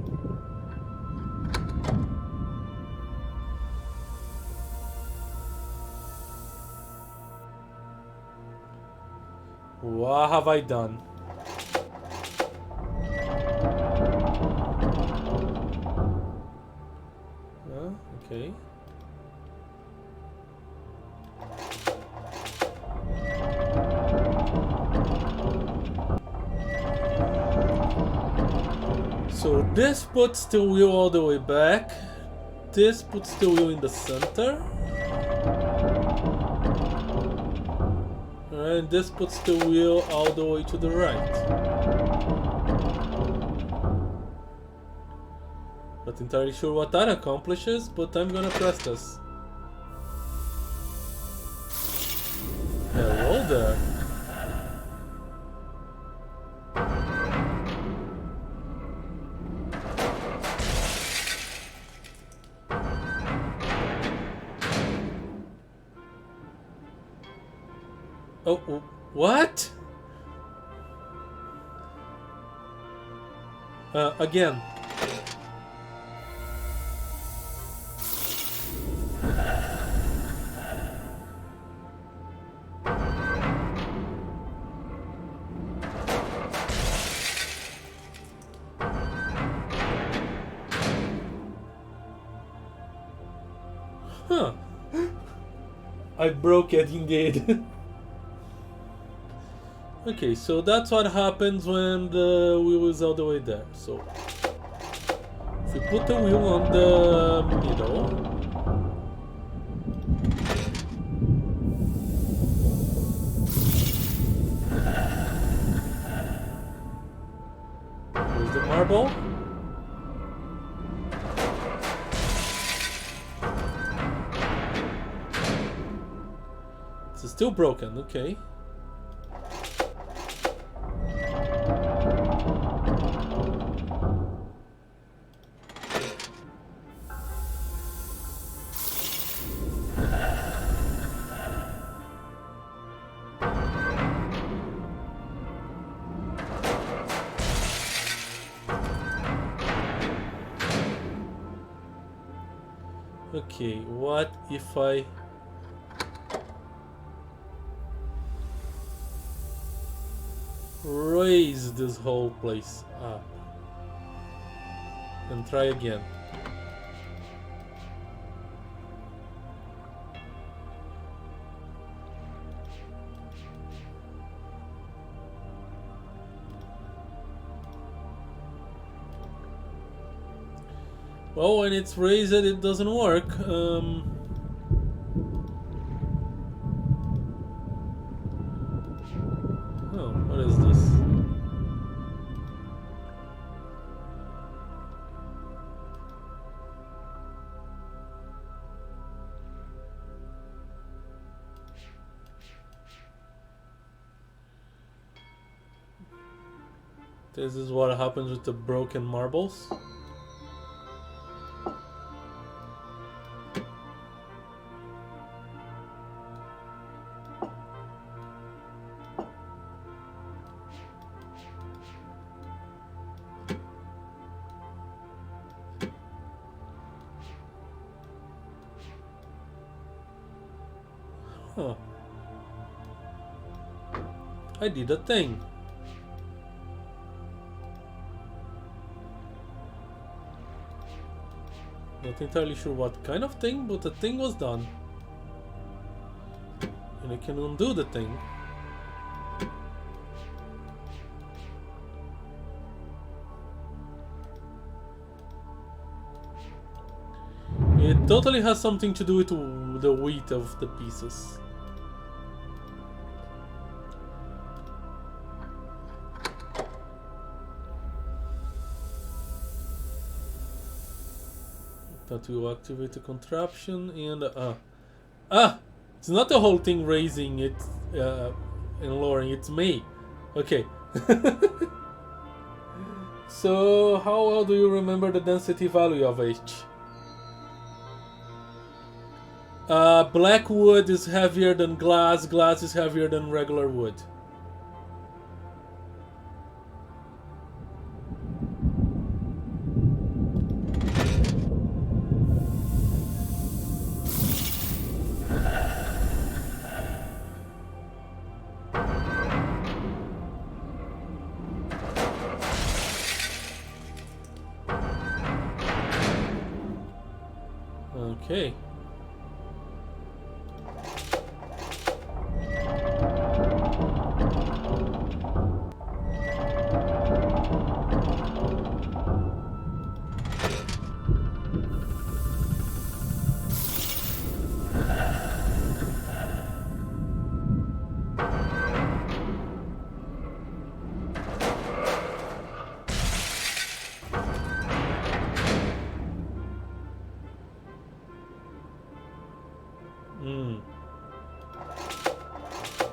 What have I done? Okay. So this puts the wheel all the way back. This puts the wheel in the center. And this puts the wheel all the way to the right. Not entirely sure what that accomplishes, but I'm gonna press this. Hello there. Oh, what? Again. Huh. I broke it indeed. Okay, so that's what happens when the wheel is all the way there. So if we put the wheel on the middle, here's the marble. It's still broken, okay. Okay, what if I raise this whole place up and try again? Well, when it's raised, it doesn't work. Oh, what is this? This is what happens with the broken marbles. Huh. I did a thing. Not entirely sure what kind of thing, but the thing was done. And I can undo the thing. It totally has something to do with the weight of the pieces. That will activate the contraption and it's not the whole thing raising it and lowering, it's me. Okay. So how well do you remember the density value of H? Black wood is heavier than glass, glass is heavier than regular wood. Okay.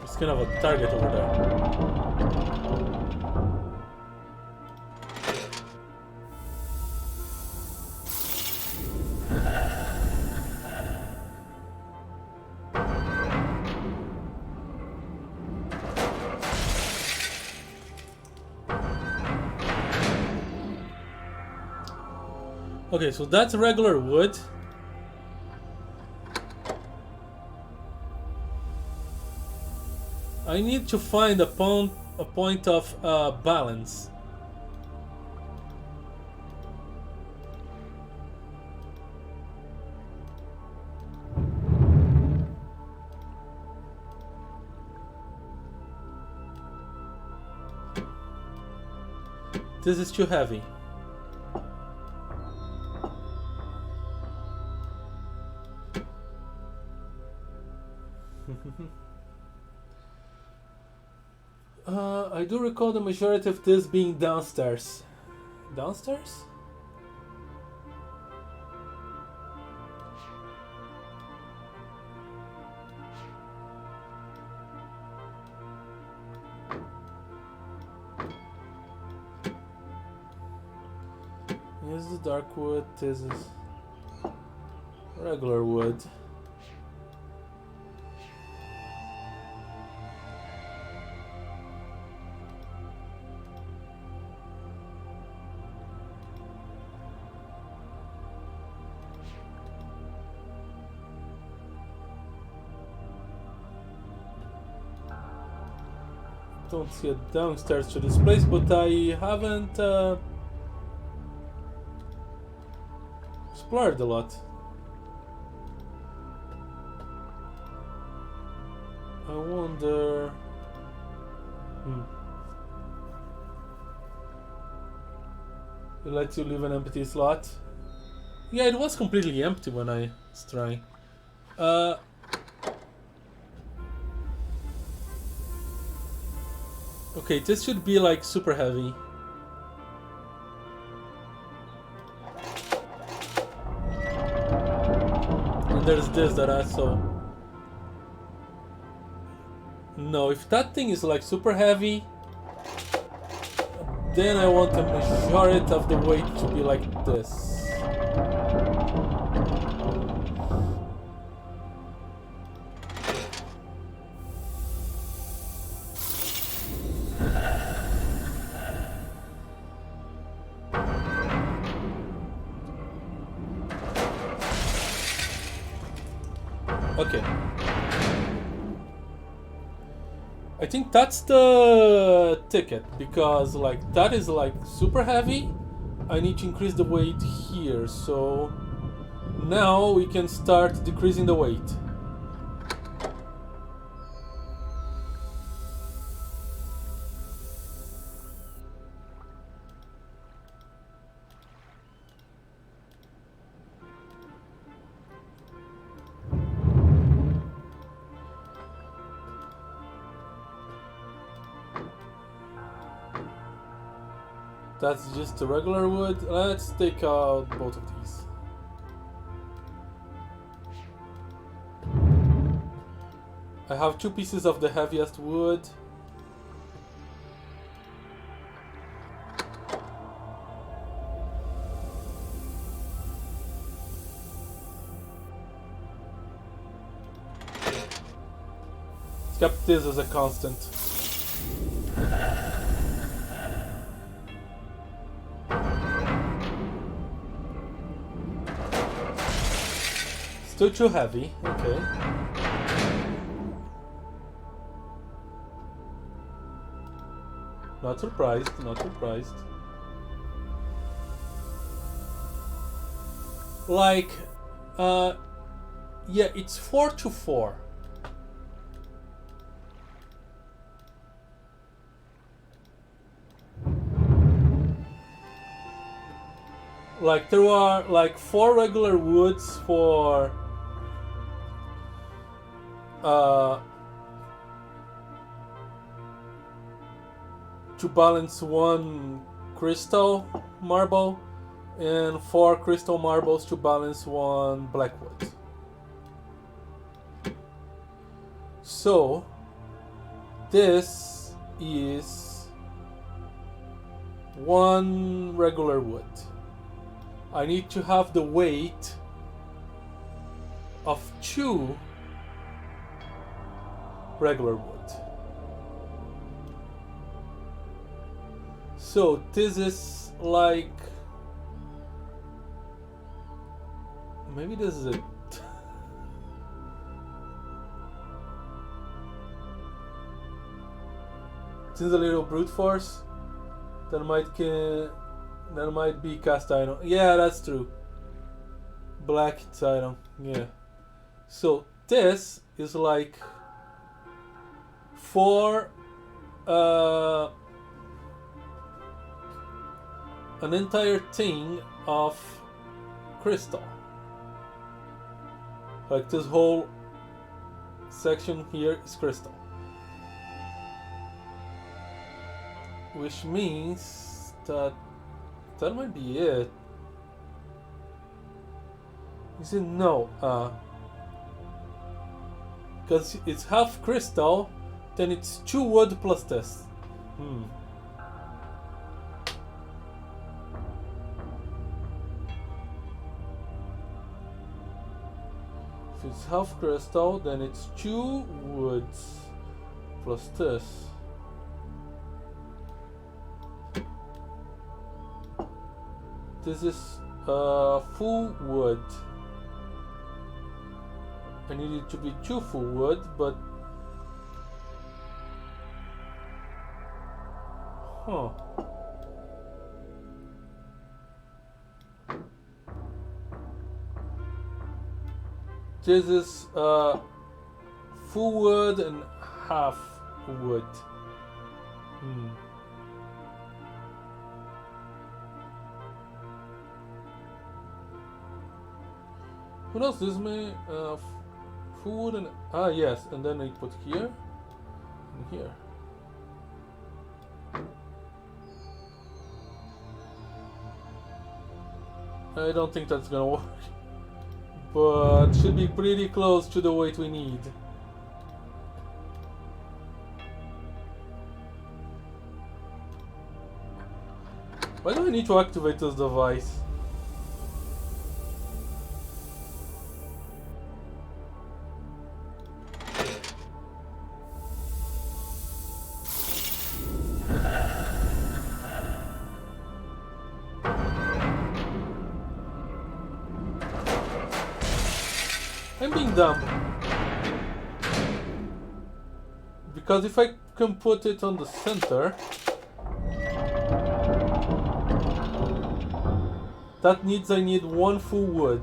It's kind of a target over there. Okay, so that's regular wood. I need to find a point of balance. This is too heavy. I do recall the majority of this being downstairs. Downstairs? This is dark wood, this is regular wood. Don't see a downstairs to this place, but I haven't explored a lot. I wonder. It lets you leave an empty slot. Yeah, it was completely empty when I was trying. Okay, this should be like super heavy. And there's this that I saw. No, if that thing is like super heavy, then I want the majority of the weight to be like this. Okay. I think that's the ticket, because like that is like super heavy. I need to increase the weight here, so now we can start decreasing the weight. That's just the regular wood. Let's take out both of these. I have 2 pieces of the heaviest wood. Let's keep this as a constant. Still too heavy, okay. Not surprised, not surprised. Like, yeah, it's 4 to 4. Like, there are like 4 regular woods for to balance 1 crystal marble, and 4 crystal marbles to balance 1 blackwood. So this is 1 regular wood. I need to have the weight of 2 regular wood. So this is like, maybe this is it. Since a little brute force, that might be cast iron. Yeah, that's true. Black iron. Yeah. So this is like for an entire thing of crystal. Like this whole section here is crystal. Which means that might be it. Is it? No. Because it's half crystal, then it's 2 wood plus this. If it's half crystal, then it's 2 woods plus this. This is full wood. I need it to be 2 full wood, but this is full wood and half wood. Who knows? This may food and yes, and then I put here and here. I don't think that's gonna work, but should be pretty close to the weight we need. Why do I need to activate this device? I'm being dumb. Because if I can put it on the center, that means I need one full wood.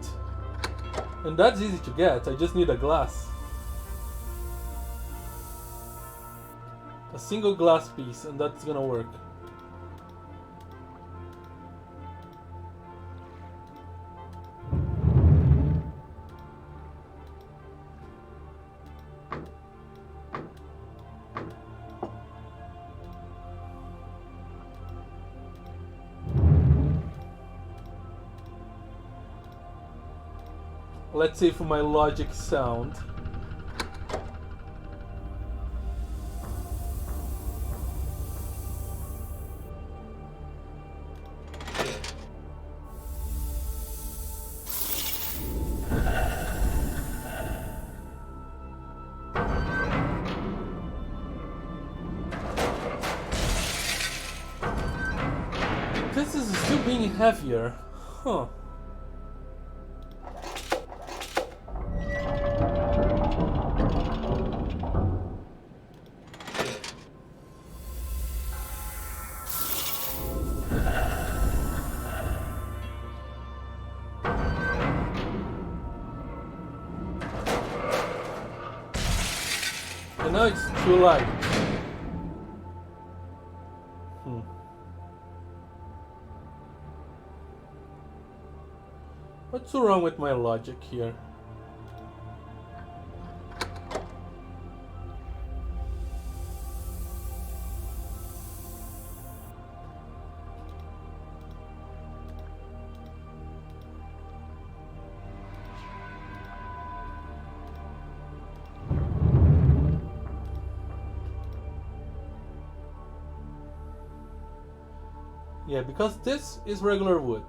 And that's easy to get, I just need a glass. A single glass piece, and that's gonna work. Let's see if my logic is sound. This is still being heavier. Huh. And now it's too light. What's wrong with my logic here? Yeah, because this is regular wood.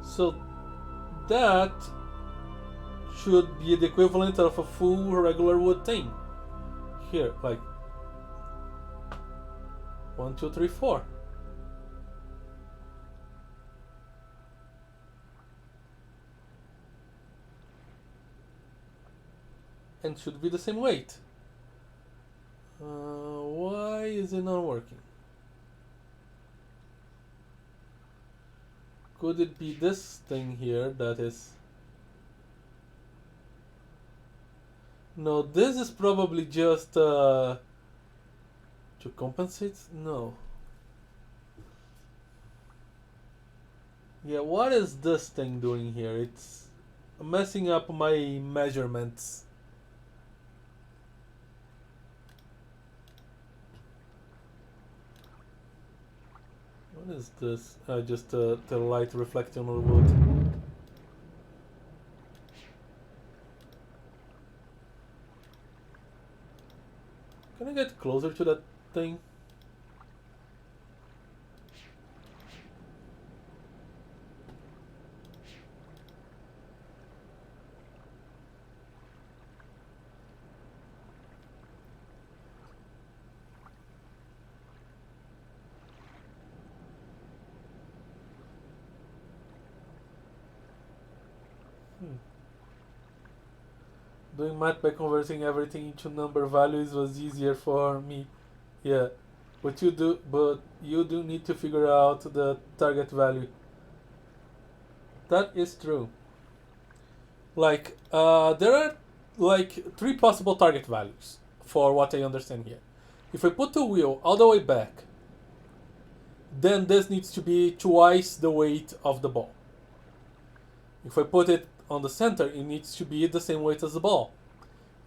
So that should be the equivalent of a full regular wood thing. Here, like 1, 2, 3, 4. And should be the same weight. Why is it not working? Could it be this thing here that is... No, this is probably just to compensate? No. Yeah, what is this thing doing here? It's messing up my measurements. What is this? Just the light reflecting on the wood. Can I get closer to that thing? Doing math by converting everything into number values was easier for me. Yeah, but you do need to figure out the target value. That is true. Like, there are like 3 possible target values for what I understand here. If I put the wheel all the way back, then this needs to be twice the weight of the ball. If I put it on the center, it needs to be the same weight as the ball.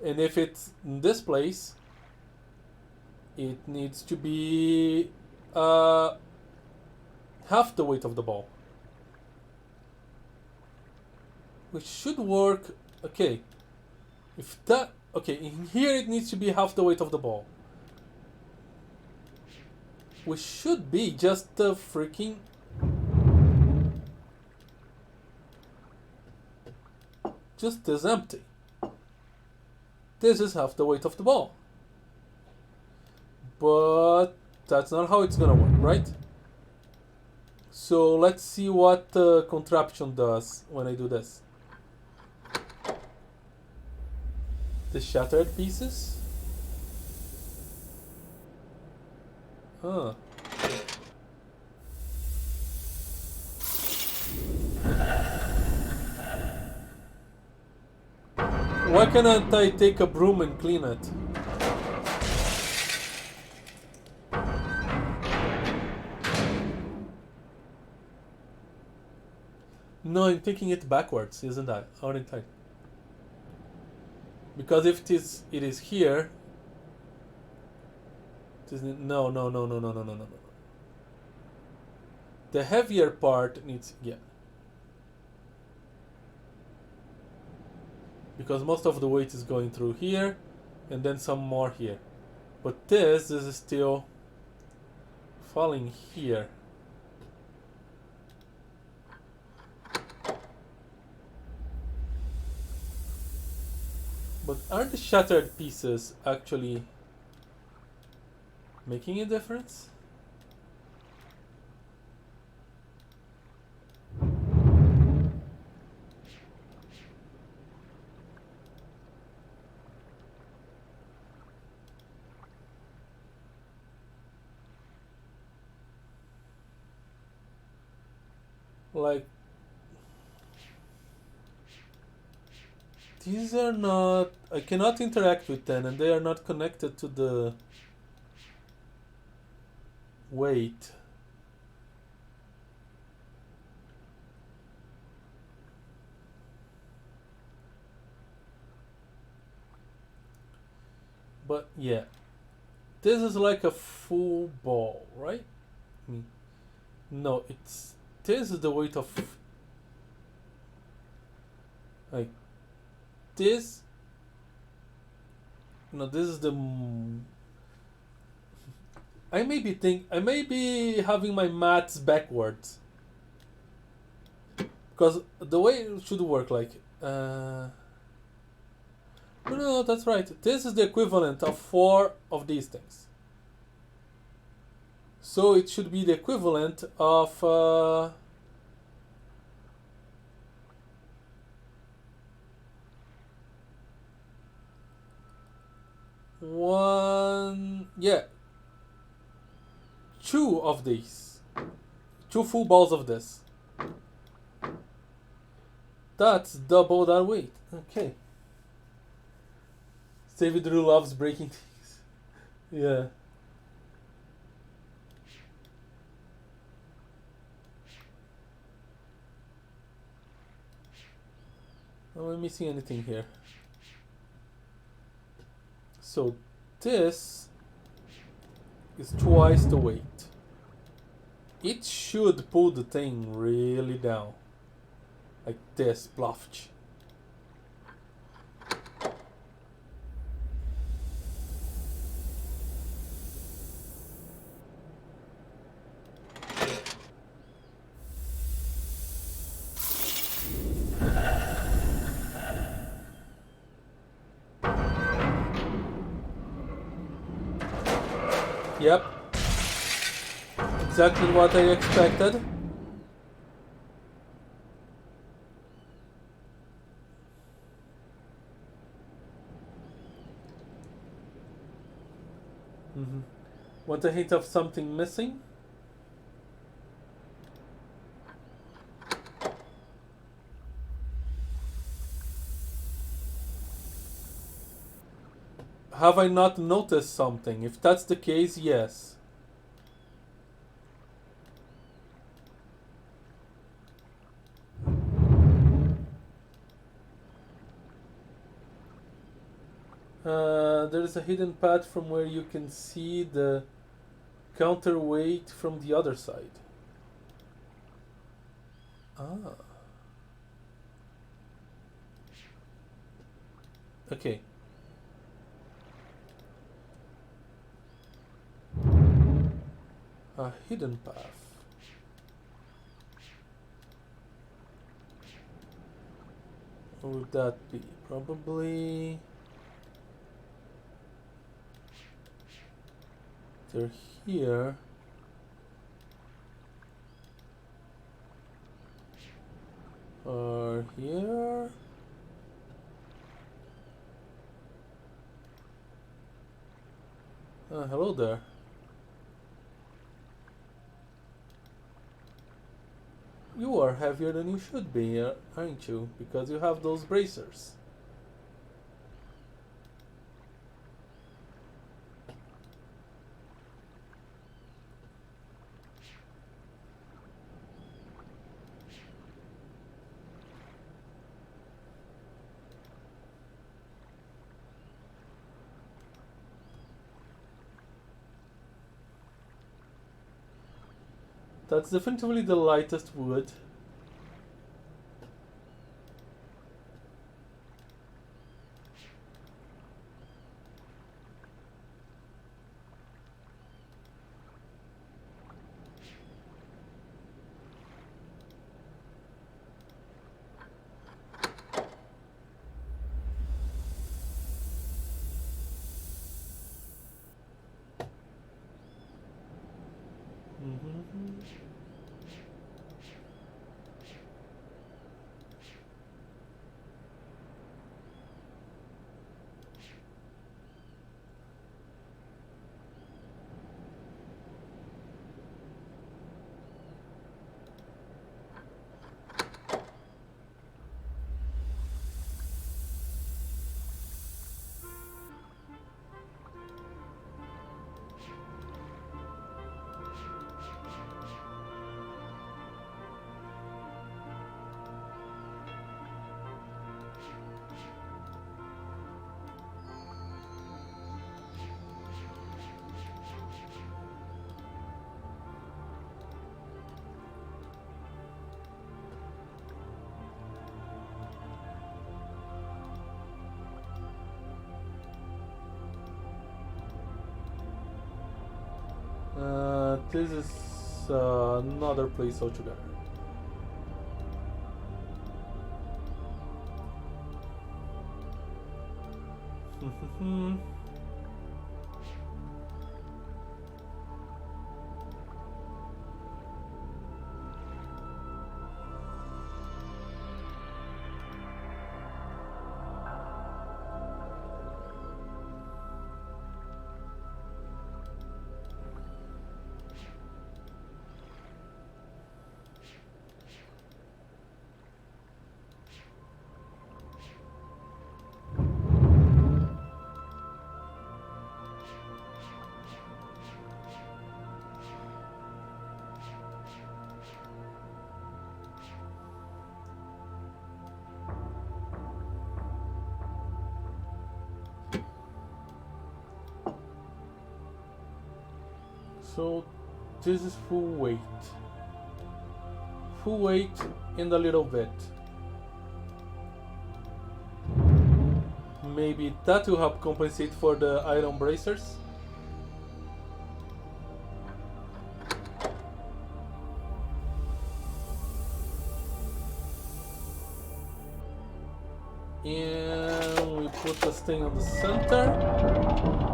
And if it's in this place, it needs to be half the weight of the ball. Which should work. Okay. If that... Okay, in here it needs to be half the weight of the ball. Which should be just the freaking just is empty. This is half the weight of the ball. But that's not how it's gonna work, right? So let's see what the contraption does when I do this. The shattered pieces? Huh. Why can't I take a broom and clean it? No, I'm taking it backwards, isn't I? Aren't I? Because if it is here. It is, no. The heavier part needs, yeah. Because most of the weight is going through here, and then some more here. But this is still falling here. But aren't the shattered pieces actually making a difference? Like, these are not, I cannot interact with them, and they are not connected to the weight. But yeah, this is like a full ball, right? No, this is the weight of, like, this. No, this is the. I may be having my maths backwards. Because the way it should work, like, no, that's right. This is the equivalent of 4 of these things. So it should be the equivalent of one, yeah, 2 of these, 2 full balls of this. That's double that weight. Okay. David Drew loves breaking things. Yeah. Am I missing anything here? So this is twice the weight. It should pull the thing really down. Like this, bluff. Yep. Exactly what I expected. Want a hint of something missing? Have I not noticed something? If that's the case, yes. There is a hidden path from where you can see the counterweight from the other side. Ah. Okay. A hidden path. What would that be? Probably... They're here. Or here? Hello there. You are heavier than you should be, aren't you? Because you have those bracers. That's definitely the lightest wood. This is another place altogether. So this is full weight. Full weight and a little bit. Maybe that will help compensate for the iron bracers. And we put this thing on the center.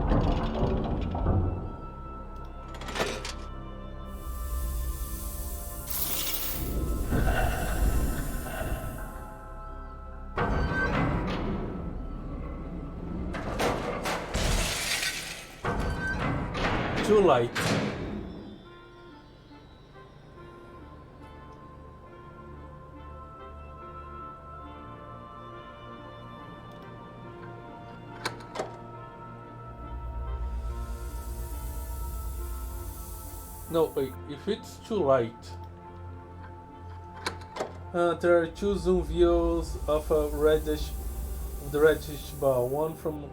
Too light. No, wait, if it's too light. There are two zoom views of a reddish ball, one from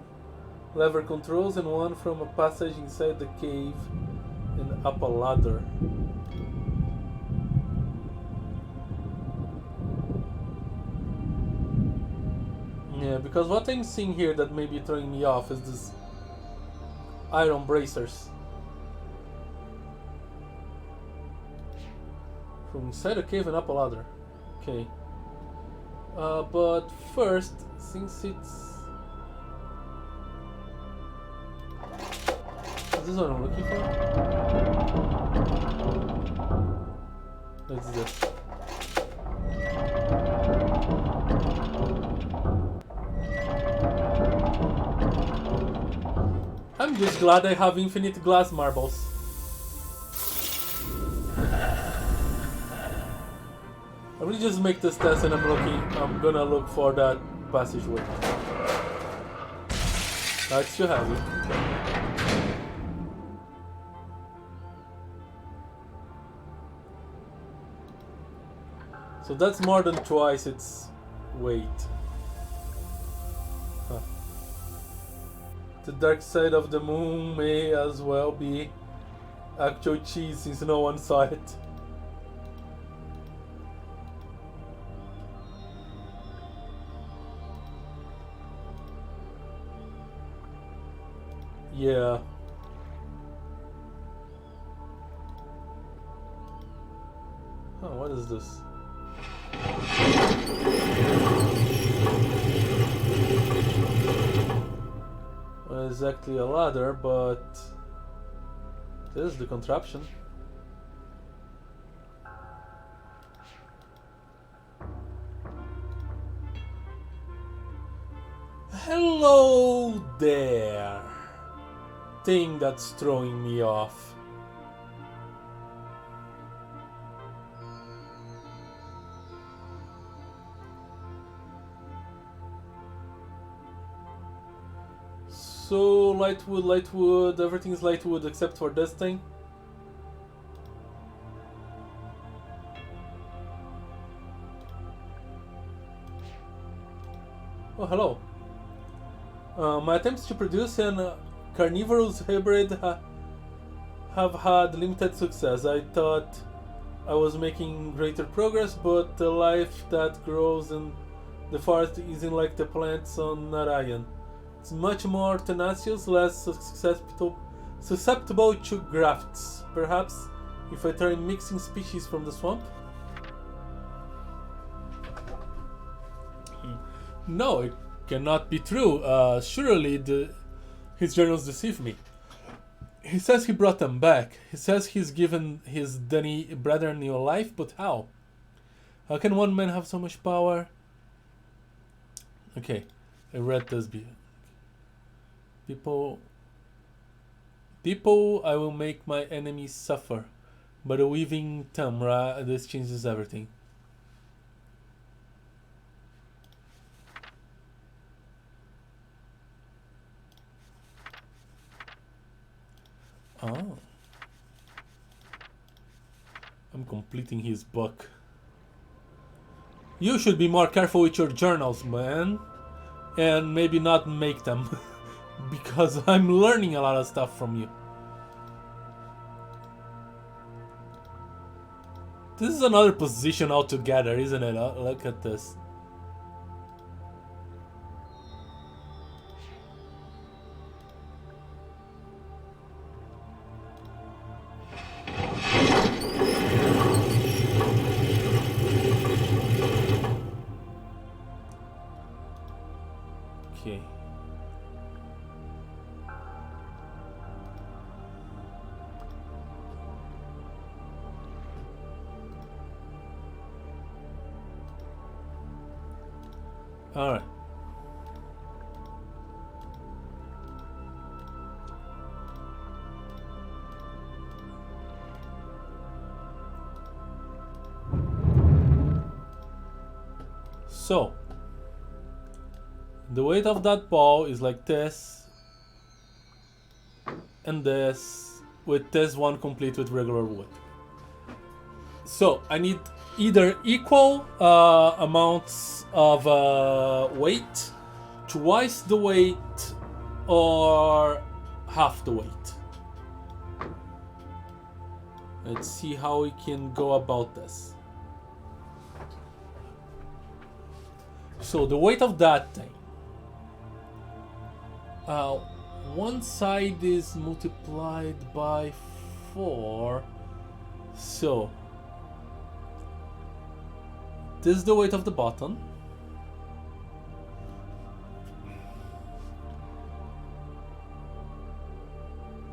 lever controls and one from a passage inside the cave and up a ladder. Yeah, because what I'm seeing here that may be throwing me off is this iron bracers. From inside a cave and up a ladder. Okay. But first, since it's... Is this what I'm looking for? What's this? I'm just glad I have infinite glass marbles. I will just make this test and I'm gonna look for that passageway. That's too heavy. So that's more than twice its weight. Huh. The dark side of the moon may as well be actual cheese since no one saw it. Yeah. Huh, what is this? Not exactly a ladder, but this is the contraption. Hello there, thing that's throwing me off. So light wood, everything's light wood except for this thing. Oh, hello. My attempts to produce an carnivorous hybrid have had limited success. I thought I was making greater progress, but the life that grows in the forest isn't like the plants on Narayan. It's much more tenacious, less susceptible to grafts. Perhaps if I try mixing species from the swamp? No, it cannot be true. Surely his journals deceive me. He says he brought them back. He says he's given his Danny brother a new life, but how? How can one man have so much power? Okay, I read this before. People, I will make my enemies suffer. But a weaving Tamra, this changes everything. Oh. I'm completing his book. You should be more careful with your journals, man. And maybe not make them. Because I'm learning a lot of stuff from you. This is another position altogether, isn't it? Look at this. Okay. All right. So, the weight of that ball is like this, and this, with this one complete with regular wood. So, I need either equal amounts of weight, twice the weight, or half the weight. Let's see how we can go about this. So the weight of that thing. One side is multiplied by 4. So this is the weight of the bottom.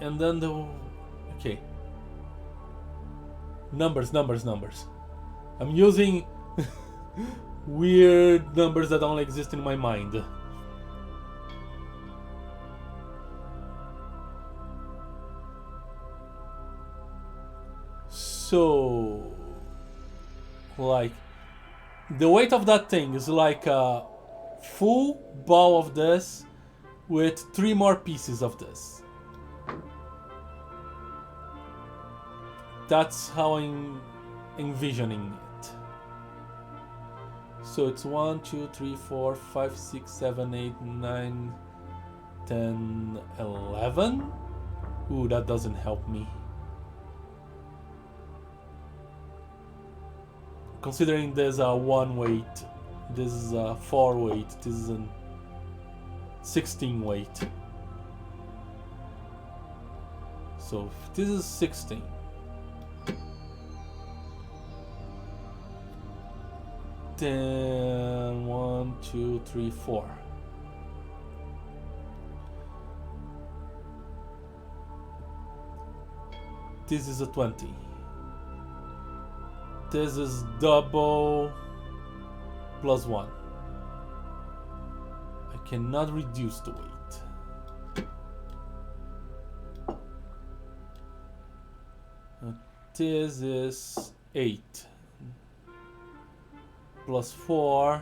And then the... Okay. Numbers. I'm using weird numbers that only exist in my mind. So... Like... The weight of that thing is like a full ball of this with 3 more pieces of this. That's how I'm envisioning it. So it's 1, 2, 3, 4, 5, 6, 7, 8, 9, 10, 11. Ooh, that doesn't help me. Considering there's a 1 weight, this is a 4 weight, this is a 16 weight. So if this is 16. Then 1, 2, 3, 4. This is a 20. This is double plus 1. I cannot reduce the weight. This is 8. Plus 4,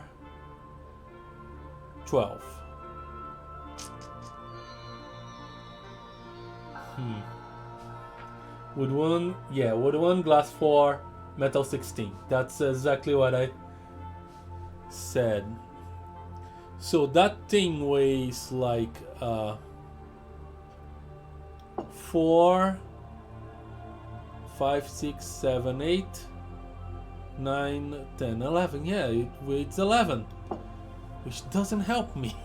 12. Wood 1, yeah, wood 1, glass 4, metal 16. That's exactly what I said. So that thing weighs like 4, 5, 6, 7, 8. 9, 10, 11. Yeah, it weighs 11, which doesn't help me.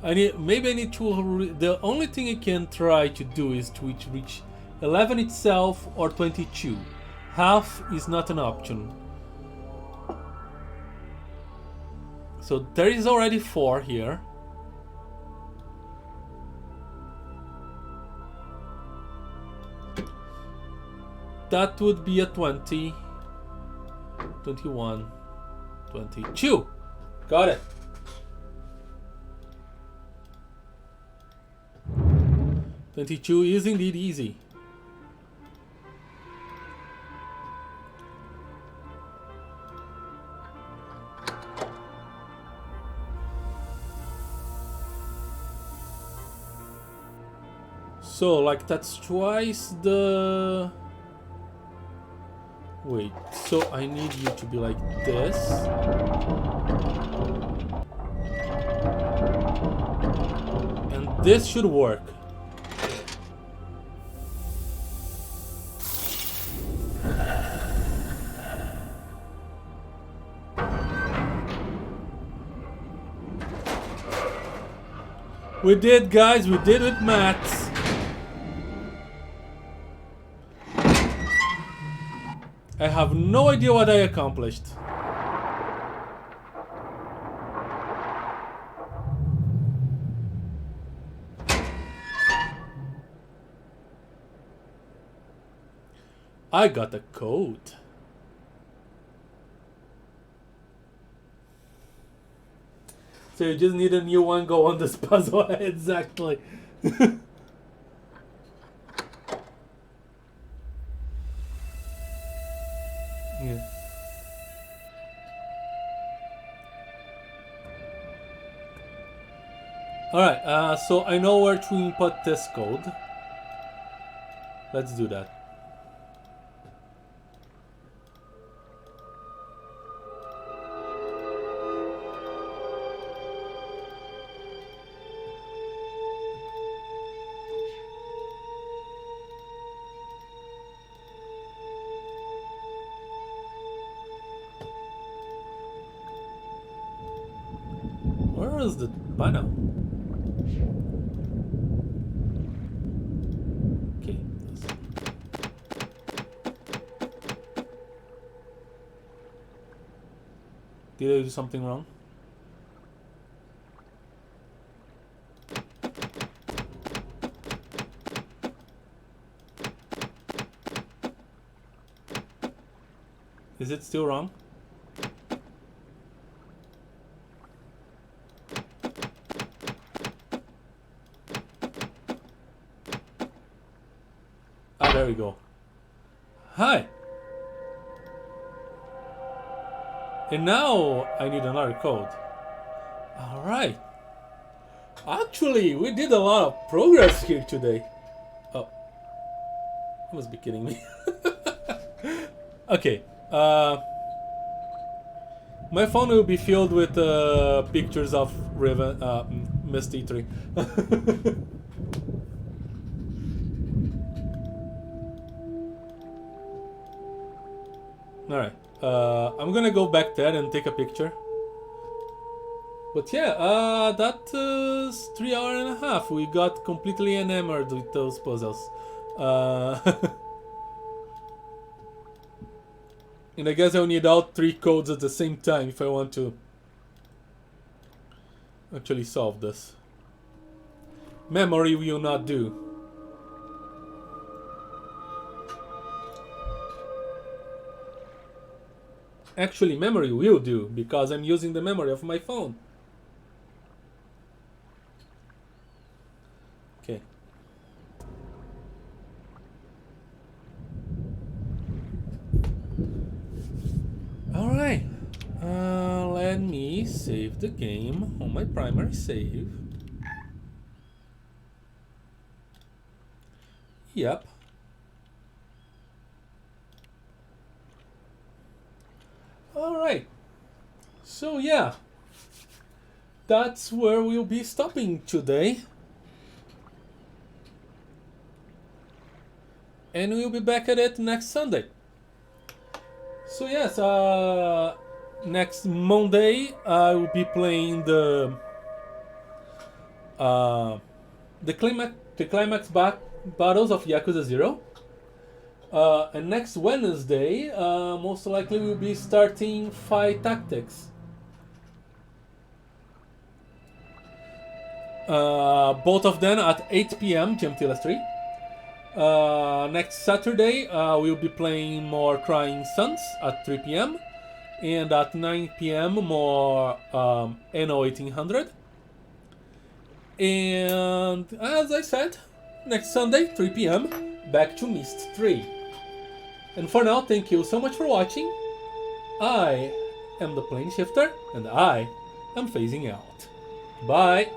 Maybe I need to. The only thing I can try to do is to reach 11 itself or 22. Half is not an option. So there is already 4 here. That would be a 20. 21, 22. Got it. $22 is indeed easy. So, like, that's twice the... Wait, so I need you to be like this. And this should work. We did, guys, we did with maths. I have no idea what I accomplished. I got a code. So you just need a new one, go on this puzzle. Exactly. Yeah. Alright, so I know where to input this code. Let's do that. Where is the banner? Okay. Did I do something wrong? Is it still wrong? Ah, there we go. Hi! And now I need another code. Alright. Actually, we did a lot of progress here today. Oh. You must be kidding me. Okay. My phone will be filled with pictures of Riven, Myst III. Alright. I'm gonna go back there and take a picture. But yeah, that is 3 hours and a half. We got completely enamored with those puzzles. And I guess I'll need all 3 codes at the same time if I want to actually solve this. Memory will not do. Actually, memory will do, because I'm using the memory of my phone. Okay. Alright. Let me save the game on my primary save. Yep. Alright. So yeah. That's where we'll be stopping today. And we'll be back at it next Sunday. So yes, next Monday I will be playing the climax battles of Yakuza 0. And next Wednesday, most likely we'll be starting Fight Tactics. Both of them at 8 p.m. GMT+3. Next Saturday, we'll be playing more Crying Suns at 3 p.m. And at 9 p.m. more NO 1800. And as I said, next Sunday, 3 p.m. back to Myst 3. And for now, thank you so much for watching. I am the Plane Shifter, and I am phasing out. Bye!